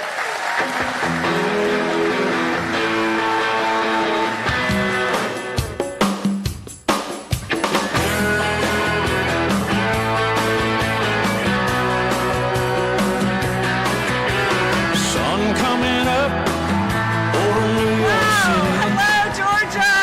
Sun coming up over New York City. Hello, Georgia!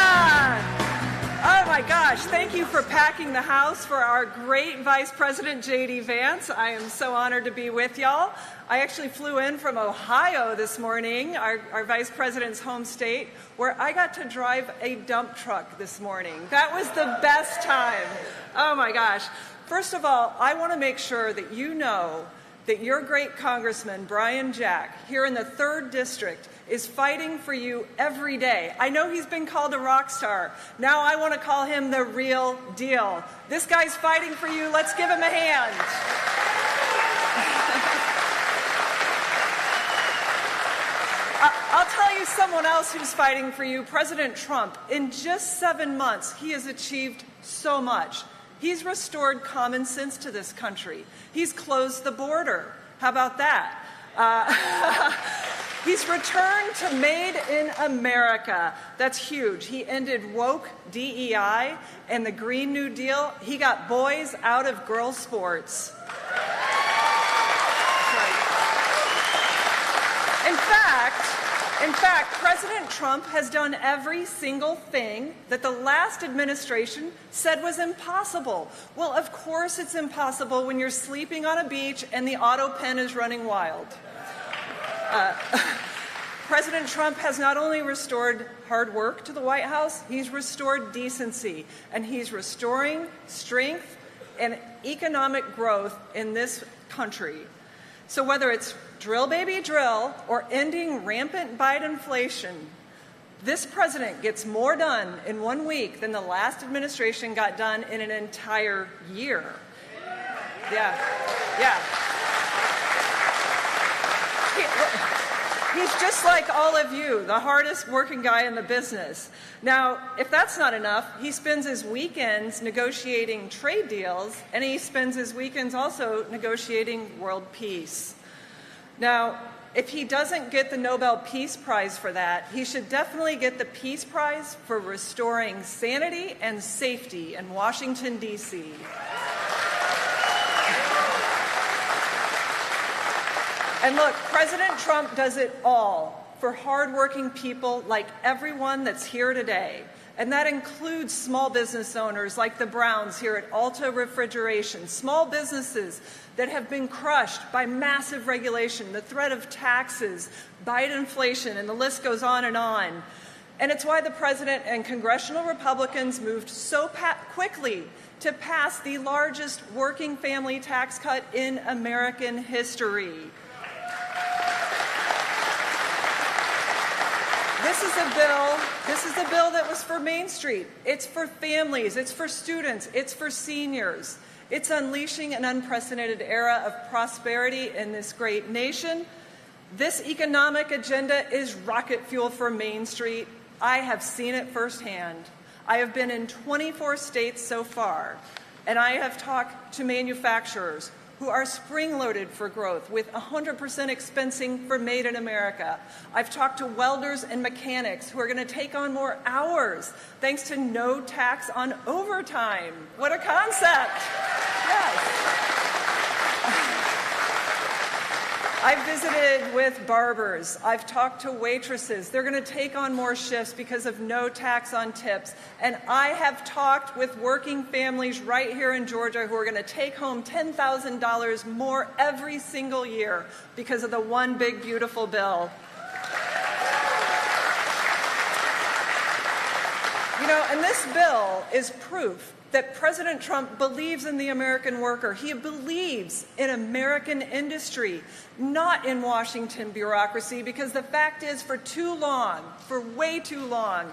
Oh my gosh, thank you for packing the house for our great Vice President JD Vance. I am so honored to be with y'all. I actually flew in from Ohio this morning, our Vice President's home state, where I got to drive a dump truck this morning. That was the best time. Oh my gosh. First of all, I want to make sure that you know that your great Congressman, Brian Jack, here in the 3rd District, is fighting for you every day. I know he's been called a rock star. Now I want to call him the real deal. This guy's fighting for you. Let's give him a hand. I'll tell you someone else who's fighting for you, President Trump. In just 7 months, he has achieved so much. He's restored common sense to this country. He's closed the border. How about that? He's returned to Made in America. That's huge. He ended woke DEI and the Green New Deal. He got boys out of girls' sports. In fact, President Trump has done every single thing that the last administration said was impossible. Well, of course it's impossible when you're sleeping on a beach and the auto pen is running wild. President Trump has not only restored hard work to the White House, he's restored decency, and he's restoring strength and economic growth in this country. So whether it's drill, baby, drill, or ending rampant Biden inflation, this president gets more done in 1 week than the last administration got done in an entire year. Yeah. He's just like all of you, the hardest working guy in the business. Now, if that's not enough, he spends his weekends negotiating trade deals, and he spends his weekends also negotiating world peace. Now, If he doesn't get the Nobel Peace Prize for that, he should definitely get the Peace Prize for restoring sanity and safety in Washington, D.C. And look, President Trump does it all for hardworking people like everyone that's here today. And that includes small business owners like the Browns here at Alta Refrigeration, small businesses that have been crushed by massive regulation, the threat of taxes, Biden inflation, and the list goes on and on. And it's why the president and congressional Republicans moved so quickly to pass the largest working family tax cut in American history. This is a bill that was for Main Street. It's for families, it's for students, it's for seniors. It's unleashing an unprecedented era of prosperity in this great nation. This economic agenda is rocket fuel for Main Street. I have seen it firsthand. I have been in 24 states so far, and I have talked to manufacturers who are spring-loaded for growth with 100% expensing for Made in America. I've talked to welders and mechanics who are going to take on more hours thanks to no tax on overtime. What a concept! Yes. I've visited with barbers. I've talked to waitresses. They're going to take on more shifts because of no tax on tips. And I have talked with working families right here in Georgia who are going to take home $10,000 more every single year because of the one big beautiful bill. You know, and this bill is proof that President Trump believes in the American worker. He believes in American industry, not in Washington bureaucracy, because the fact is, for way too long,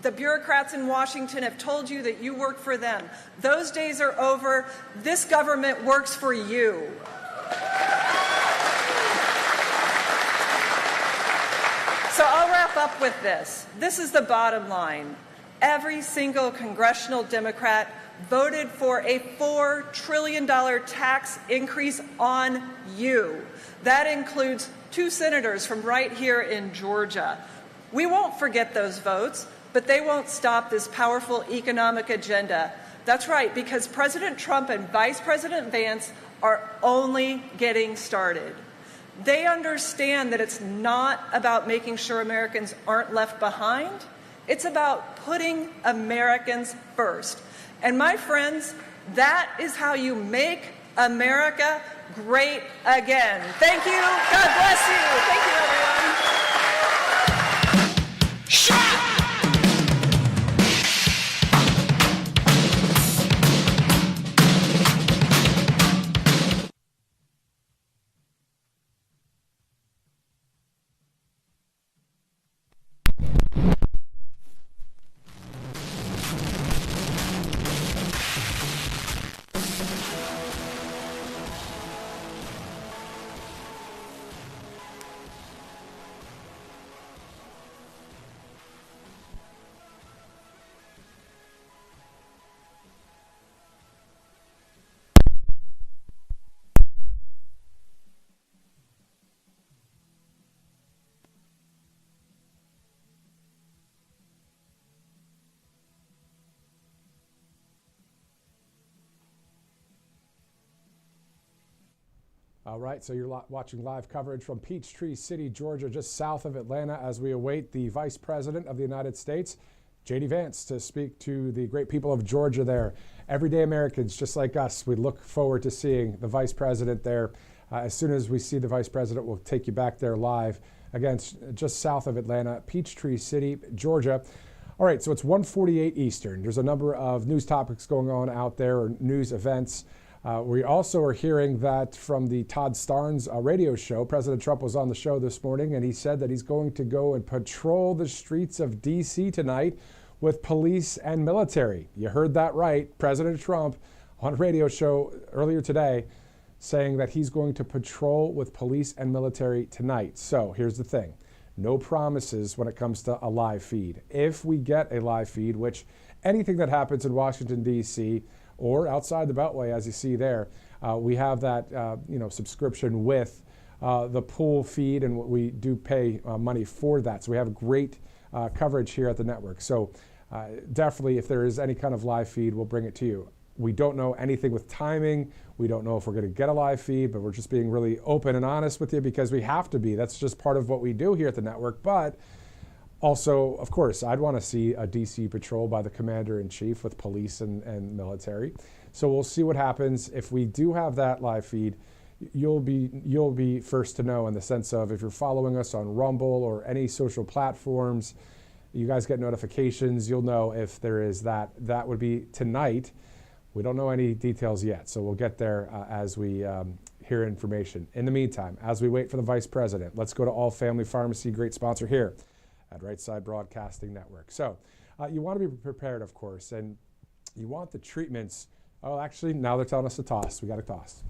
the bureaucrats in Washington have told you that you work for them. Those days are over. This government works for you. So I'll wrap up with this. This is the bottom line. Every single congressional Democrat voted for a $4 trillion tax increase on you. That includes 2 senators from right here in Georgia. We won't forget those votes, but they won't stop this powerful economic agenda. That's right, because President Trump and Vice President Vance are only getting started. They understand that it's not about making sure Americans aren't left behind. It's about putting Americans first. And my friends, that is how you make America great again. Thank you. God bless you. Thank you, everyone. Shut! All right, so you're watching live coverage from Peachtree City, Georgia, just south of Atlanta, as we await the Vice President of the United States, JD Vance, to speak to the great people of Georgia there. Everyday Americans just like us, we look forward to seeing the Vice President there. As soon as we see the Vice President, we'll take you back there live. Again, just south of Atlanta, Peachtree City, Georgia. All right, so it's 1:48 Eastern. There's a number of news topics going on out there, or news events. We also are hearing that from the Todd Starnes radio show. President Trump was on the show this morning, and he said that he's going to go and patrol the streets of D.C. tonight with police and military. You heard that right. President Trump on a radio show earlier today saying that he's going to patrol with police and military tonight. So here's the thing. No promises when it comes to a live feed. If we get a live feed, which anything that happens in Washington, D.C., or outside the Beltway, as you see there, we have that subscription with the pool feed, and we do pay money for that. So we have great coverage here at the network. So definitely, if there is any kind of live feed, we'll bring it to you. We don't know anything with timing. We don't know if we're going to get a live feed, but we're just being really open and honest with you because we have to be. That's just part of what we do here at the network. But also, of course, I'd want to see a DC patrol by the commander-in-chief with police and military. So we'll see what happens. If we do have that live feed, you'll be first to know, in the sense of, if you're following us on Rumble or any social platforms, you guys get notifications. You'll know if there is that. That would be tonight. We don't know any details yet, so we'll get there as we hear information. In the meantime, as we wait for the vice president, let's go to All Family Pharmacy, great sponsor here at Right Side Broadcasting Network. So you want to be prepared, of course, and you want the treatments. Oh, actually, now they're telling us to toss. We got to toss.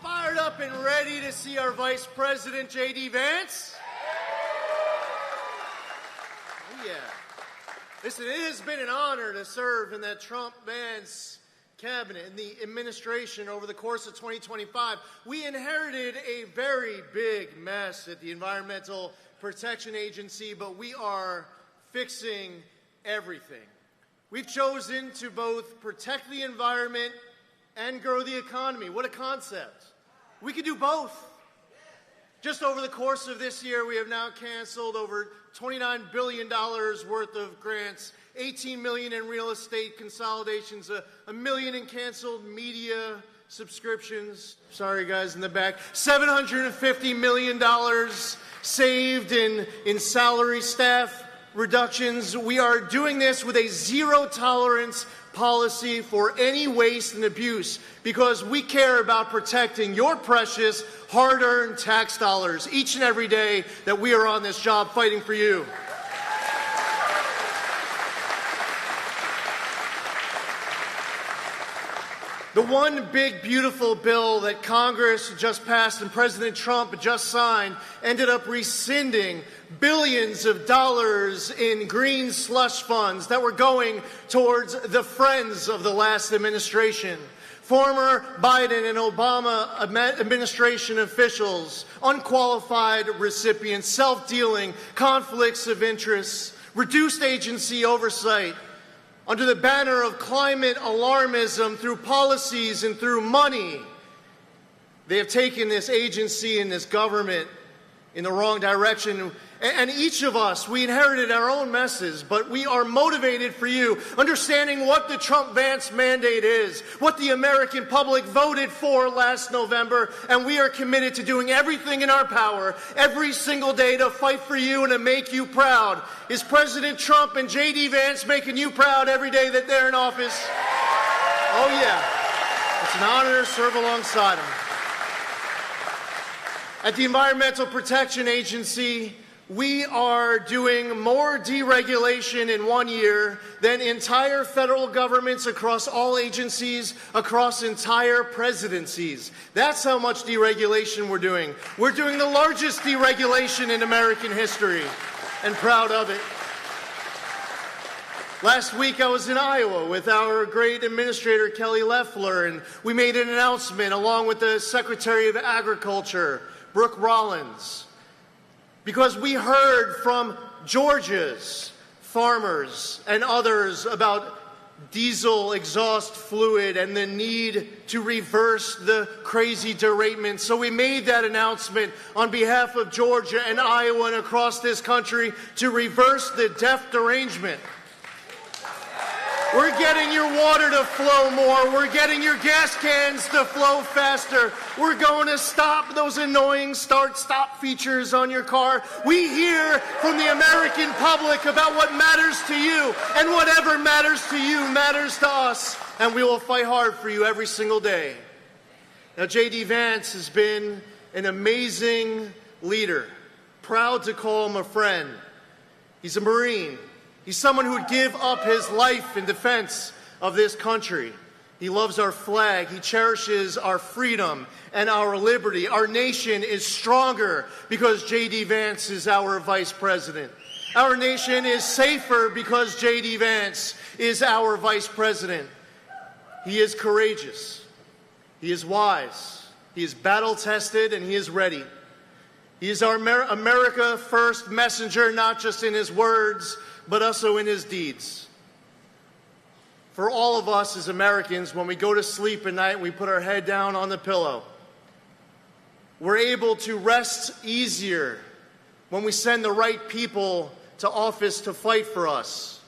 Fired up and ready to see our Vice President JD Vance? Oh, yeah. Listen, it has been an honor to serve in that Trump-Vance cabinet and the administration over the course of 2025. We inherited a very big mess at the Environmental Protection Agency, but we are fixing everything. We've chosen to both protect the environment and grow the economy. What a concept. We could do both. Just over the course of this year, we have now canceled over $29 billion worth of grants, $18 million in real estate consolidations, $1 million in canceled media subscriptions. Sorry, guys in the back. $750 million saved in salary staff reductions. We are doing this with a zero-tolerance policy for any waste and abuse, because we care about protecting your precious, hard-earned tax dollars each and every day that we are on this job fighting for you. The one big, beautiful bill that Congress just passed and President Trump just signed ended up rescinding billions of dollars in green slush funds that were going towards the friends of the last administration. Former Biden and Obama administration officials, unqualified recipients, self-dealing, conflicts of interest, reduced agency oversight, under the banner of climate alarmism, through policies and through money. They have taken this agency and this government in the wrong direction. And each of us, we inherited our own messes, but we are motivated for you, understanding what the Trump-Vance mandate is, what the American public voted for last November, and we are committed to doing everything in our power every single day to fight for you and to make you proud. Is President Trump and JD Vance making you proud every day that they're in office? Oh, yeah. It's an honor to serve alongside them. At the Environmental Protection Agency, we are doing more deregulation in 1 year than entire federal governments across all agencies, across entire presidencies. That's how much deregulation we're doing. We're doing the largest deregulation in American history, and proud of it. Last week I was in Iowa with our great administrator, Kelly Loeffler, and we made an announcement along with the Secretary of Agriculture, Brooke Rollins, because we heard from Georgia's farmers and others about diesel exhaust fluid and the need to reverse the crazy deratement. So we made that announcement on behalf of Georgia and Iowa and across this country to reverse the deaf derangement. We're getting your water to flow more. We're getting your gas cans to flow faster. We're going to stop those annoying start-stop features on your car. We hear from the American public about what matters to you, and whatever matters to you matters to us, and we will fight hard for you every single day. Now, JD Vance has been an amazing leader, proud to call him a friend. He's a Marine. He's someone who would give up his life in defense of this country. He loves our flag. He cherishes our freedom and our liberty. Our nation is stronger because JD Vance is our vice president. Our nation is safer because JD Vance is our vice president. He is courageous. He is wise. He is battle-tested, and he is ready. He is our America First messenger, not just in his words, but also in his deeds. For all of us as Americans, when we go to sleep at night and we put our head down on the pillow, we're able to rest easier when we send the right people to office to fight for us.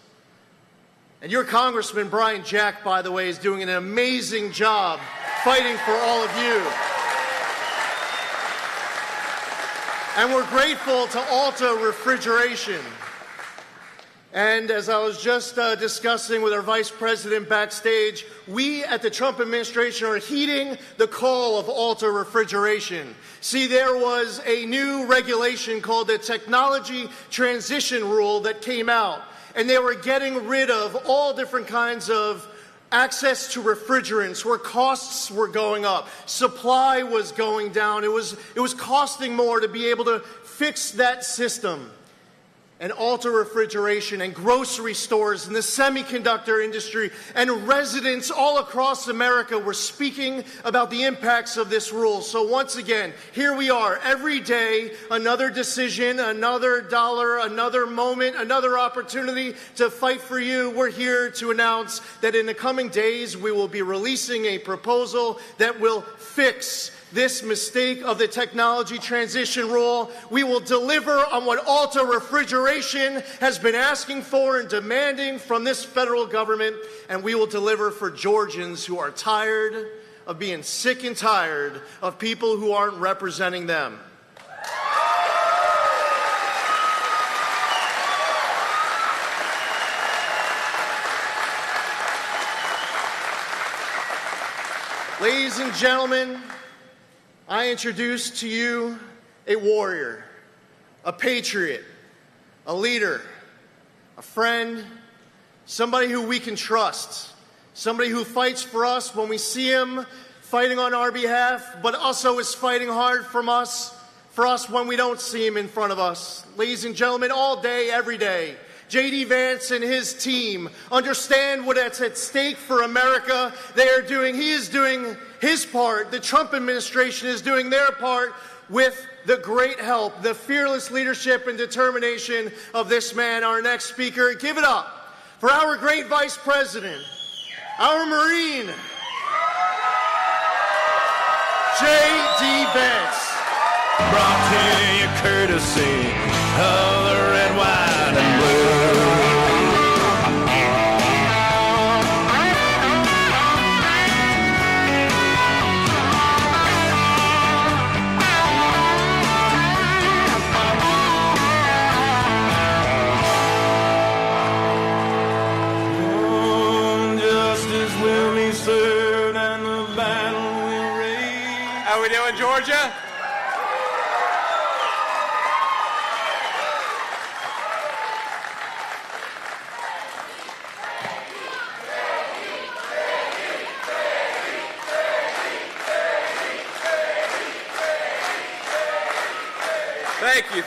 And your Congressman, Brian Jack, by the way, is doing an amazing job fighting for all of you. And we're grateful to Alta Refrigeration. And as I was just discussing with our vice president backstage, we at the Trump administration are heeding the call of Alta Refrigeration. See, there was a new regulation called the Technology Transition Rule that came out, and they were getting rid of all different kinds of access to refrigerants where costs were going up, supply was going down, it was costing more to be able to fix that system. And Alta Refrigeration and grocery stores and the semiconductor industry and residents all across America were speaking about the impacts of this rule. So once again, here we are every day, another decision, another dollar, another moment, another opportunity to fight for you. We're here to announce that in the coming days, we will be releasing a proposal that will fix this mistake of the technology transition rule. We will deliver on what Alta Refrigeration has been asking for and demanding from this federal government, and we will deliver for Georgians who are tired of being sick and tired of people who aren't representing them. Ladies and gentlemen, I introduce to you a warrior, a patriot, a leader, a friend, somebody who we can trust, somebody who fights for us when we see him fighting on our behalf, but also is fighting hard for us when we don't see him in front of us. Ladies and gentlemen, all day, every day, JD Vance and his team understand what's at stake for America. He is doing his part. The Trump administration is doing their part with the great help, the fearless leadership and determination of this man, our next speaker. Give it up for our great vice president, our Marine, JD Vance. Brought to you courtesy of the red, white, and blue. Justice will be served and the battle will rage. How we doing, Georgia?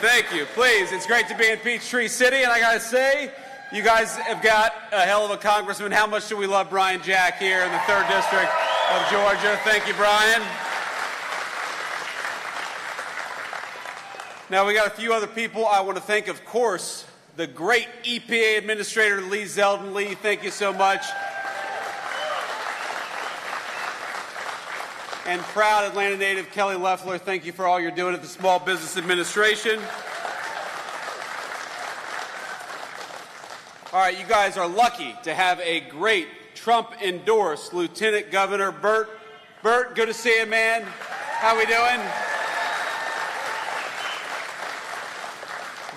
Thank you. Please, it's great to be in Peachtree City, and I gotta say, you guys have got a hell of a congressman. How much do we love Brian Jack here in the 3rd District of Georgia? Thank you, Brian. Now, we got a few other people I want to thank, of course, the great EPA Administrator, Lee Zeldin. Lee, thank you so much. And proud Atlanta native Kelly Loeffler, thank you for all you're doing at the Small Business Administration. All right, you guys are lucky to have a great Trump-endorsed Lieutenant Governor Bert. Bert, good to see you, man. How we doing?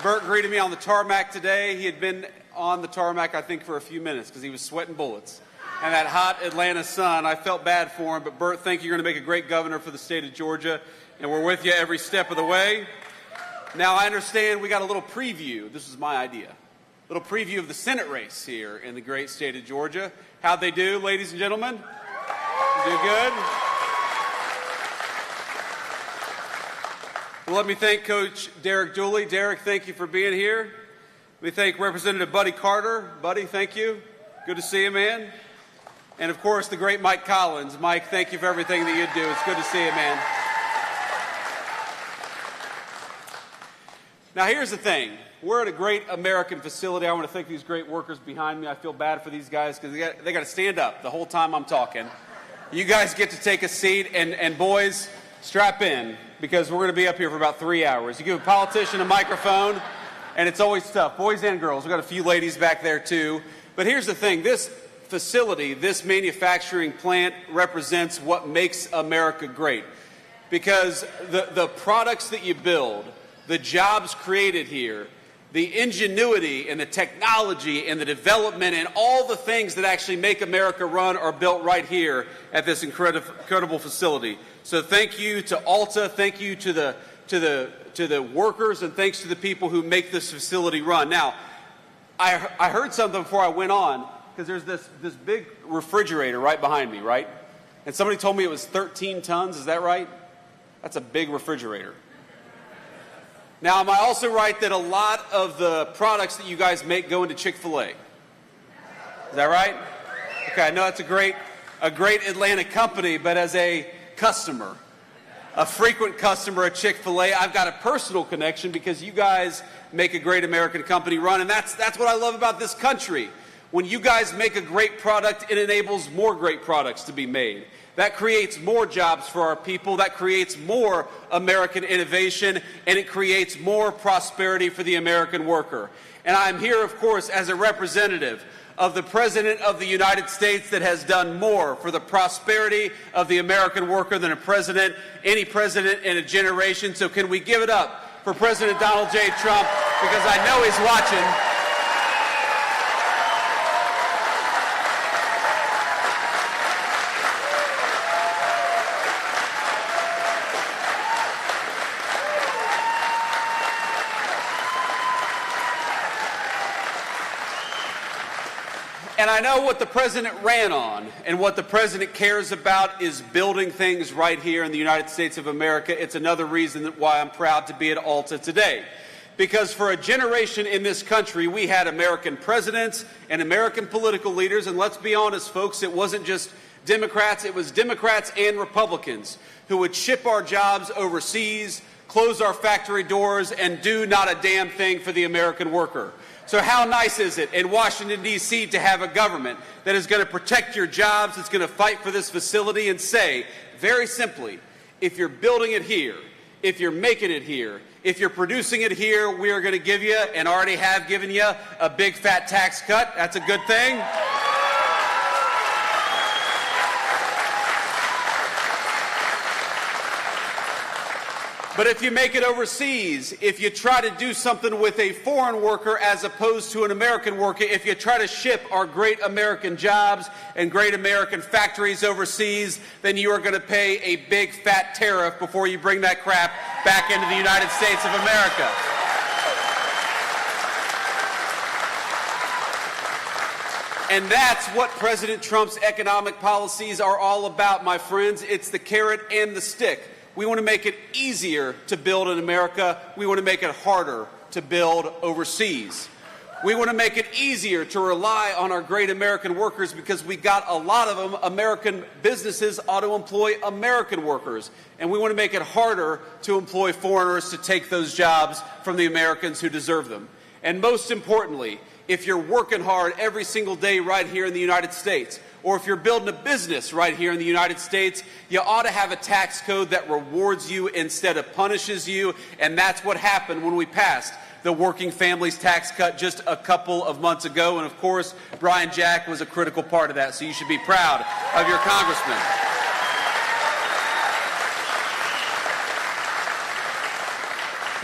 Bert greeted me on the tarmac today. He had been on the tarmac, I think, for a few minutes because he was sweating bullets. And that hot Atlanta sun, I felt bad for him, but Bert, thank you. You're going to make a great governor for the state of Georgia, and we're with you every step of the way. Now, I understand we got a little preview. This is my idea. A little preview of the Senate race here in the great state of Georgia. How'd they do, ladies and gentlemen? You good? Well, let me thank Coach Derek Dooley. Derek, thank you for being here. Let me thank Representative Buddy Carter. Buddy, thank you. Good to see you, man. And, of course, the great Mike Collins. Mike, thank you for everything that you do. It's good to see you, man. Now, here's the thing. We're at a great American facility. I want to thank these great workers behind me. I feel bad for these guys because they got to stand up the whole time I'm talking. You guys get to take a seat, and boys, strap in, because we're going to be up here for about 3 hours. You give a politician a microphone, and it's always tough. Boys and girls. We've got a few ladies back there, too. But here's the thing. This facility, this manufacturing plant represents what makes America great. Because the products that you build, the jobs created here, the ingenuity and the technology and the development and all the things that actually make America run are built right here at this incredible facility. So thank you to Alta, thank you to the workers, and thanks to the people who make this facility run. Now, I heard something before I went on, because there's this big refrigerator right behind me, right? And somebody told me it was 13 tons, is that right? That's a big refrigerator. Now, am I also right that a lot of the products that you guys make go into Chick-fil-A? Is that right? Okay, I know it's a great Atlanta company, but as a customer, a frequent customer at Chick-fil-A, I've got a personal connection because you guys make a great American company run, and that's what I love about this country. When you guys make a great product, it enables more great products to be made. That creates more jobs for our people, that creates more American innovation, and it creates more prosperity for the American worker. And I'm here, of course, as a representative of the President of the United States that has done more for the prosperity of the American worker than any president in a generation. So can we give it up for President Donald J. Trump, because I know he's watching. And I know what the president ran on, and what the president cares about is building things right here in the United States of America. It's another reason why I'm proud to be at Alta today. Because for a generation in this country, we had American presidents and American political leaders, and let's be honest, folks, it wasn't just Democrats, it was Democrats and Republicans who would ship our jobs overseas, close our factory doors, and do not a damn thing for the American worker. So how nice is it in Washington, D.C. to have a government that is going to protect your jobs, that's going to fight for this facility and say, very simply, if you're building it here, if you're making it here, if you're producing it here, we are going to give you, and already have given you, a big fat tax cut. That's a good thing. But if you make it overseas, if you try to do something with a foreign worker as opposed to an American worker, if you try to ship our great American jobs and great American factories overseas, then you are going to pay a big fat tariff before you bring that crap back into the United States of America. And that's what President Trump's economic policies are all about, my friends. It's the carrot and the stick. We want to make it easier to build in America. We want to make it harder to build overseas. We want to make it easier to rely on our great American workers because we got a lot of them. American businesses ought to employ American workers. And we want to make it harder to employ foreigners to take those jobs from the Americans who deserve them. And most importantly, if you're working hard every single day right here in the United States, or if you're building a business right here in the United States, you ought to have a tax code that rewards you instead of punishes you, and that's what happened when we passed the Working Families Tax Cut just a couple of months ago, and of course, Brian Jack was a critical part of that, so you should be proud of your congressman.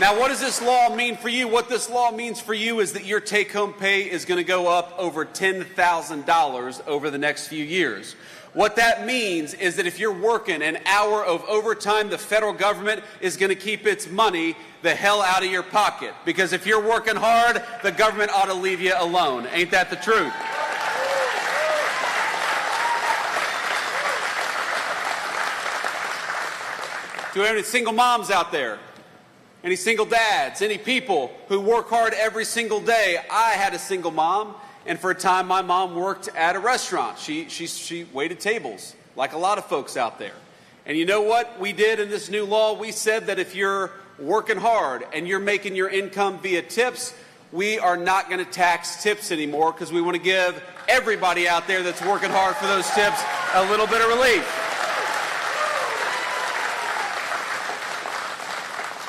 Now, what does this law mean for you? What this law means for you is that your take-home pay is going to go up over $10,000 over the next few years. What that means is that if you're working an hour of overtime, the federal government is going to keep its money the hell out of your pocket. Because if you're working hard, the government ought to leave you alone. Ain't that the truth? To any single moms out there, any single dads, any people who work hard every single day. I had a single mom, and for a time my mom worked at a restaurant. She waited tables, like a lot of folks out there. And you know what we did in this new law? We said that if you're working hard and you're making your income via tips, we are not going to tax tips anymore, because we want to give everybody out there that's working hard for those tips a little bit of relief.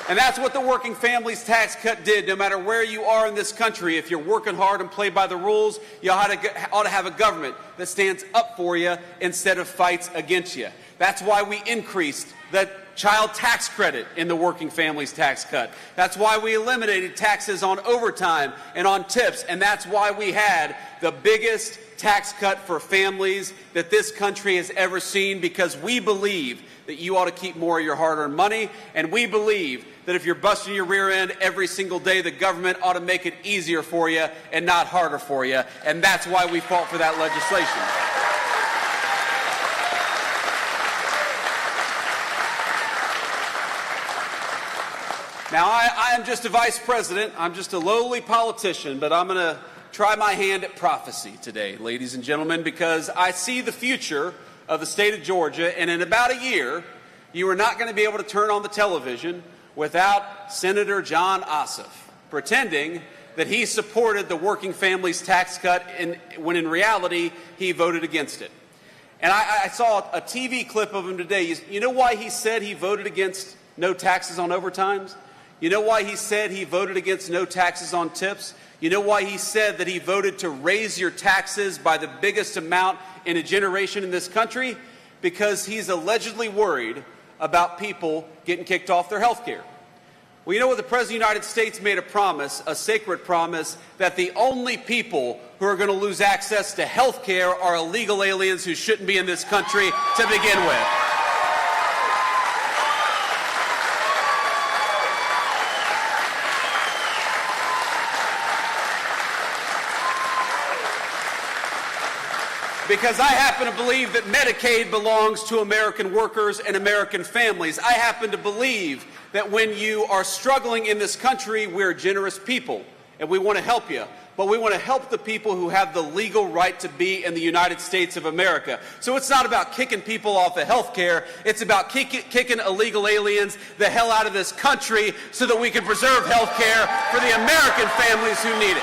And that's what the Working Families Tax Cut did. No matter where you are in this country, if you're working hard and play by the rules, you ought to have a government that stands up for you instead of fights against you. That's why we increased the child tax credit in the Working Families Tax Cut. That's why we eliminated taxes on overtime and on tips. And that's why we had the biggest tax cut for families that this country has ever seen, because we believe that you ought to keep more of your hard-earned money, and we believe that if you're busting your rear end every single day, the government ought to make it easier for you and not harder for you, and that's why we fought for that legislation. Now, I am just a vice president. I'm just a lowly politician, but I'm going to try my hand at prophecy today, ladies and gentlemen, because I see the future of the state of Georgia, and in about a year, you are not going to be able to turn on the television without Senator John Ossoff pretending that he supported the Working Families Tax Cut when in reality he voted against it. And I saw a TV clip of him today. You know why he said he voted against no taxes on overtimes? You know why he said he voted against no taxes on tips? You know why he said that he voted to raise your taxes by the biggest amount in a generation in this country? Because he's allegedly worried about people getting kicked off their health care. Well, you know what? The President of the United States made a promise, a sacred promise, that the only people who are going to lose access to health care are illegal aliens who shouldn't be in this country to begin with. Because I happen to believe that Medicaid belongs to American workers and American families. I happen to believe that when you are struggling in this country, we're generous people, and we want to help you. But we want to help the people who have the legal right to be in the United States of America. So it's not about kicking people off of health care. It's about kicking illegal aliens the hell out of this country so that we can preserve health care for the American families who need it.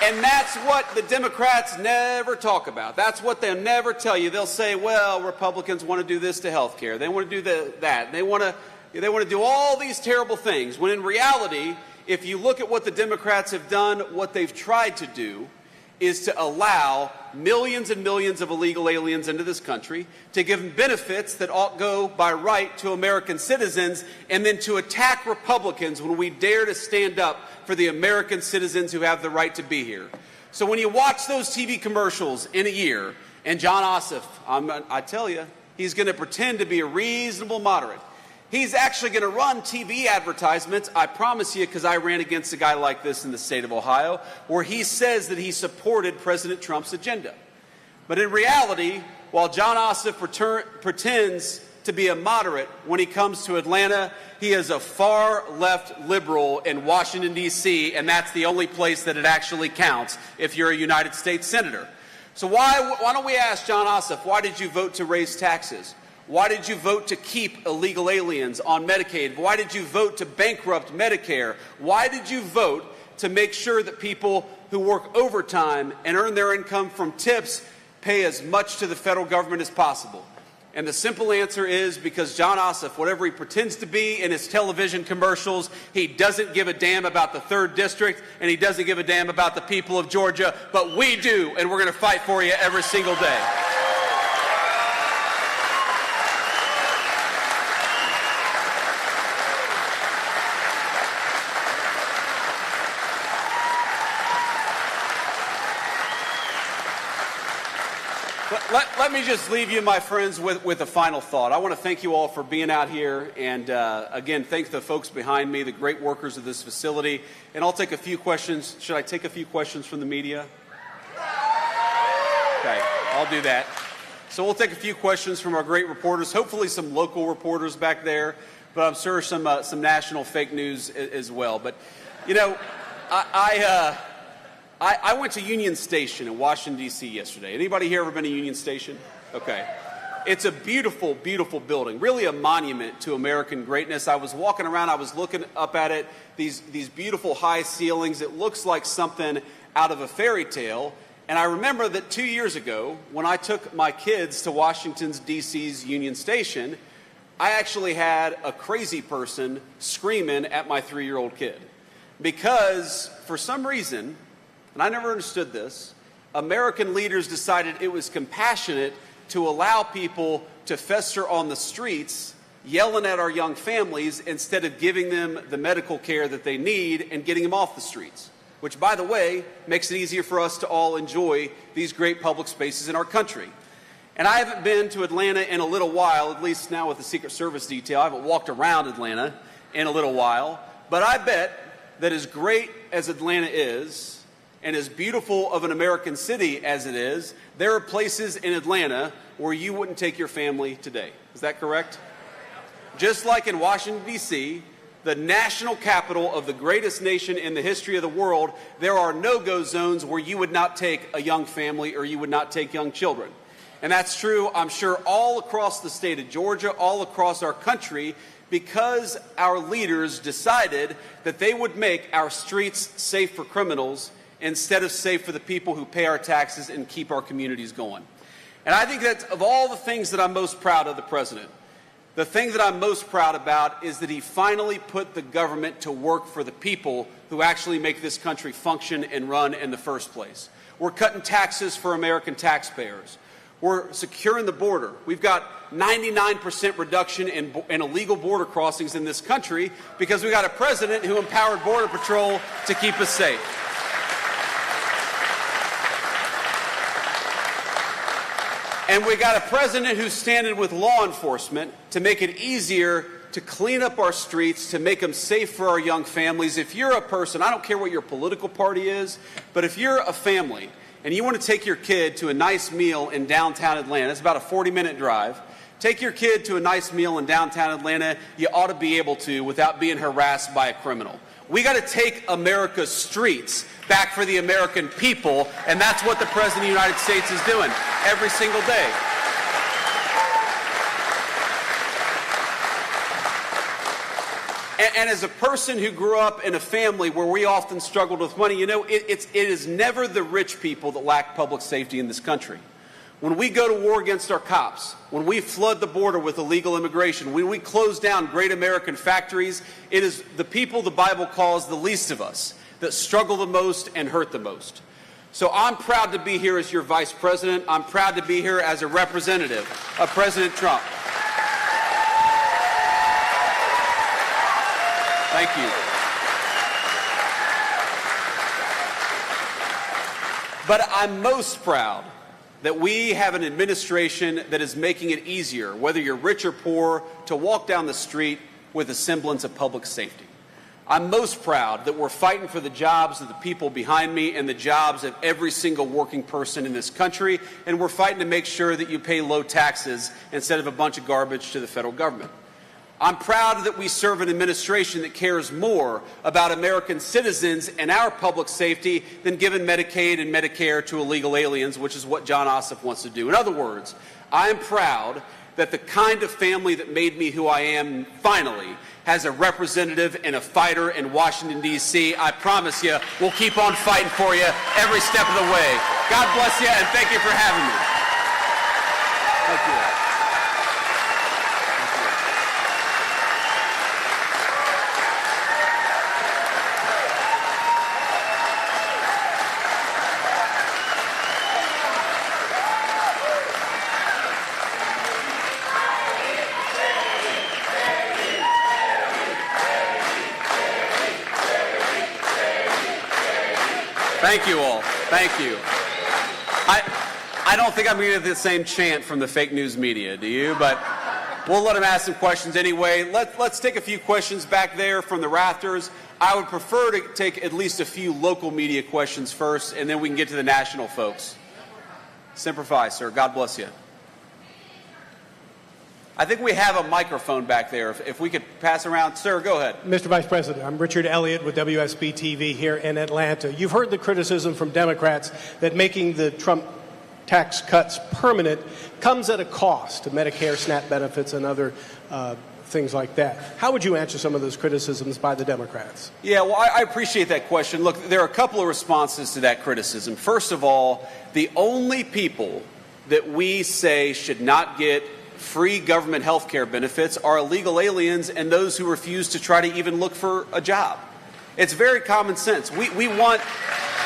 And that's what the Democrats never talk about. That's what they'll never tell you. They'll say, well, Republicans want to do this to health care. They want to do that. They want to do all these terrible things. When in reality, if you look at what the Democrats have done, what they've tried to do is to allow millions and millions of illegal aliens into this country, to give them benefits that ought go by right to American citizens, and then to attack Republicans when we dare to stand up for the American citizens who have the right to be here. So when you watch those TV commercials in a year, and John Ossoff, I tell you, he's going to pretend to be a reasonable moderate. He's actually going to run TV advertisements, I promise you, because I ran against a guy like this in the state of Ohio, where he says that he supported President Trump's agenda. But in reality, while John Ossoff pretends to be a moderate when he comes to Atlanta, he is a far-left liberal in Washington, D.C., and that's the only place that it actually counts if you're a United States senator. So why don't we ask John Ossoff, why did you vote to raise taxes? Why did you vote to keep illegal aliens on Medicaid? Why did you vote to bankrupt Medicare? Why did you vote to make sure that people who work overtime and earn their income from tips pay as much to the federal government as possible? And the simple answer is because John Ossoff, whatever he pretends to be in his television commercials, he doesn't give a damn about the 3rd District, and he doesn't give a damn about the people of Georgia, but we do, and we're going to fight for you every single day. Let me just leave you, my friends, with a final thought. I want to thank you all for being out here, and again, thank the folks behind me, the great workers of this facility. And I'll take a few questions. Should I take a few questions from the media? Okay. I'll do that. So we'll take a few questions from our great reporters, hopefully some local reporters back there, but I'm sure some national fake news as well. But, you know, I went to Union Station in Washington, D.C. yesterday. Anybody here ever been to Union Station? Okay. It's a beautiful, beautiful building, really a monument to American greatness. I was walking around, I was looking up at it, these beautiful high ceilings. It looks like something out of a fairy tale. And I remember that 2 years ago, when I took my kids to Washington, D.C.'s Union Station, I actually had a crazy person screaming at my 3-year-old kid. Because for some reason, and I never understood this, American leaders decided it was compassionate to allow people to fester on the streets, yelling at our young families instead of giving them the medical care that they need and getting them off the streets, which, by the way, makes it easier for us to all enjoy these great public spaces in our country. And I haven't been to Atlanta in a little while, at least now with the Secret Service detail. I haven't walked around Atlanta in a little while, but I bet that as great as Atlanta is, and as beautiful of an American city as it is, there are places in Atlanta where you wouldn't take your family today. Is that correct? Just like in Washington, D.C., the national capital of the greatest nation in the history of the world, there are no-go zones where you would not take a young family or you would not take young children. And that's true, I'm sure, all across the state of Georgia, all across our country, because our leaders decided that they would make our streets safe for criminals instead of safe for the people who pay our taxes and keep our communities going. And I think that of all the things that I'm most proud of the president, the thing that I'm most proud about is that he finally put the government to work for the people who actually make this country function and run in the first place. We're cutting taxes for American taxpayers. We're securing the border. We've got 99% reduction in illegal border crossings in this country because we got a president who empowered Border Patrol to keep us safe. And we got a president who's standing with law enforcement to make it easier to clean up our streets, to make them safe for our young families. If you're a person, I don't care what your political party is, but if you're a family and you want to take your kid to a nice meal in downtown Atlanta, it's about a 40-minute drive, take your kid to a nice meal in downtown Atlanta, you ought to be able to without being harassed by a criminal. We got to take America's streets back for the American people, and that's what the President of the United States is doing every single day. And as a person who grew up in a family where we often struggled with money, you know, it is never the rich people that lack public safety in this country. When we go to war against our cops, when we flood the border with illegal immigration, when we close down great American factories, it is the people the Bible calls the least of us that struggle the most and hurt the most. So I'm proud to be here as your vice president. I'm proud to be here as a representative of President Trump. Thank you. But I'm most proud that we have an administration that is making it easier, whether you're rich or poor, to walk down the street with a semblance of public safety. I'm most proud that we're fighting for the jobs of the people behind me and the jobs of every single working person in this country, and we're fighting to make sure that you pay low taxes instead of a bunch of garbage to the federal government. I'm proud that we serve an administration that cares more about American citizens and our public safety than giving Medicaid and Medicare to illegal aliens, which is what John Ossoff wants to do. In other words, I'm proud that the kind of family that made me who I am finally has a representative and a fighter in Washington, D.C. I promise you, we'll keep on fighting for you every step of the way. God bless you, and thank you for having me. Thank you. Thank you all. Thank you. I don't think I'm going to get the same chant from the fake news media, do you? But we'll let them ask some questions anyway. Let's take a few questions back there from the rafters. I would prefer to take at least a few local media questions first, and then we can get to the national folks. Semper Fi, sir. God bless you. I think we have a microphone back there. If we could pass around. Sir, go ahead. Mr. Vice President, I'm Richard Elliott with WSB-TV here in Atlanta. You've heard the criticism from Democrats that making the Trump tax cuts permanent comes at a cost to Medicare, SNAP benefits, and other things like that. How would you answer some of those criticisms by the Democrats? Yeah, well, I appreciate that question. Look, there are a couple of responses to that criticism. First of all, the only people that we say should not get free government health care benefits are illegal aliens and those who refuse to try to even look for a job. It's very common sense. We want,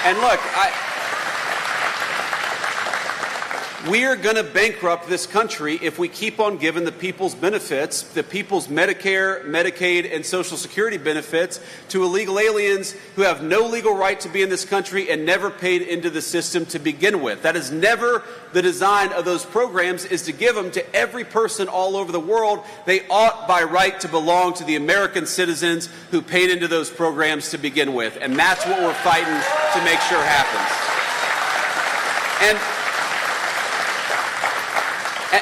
and look, we are going to bankrupt this country if we keep on giving the people's benefits, the people's Medicare, Medicaid, and Social Security benefits to illegal aliens who have no legal right to be in this country and never paid into the system to begin with. That is never the design of those programs, is to give them to every person all over the world. They ought by right to belong to the American citizens who paid into those programs to begin with. And that's what we're fighting to make sure happens.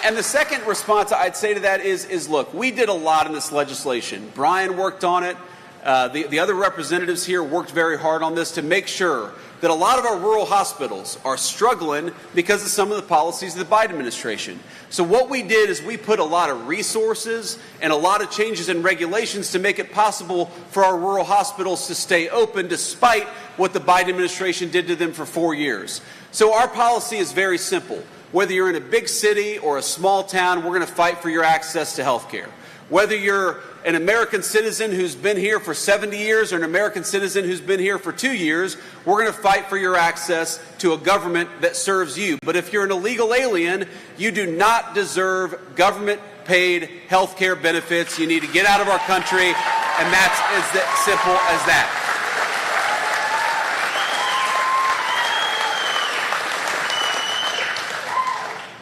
And the second response I'd say to that is look, we did a lot in this legislation. Brian worked on it. The other representatives here worked very hard on this to make sure that a lot of our rural hospitals are struggling because of some of the policies of the Biden administration. So what we did is we put a lot of resources and a lot of changes in regulations to make it possible for our rural hospitals to stay open despite what the Biden administration did to them for 4 years. So our policy is very simple. Whether you're in a big city or a small town, we're going to fight for your access to health care. Whether you're an American citizen who's been here for 70 years or an American citizen who's been here for 2 years, we're going to fight for your access to a government that serves you. But if you're an illegal alien, you do not deserve government-paid health care benefits. You need to get out of our country, and that's as simple as that.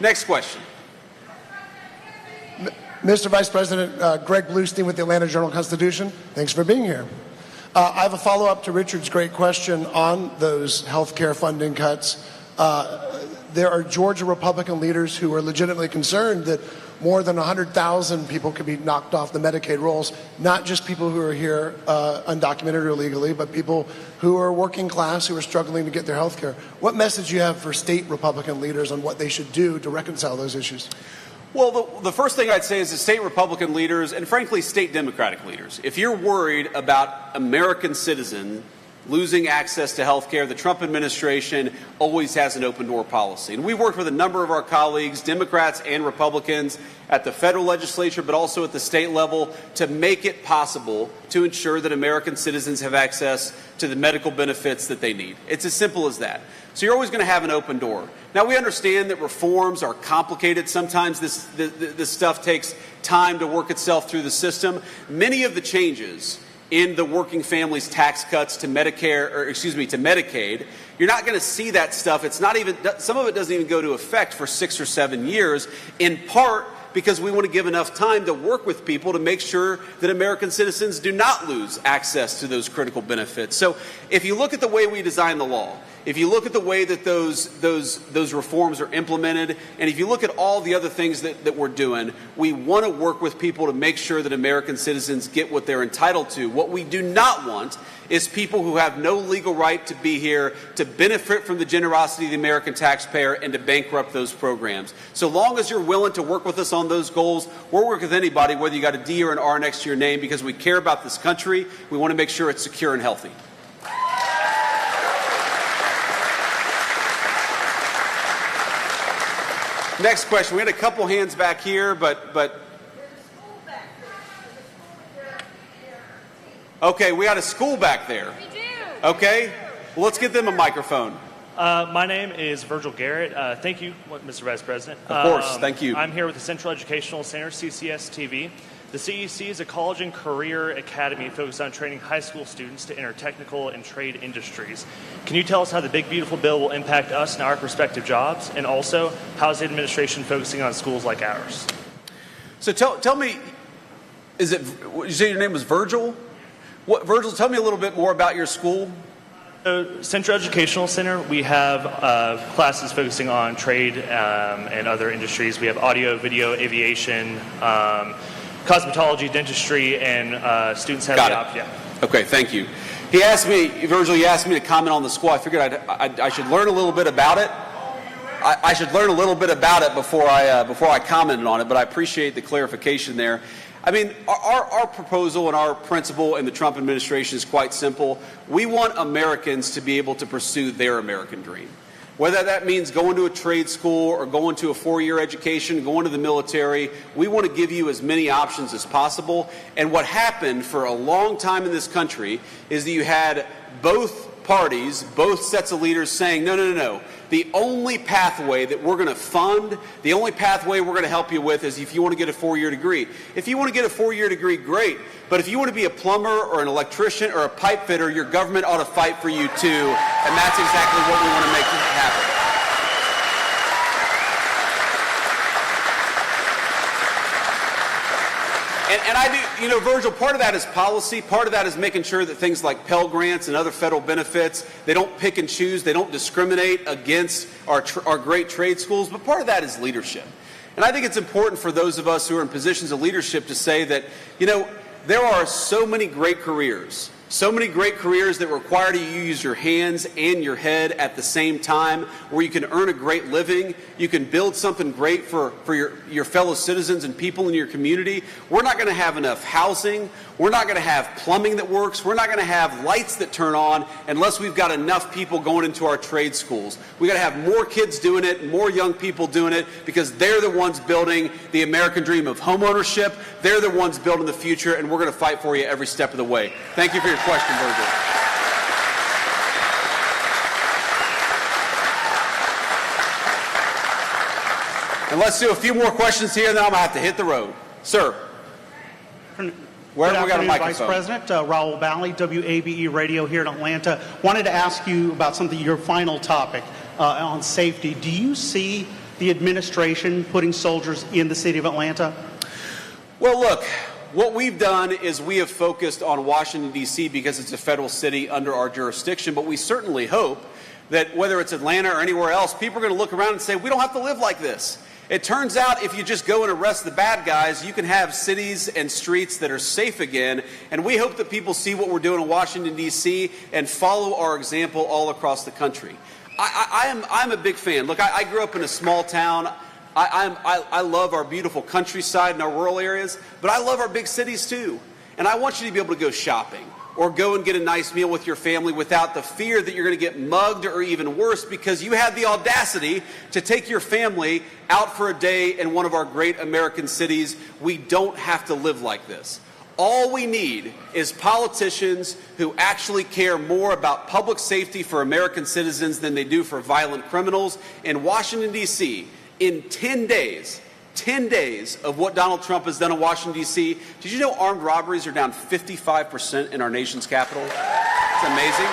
Next question. Mr. Vice President, Greg Bluestein with the Atlanta Journal-Constitution. Thanks for being here. I have a follow-up to Richard's great question on those health care funding cuts. There are Georgia Republican leaders who are legitimately concerned that more than 100,000 people could be knocked off the Medicaid rolls, not just people who are here undocumented or illegally, but people who are working class, who are struggling to get their health care. What message do you have for state Republican leaders on what they should do to reconcile those issues? Well, the first thing I'd say is the state Republican leaders and, frankly, state Democratic leaders. If you're worried about American citizens losing access to health care, the Trump administration always has an open-door policy. And we've worked with a number of our colleagues, Democrats and Republicans, at the federal legislature, but also at the state level, to make it possible to ensure that American citizens have access to the medical benefits that they need. It's as simple as that. So you're always going to have an open door. Now, we understand that reforms are complicated. Sometimes this stuff takes time to work itself through the system. Many of the changes in the working families tax cuts to Medicaid, you're not going to see that stuff. It's not even, some of it doesn't even go to effect for 6 or 7 years, in part because we want to give enough time to work with people to make sure that American citizens do not lose access to those critical benefits. So if you look at the way we design the law, if you look at the way that those reforms are implemented, and if you look at all the other things that we're doing, we want to work with people to make sure that American citizens get what they're entitled to. What we do not want is people who have no legal right to be here to benefit from the generosity of the American taxpayer and to bankrupt those programs. So long as you're willing to work with us on those goals, we'll work with anybody, whether you got a D or an R next to your name, because we care about this country. We want to make sure it's secure and healthy. Next question. We had a couple hands back here, but okay, we got a school back there. We do. Okay, well, let's get them a microphone. My name is Virgil Garrett. Thank you, Mr. Vice President. Of course, thank you. I'm here with the Central Educational Center, CCS-TV. The CEC is a college and career academy focused on training high school students to enter technical and trade industries. Can you tell us how the big, beautiful bill will impact us and our prospective jobs? And also, how is the administration focusing on schools like ours? So tell me, you say your name was Virgil? Virgil, tell me a little bit more about your school. Central Educational Center, we have classes focusing on trade and other industries. We have audio, video, aviation, cosmetology, dentistry, and students have the option. Yeah. Okay, thank you. He asked me, Virgil, he asked me to comment on the school. I figured I should learn a little bit about it. I should learn a little bit about it before I commented on it, but I appreciate the clarification there. I mean, our proposal and our principle in the Trump administration is quite simple. We want Americans to be able to pursue their American dream. Whether that means going to a trade school or going to a 4-year education, going to the military, we want to give you as many options as possible. And what happened for a long time in this country is that you had both parties, both sets of leaders saying, no, no, no, no. The only pathway that we're going to fund, the only pathway we're going to help you with is if you want to get a 4-year degree. If you want to get a 4-year degree, great. But if you want to be a plumber or an electrician or a pipe fitter, your government ought to fight for you too. And that's exactly what we want to make happen. And I do, you know, Virgil, part of that is policy. Part of that is making sure that things like Pell Grants and other federal benefits, they don't pick and choose. They don't discriminate against our great trade schools. But part of that is leadership. And I think it's important for those of us who are in positions of leadership to say that, you know, there are so many great careers. So many great careers that require you use your hands and your head at the same time, where you can earn a great living, you can build something great for your fellow citizens and people in your community. We're not going to have enough housing. We're not going to have plumbing that works. We're not going to have lights that turn on unless we've got enough people going into our trade schools. We've got to have more kids doing it, more young people doing it, because they're the ones building the American dream of home ownership. They're the ones building the future, and we're going to fight for you every step of the way. Thank you for your question, Virgil. And let's do a few more questions here, and then I'm going to have to hit the road. Sir. Where have we got a microphone? Vice President, Raul Bally, WABE Radio here in Atlanta. Wanted to ask you about something, your final topic on safety. Do you see the administration putting soldiers in the city of Atlanta? Well, look, what we've done is we have focused on Washington, D.C. because it's a federal city under our jurisdiction, but we certainly hope that whether it's Atlanta or anywhere else, people are going to look around and say, we don't have to live like this. It turns out if you just go and arrest the bad guys, you can have cities and streets that are safe again. And we hope that people see what we're doing in Washington, D.C. and follow our example all across the country. I'm a big fan. Look, I grew up in a small town. I love our beautiful countryside and our rural areas, but I love our big cities too. And I want you to be able to go shopping or go and get a nice meal with your family without the fear that you're going to get mugged or even worse because you had the audacity to take your family out for a day in one of our great American cities. We don't have to live like this. All we need is politicians who actually care more about public safety for American citizens than they do for violent criminals. In Washington, D.C., in 10 days of what Donald Trump has done in Washington, D.C., did you know armed robberies are down 55% in our nation's capital? It's amazing.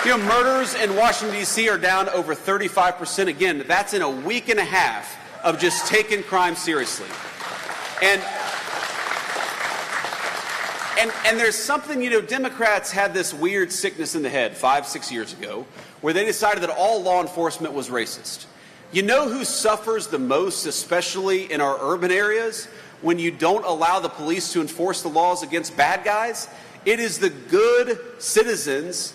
You know, murders in Washington, D.C. are down over 35%. Again, that's in a week and a half of just taking crime seriously. And there's something, you know, Democrats had this weird sickness in the head 5-6 years ago where they decided that all law enforcement was racist. You know who suffers the most, especially in our urban areas, when you don't allow the police to enforce the laws against bad guys? It is the good citizens,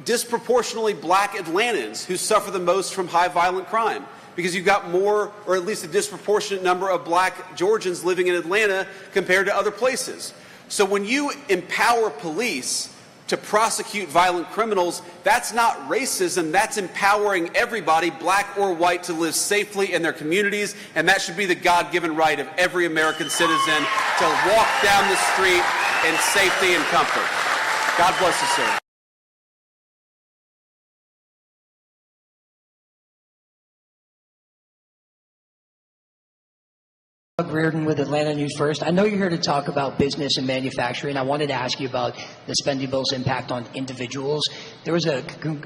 disproportionately black Atlantans, who suffer the most from high violent crime. Because you've got more, or at least a disproportionate number of black Georgians living in Atlanta compared to other places. So when you empower police to prosecute violent criminals, that's not racism, that's empowering everybody, black or white, to live safely in their communities, and that should be the God-given right of every American citizen to walk down the street in safety and comfort. God bless you, sir. Reardon with Atlanta News First. I know you're here to talk about business and manufacturing. I wanted to ask you about the spending bill's impact on individuals. There was a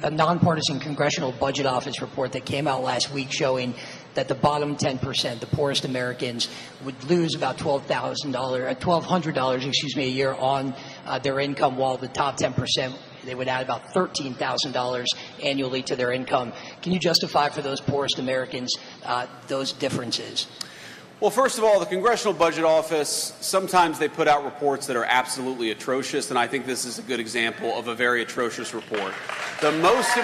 nonpartisan Congressional Budget Office report that came out last week showing that the bottom 10%, the poorest Americans, would lose about $1,200 a year on their income, while the top 10%, they would add about $13,000 annually to their income. Can you justify for those poorest Americans those differences? Well, first of all, the Congressional Budget Office, sometimes they put out reports that are absolutely atrocious, and I think this is a good example of a very atrocious report. The most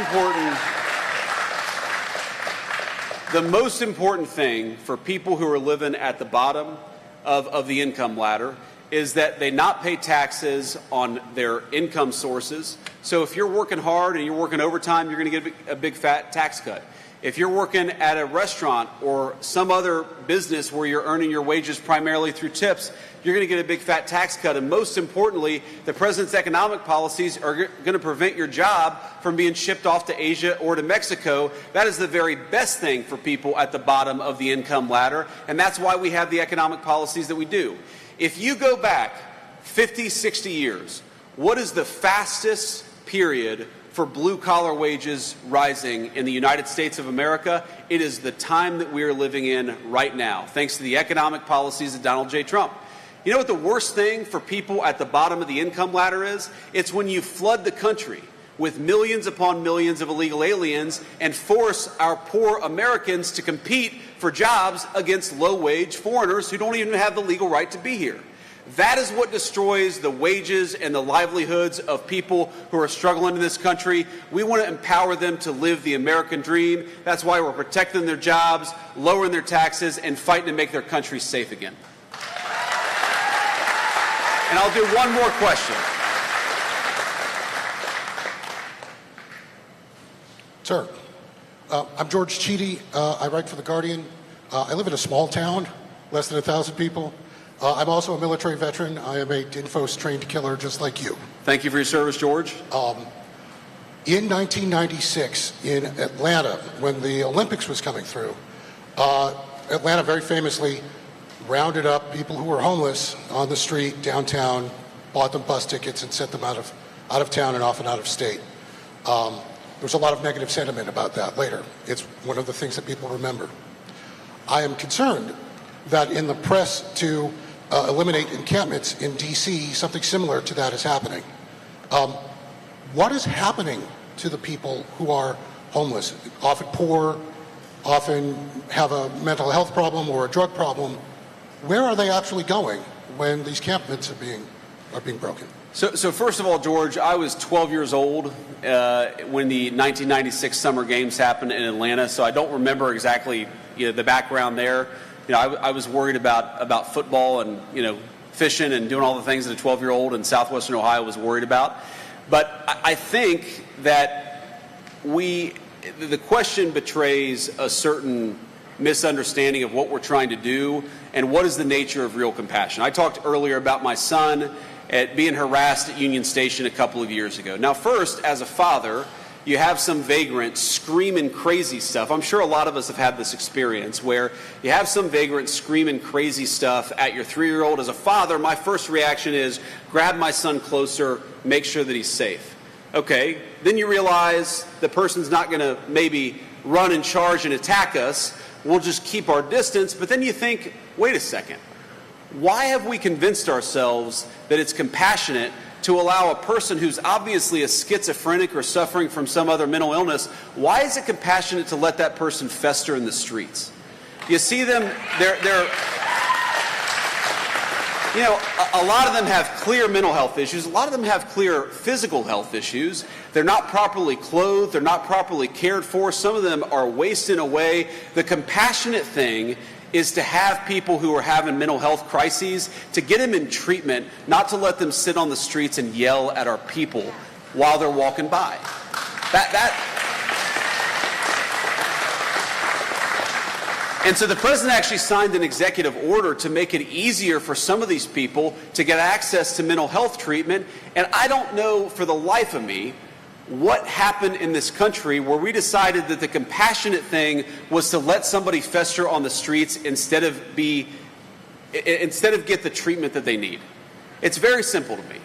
important thing for people who are living at the bottom of the income ladder is that they not pay taxes on their income sources. So if you're working hard and you're working overtime, you're going to get a big fat tax cut. If you're working at a restaurant or some other business where you're earning your wages primarily through tips, you're going to get a big fat tax cut. And most importantly, the president's economic policies are going to prevent your job from being shipped off to Asia or to Mexico. That is the very best thing for people at the bottom of the income ladder, and that's why we have the economic policies that we do. If you go back 50, 60 years, what is the fastest period for blue-collar wages rising in the United States of America? It is the time that we are living in right now, thanks to the economic policies of Donald J. Trump. You know what the worst thing for people at the bottom of the income ladder is? It's when you flood the country with millions upon millions of illegal aliens and force our poor Americans to compete for jobs against low-wage foreigners who don't even have the legal right to be here. That is what destroys the wages and the livelihoods of people who are struggling in this country. We want to empower them to live the American dream. That's why we're protecting their jobs, lowering their taxes, and fighting to make their country safe again. And I'll do one more question. Sir, I'm George Cheedy. I write for The Guardian. I live in a small town, less than 1,000 people. I'm also a military veteran. I am a DINFOS-trained killer just like you. Thank you for your service, George. In 1996, in Atlanta, when the Olympics was coming through, Atlanta very famously rounded up people who were homeless on the street downtown, bought them bus tickets, and sent them out of town and often out of state. There was a lot of negative sentiment about that later. It's one of the things that people remember. I am concerned that in the press to eliminate encampments in D.C., something similar to that is happening. What is happening to the people who are homeless, often poor, often have a mental health problem or a drug problem? Where are they actually going when these encampments are being broken? So first of all, George, I was 12 years old when the 1996 Summer Games happened in Atlanta, so I don't remember exactly the background there. I was worried about football and fishing and doing all the things that a 12-year-old in southwestern Ohio was worried about. But I think that the question betrays a certain misunderstanding of what we're trying to do and what is the nature of real compassion. I talked earlier about my son being harassed at Union Station a couple of years ago. Now, first, as a father, you have some vagrant screaming crazy stuff. I'm sure a lot of us have had this experience where you have some vagrant screaming crazy stuff at your 3-year-old. As a father, my first reaction is grab my son closer, make sure that he's safe. Okay, then you realize the person's not going to maybe run and charge and attack us. We'll just keep our distance. But then you think, wait a second. Why have we convinced ourselves that it's compassionate to allow a person who's obviously a schizophrenic or suffering from some other mental illness, why is it compassionate to let that person fester in the streets? You see them, a lot of them have clear mental health issues. A lot of them have clear physical health issues. They're not properly clothed. They're not properly cared for. Some of them are wasting away. The compassionate thing is to have people who are having mental health crises, to get them in treatment, not to let them sit on the streets and yell at our people while they're walking by. And so the president actually signed an executive order to make it easier for some of these people to get access to mental health treatment. And I don't know for the life of me what happened in this country where we decided that the compassionate thing was to let somebody fester on the streets instead of get the treatment that they need. It's very simple to me.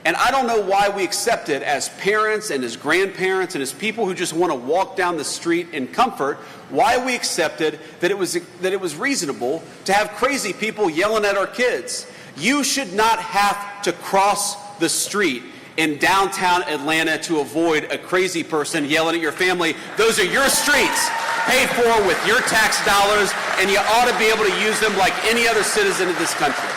And I don't know why we accept it as parents and as grandparents and as people who just want to walk down the street in comfort, why we accepted that it was reasonable to have crazy people yelling at our kids. You should not have to cross the street in downtown Atlanta to avoid a crazy person yelling at your family. Those are your streets, paid for with your tax dollars, and you ought to be able to use them like any other citizen of this country.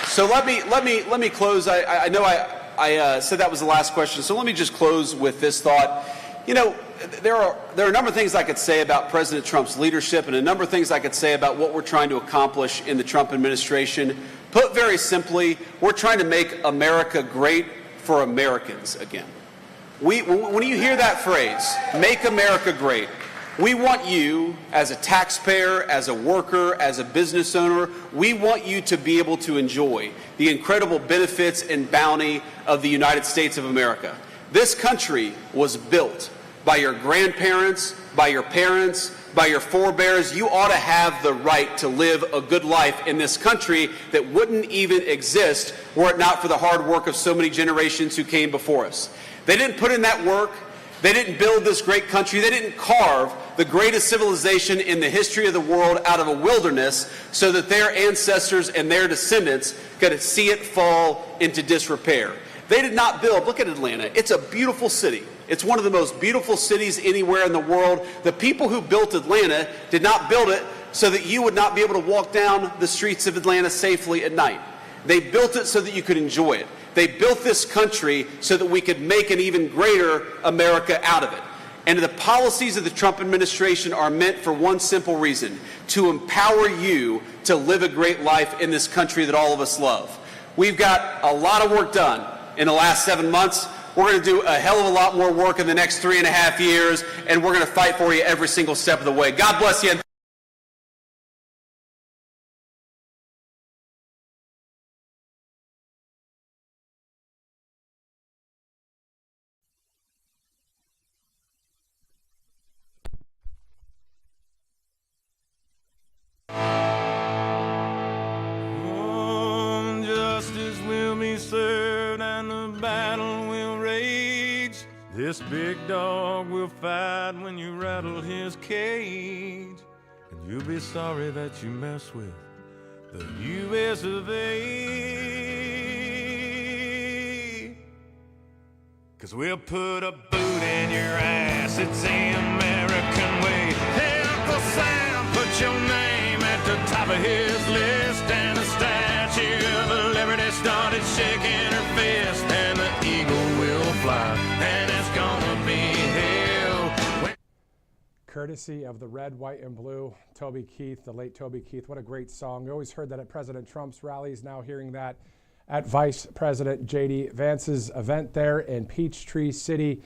So let me close. I know I said that was the last question, so let me just close with this thought. You know, there are a number of things I could say about President Trump's leadership and a number of things I could say about what we're trying to accomplish in the Trump administration. Put very simply, we're trying to make America great for Americans again. When you hear that phrase, make America great, we want you, as a taxpayer, as a worker, as a business owner, we want you to be able to enjoy the incredible benefits and bounty of the United States of America. This country was built by your grandparents, by your parents, by your forebears. You ought to have the right to live a good life in this country that wouldn't even exist were it not for the hard work of so many generations who came before us. They didn't put in that work. They didn't build this great country. They didn't carve the greatest civilization in the history of the world out of a wilderness so that their ancestors and their descendants could see it fall into disrepair. They did not build, look at Atlanta, it's a beautiful city. It's one of the most beautiful cities anywhere in the world. The people who built Atlanta did not build it so that you would not be able to walk down the streets of Atlanta safely at night. They built it so that you could enjoy it. They built this country so that we could make an even greater America out of it. And the policies of the Trump administration are meant for one simple reason: to empower you to live a great life in this country that all of us love. We've got a lot of work done in the last 7 months. We're going to do a hell of a lot more work in the next 3.5 years, and we're going to fight for you every single step of the way. God bless you. Justice will be served and the battle will rage. This big dog will fight when you rattle his cage. And you'll be sorry that you mess with the U.S. of A. 'Cause we'll put a boot in your ass, it's the American way. Hey, Uncle Sam, put your name at the top of his list, and the Statue of Liberty started shaking her fist, and the eagle will fly, and it's gonna be hell. Courtesy of the red, white, and blue, Toby Keith, the late Toby Keith. What a great song. We always heard that at President Trump's rallies, now hearing that at Vice President JD Vance's event there in Peachtree City,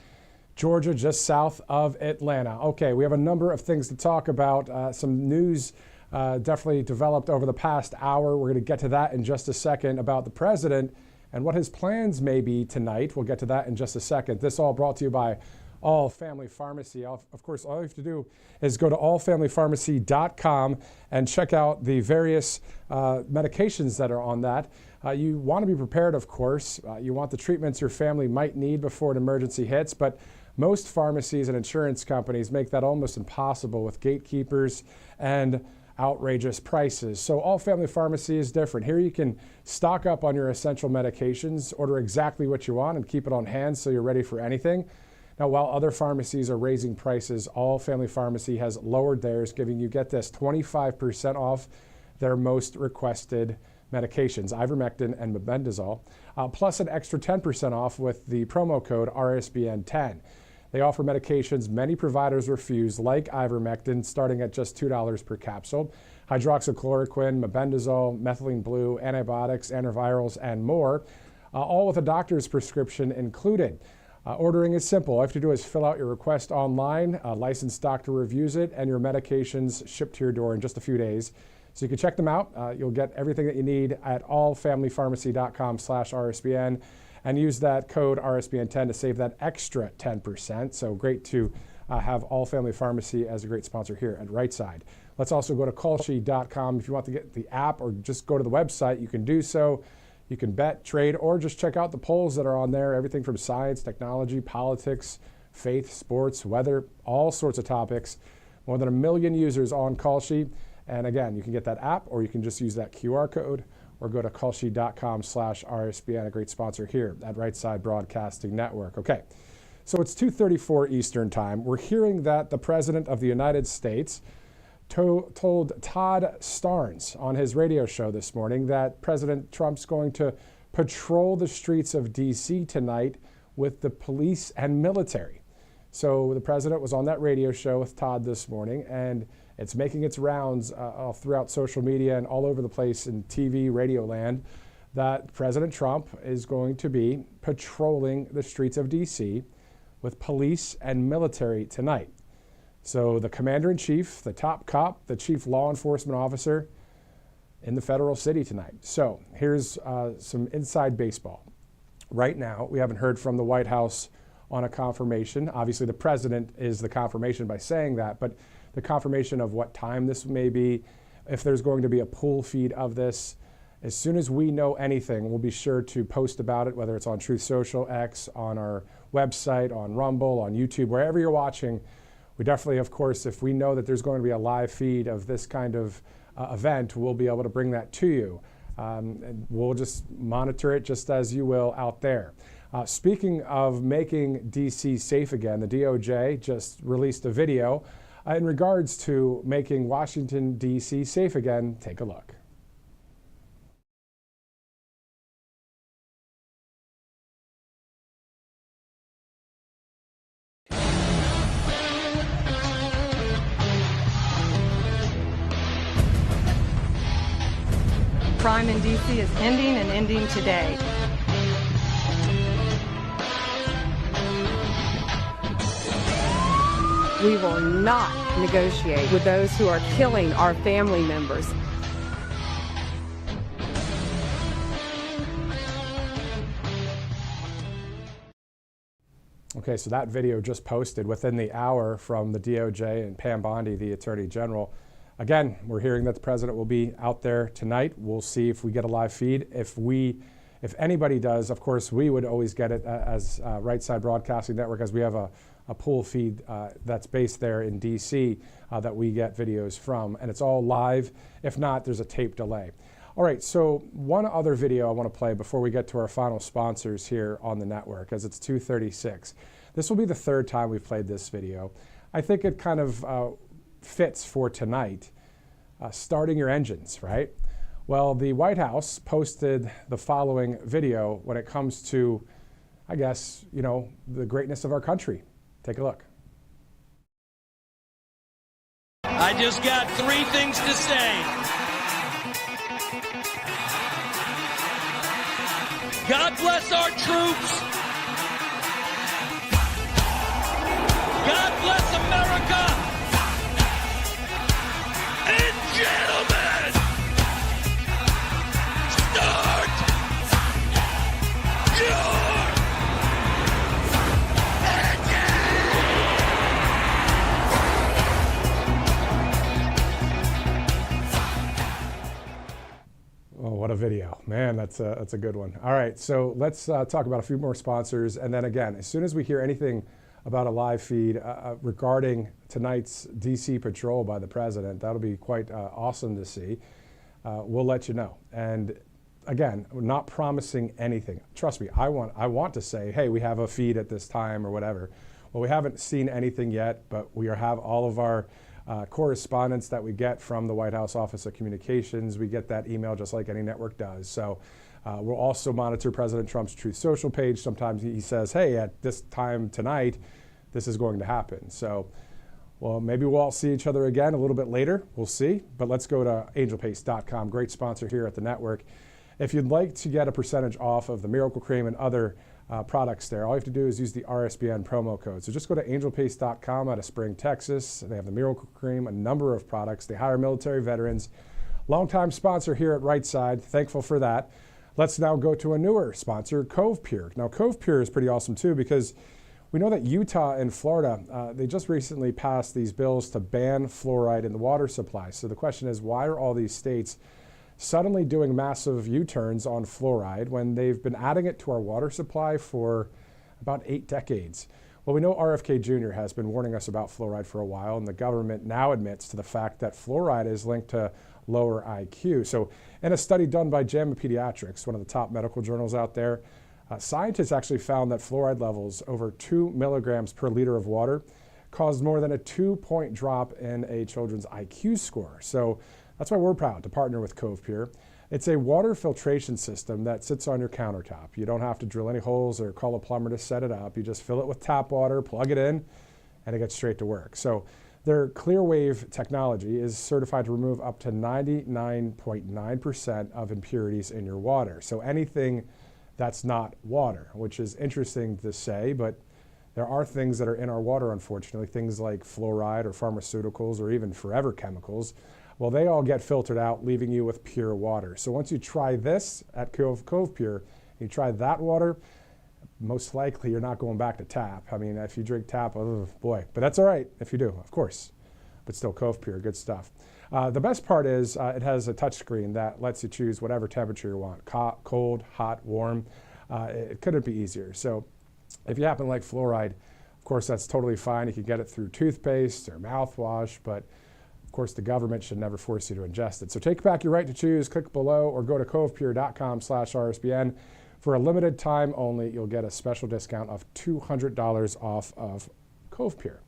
Georgia, just south of Atlanta. Okay, we have a number of things to talk about. Some news definitely developed over the past hour. We're going to get to that in just a second about the president and what his plans may be tonight. We'll get to that in just a second. This all brought to you by All Family Pharmacy. Of course, all you have to do is go to allfamilypharmacy.com and check out the various medications that are on that. You want to be prepared, of course. You want the treatments your family might need before an emergency hits, but most pharmacies and insurance companies make that almost impossible with gatekeepers and outrageous prices. So All Family Pharmacy is different. Here you can stock up on your essential medications, order exactly what you want, and keep it on hand so you're ready for anything. Now, while other pharmacies are raising prices, All Family Pharmacy has lowered theirs, giving you, get this, 25% off their most requested medications, ivermectin and mebendazole, plus an extra 10% off with the promo code RSBN10. They offer medications many providers refuse, like ivermectin, starting at just $2 per capsule, hydroxychloroquine, mebendazole, methylene blue, antibiotics, antivirals, and more, all with a doctor's prescription included. Ordering is simple. All you have to do is fill out your request online, a licensed doctor reviews it, and your medications shipped to your door in just a few days. So you can check them out. You'll get everything that you need at allfamilypharmacy.com/RSBN and use that code RSBN10 to save that extra 10%. So great to have All Family Pharmacy as a great sponsor here at Right Side. Let's also go to callshe.com. If you want to get the app or just go to the website, you can do so. You can bet, trade, or just check out the polls that are on there. Everything from science, technology, politics, faith, sports, weather, all sorts of topics. More than 1 million users on Call Sheet. And again, you can get that app, or you can just use that QR code, or go to callsheet.com/RSBN, a great sponsor here at Right Side Broadcasting Network. Okay, so it's 2:34 Eastern Time. We're hearing that the President of the United States told Todd Starnes on his radio show this morning that President Trump's going to patrol the streets of D.C. tonight with the police and military. So the president was on that radio show with Todd this morning, and it's making its rounds all throughout social media and all over the place in TV, radio land, that President Trump is going to be patrolling the streets of D.C. with police and military tonight. So the commander-in-chief, the top cop, the chief law enforcement officer in the federal city tonight. So here's some inside baseball. Right now, we haven't heard from the White House on a confirmation. Obviously, the president is the confirmation by saying that, but the confirmation of what time this may be, if there's going to be a pool feed of this. As soon as we know anything, we'll be sure to post about it, whether it's on Truth Social, X, on our website, on Rumble, on YouTube, wherever you're watching. We definitely, of course, if we know that there's going to be a live feed of this kind of event, we'll be able to bring that to you. And we'll just monitor it just as you will out there. Speaking of making D.C. safe again, the DOJ just released a video in regards to making Washington, D.C. safe again. Take a look. Crime in D.C. is ending and ending today. We will not negotiate with those who are killing our family members. Okay, so that video just posted within the hour from the DOJ and Pam Bondi, the Attorney General. Again, we're hearing that the president will be out there tonight. We'll see if we get a live feed. If anybody does, of course, we would always get it as Right Side Broadcasting Network, as we have a pool feed that's based there in D.C. That we get videos from, and it's all live. If not, there's a tape delay. All right, so one other video I want to play before we get to our final sponsors here on the network, as it's 2:36. This will be the third time we've played this video. I think it kind of fits for tonight. Starting your engines, right? Well, the White House posted the following video when it comes to, I guess, you know, the greatness of our country. Take a look. I just got 3 things to say. God bless our troops. God bless America. And gentlemen, start your Oh, what a video. Man, that's a good one. All right, so let's talk about a few more sponsors. And then again, as soon as we hear anything about a live feed regarding tonight's D.C. patrol by the president, that'll be quite awesome to see. We'll let you know. And again, we're not promising anything. Trust me, I want to say, hey, we have a feed at this time or whatever. Well, we haven't seen anything yet, but we have all of our correspondence that we get from the White House Office of Communications. We get that email just like any network does. So we'll also monitor President Trump's Truth Social page. Sometimes he says, hey, at this time tonight, this is going to happen. So, well, maybe we'll all see each other again a little bit later. We'll see. But let's go to angelpaste.com, great sponsor here at the network. If you'd like to get a percentage off of the Miracle Cream and other products there, all you have to do is use the RSBN promo code. So just go to angelpaste.com out of Spring, Texas. They have the Miracle Cream, a number of products. They hire military veterans. Longtime sponsor here at Right Side. Thankful for that. Let's now go to a newer sponsor, Cove Pure. Now, Cove Pure is pretty awesome, too, because we know that Utah and Florida, they just recently passed these bills to ban fluoride in the water supply. So the question is, why are all these states suddenly doing massive U-turns on fluoride when they've been adding it to our water supply for about 8 decades. Well, we know RFK Jr. has been warning us about fluoride for a while, and the government now admits to the fact that fluoride is linked to lower IQ. So in a study done by JAMA Pediatrics, one of the top medical journals out there, scientists actually found that fluoride levels over 2 milligrams per liter of water caused more than a 2-point drop in a children's IQ score. So that's why we're proud to partner with Cove Pure. It's a water filtration system that sits on your countertop. You don't have to drill any holes or call a plumber to set it up. You just fill it with tap water, plug it in, and it gets straight to work. So their ClearWave technology is certified to remove up to 99.9% of impurities in your water. So anything that's not water, which is interesting to say, but there are things that are in our water, unfortunately, things like fluoride or pharmaceuticals or even forever chemicals. Well, they all get filtered out, leaving you with pure water. So once you try this at Cove Pure, you try that water, most likely you're not going back to tap. I mean, if you drink tap, oh boy, but that's all right if you do, of course. But still, Cove Pure, good stuff. The best part is it has a touch screen that lets you choose whatever temperature you want, cold, hot, warm. It couldn't be easier. So if you happen to like fluoride, of course, that's totally fine. You can get it through toothpaste or mouthwash, but of course, the government should never force you to ingest it. So take back your right to choose, click below, or go to covepure.com/RSBN. For a limited time only, you'll get a special discount of $200 off of Cove Pure.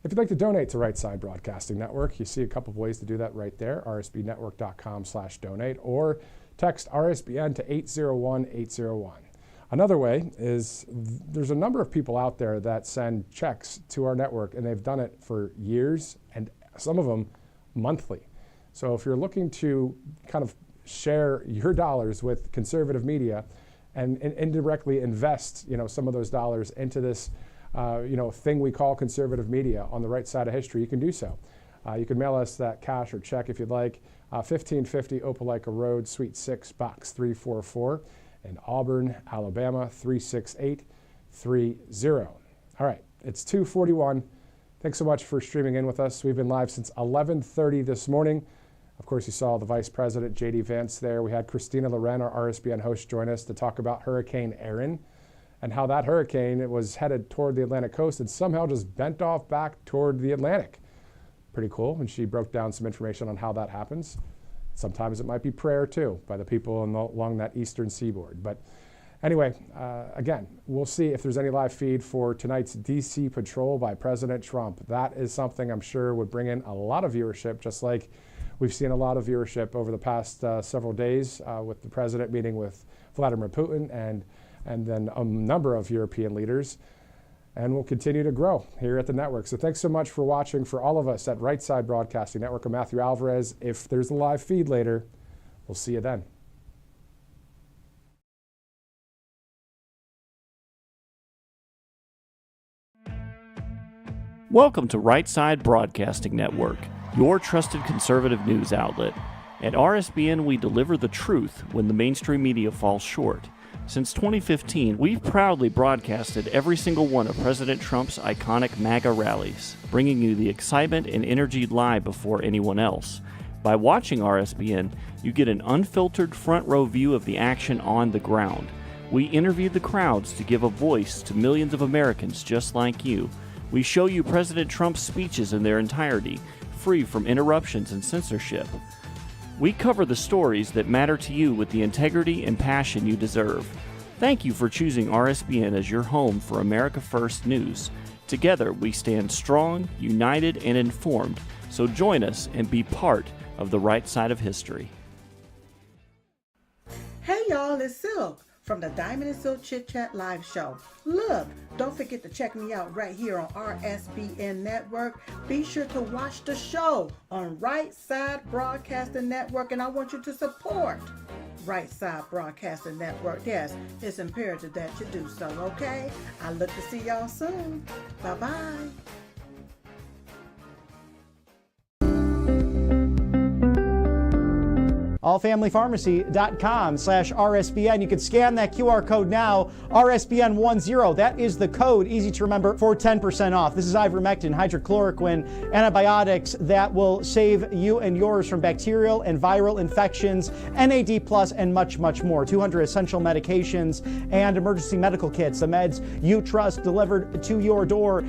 If you'd like to donate to Right Side Broadcasting Network, you see a couple of ways to do that right there, rsbnetwork.com/donate, or text RSBN to 801-801. Another way is there's a number of people out there that send checks to our network, and they've done it for years, and some of them monthly. So if you're looking to kind of share your dollars with conservative media and indirectly invest, some of those dollars into this, thing we call conservative media on the right side of history, you can do so. You can mail us that cash or check if you'd like. 1550 Opelika Road, Suite 6, Box 344 in Auburn, Alabama, 36830. All right, it's 2:41. Thanks so much for streaming in with us. We've been live since 11:30 this morning. Of course, you saw the Vice President JD Vance there. We had Christina Loren, our RSBN host, join us to talk about Hurricane Erin and how that hurricane was headed toward the Atlantic coast and somehow just bent off back toward the Atlantic. Pretty cool. And she broke down some information on how that happens. Sometimes it might be prayer, too, by the people along that eastern seaboard. But anyway, again, we'll see if there's any live feed for tonight's D.C. patrol by President Trump. That is something I'm sure would bring in a lot of viewership, just like we've seen a lot of viewership over the past several days with the president meeting with Vladimir Putin and then a number of European leaders. And we'll continue to grow here at the network. So thanks so much for watching. For all of us at Right Side Broadcasting Network, I'm Matthew Alvarez. If there's a live feed later, we'll see you then. Welcome to Right Side Broadcasting Network, your trusted conservative news outlet. At RSBN, we deliver the truth when the mainstream media falls short. Since 2015, we've proudly broadcasted every single one of President Trump's iconic MAGA rallies, bringing you the excitement and energy live before anyone else. By watching RSBN, you get an unfiltered front row view of the action on the ground. We interview the crowds to give a voice to millions of Americans just like you. We show you President Trump's speeches in their entirety, free from interruptions and censorship. We cover the stories that matter to you with the integrity and passion you deserve. Thank you for choosing RSBN as your home for America First News. Together, we stand strong, united, and informed. So join us and be part of the right side of history. Hey y'all, it's Silk from the Diamond and Silk Chit Chat live show. Look, don't forget to check me out right here on RSBN Network. Be sure to watch the show on Right Side Broadcasting Network, and I want you to support Right Side Broadcasting Network. Yes, it's imperative that you do so, okay? I look to see y'all soon. Bye-bye. allfamilypharmacy.com/RSBN. You can scan that QR code now, RSBN10. That is the code, easy to remember, for 10% off. This is ivermectin, hydrochloroquine, antibiotics that will save you and yours from bacterial and viral infections, NAD+, and much, much more. 200 essential medications and emergency medical kits, the meds you trust delivered to your door.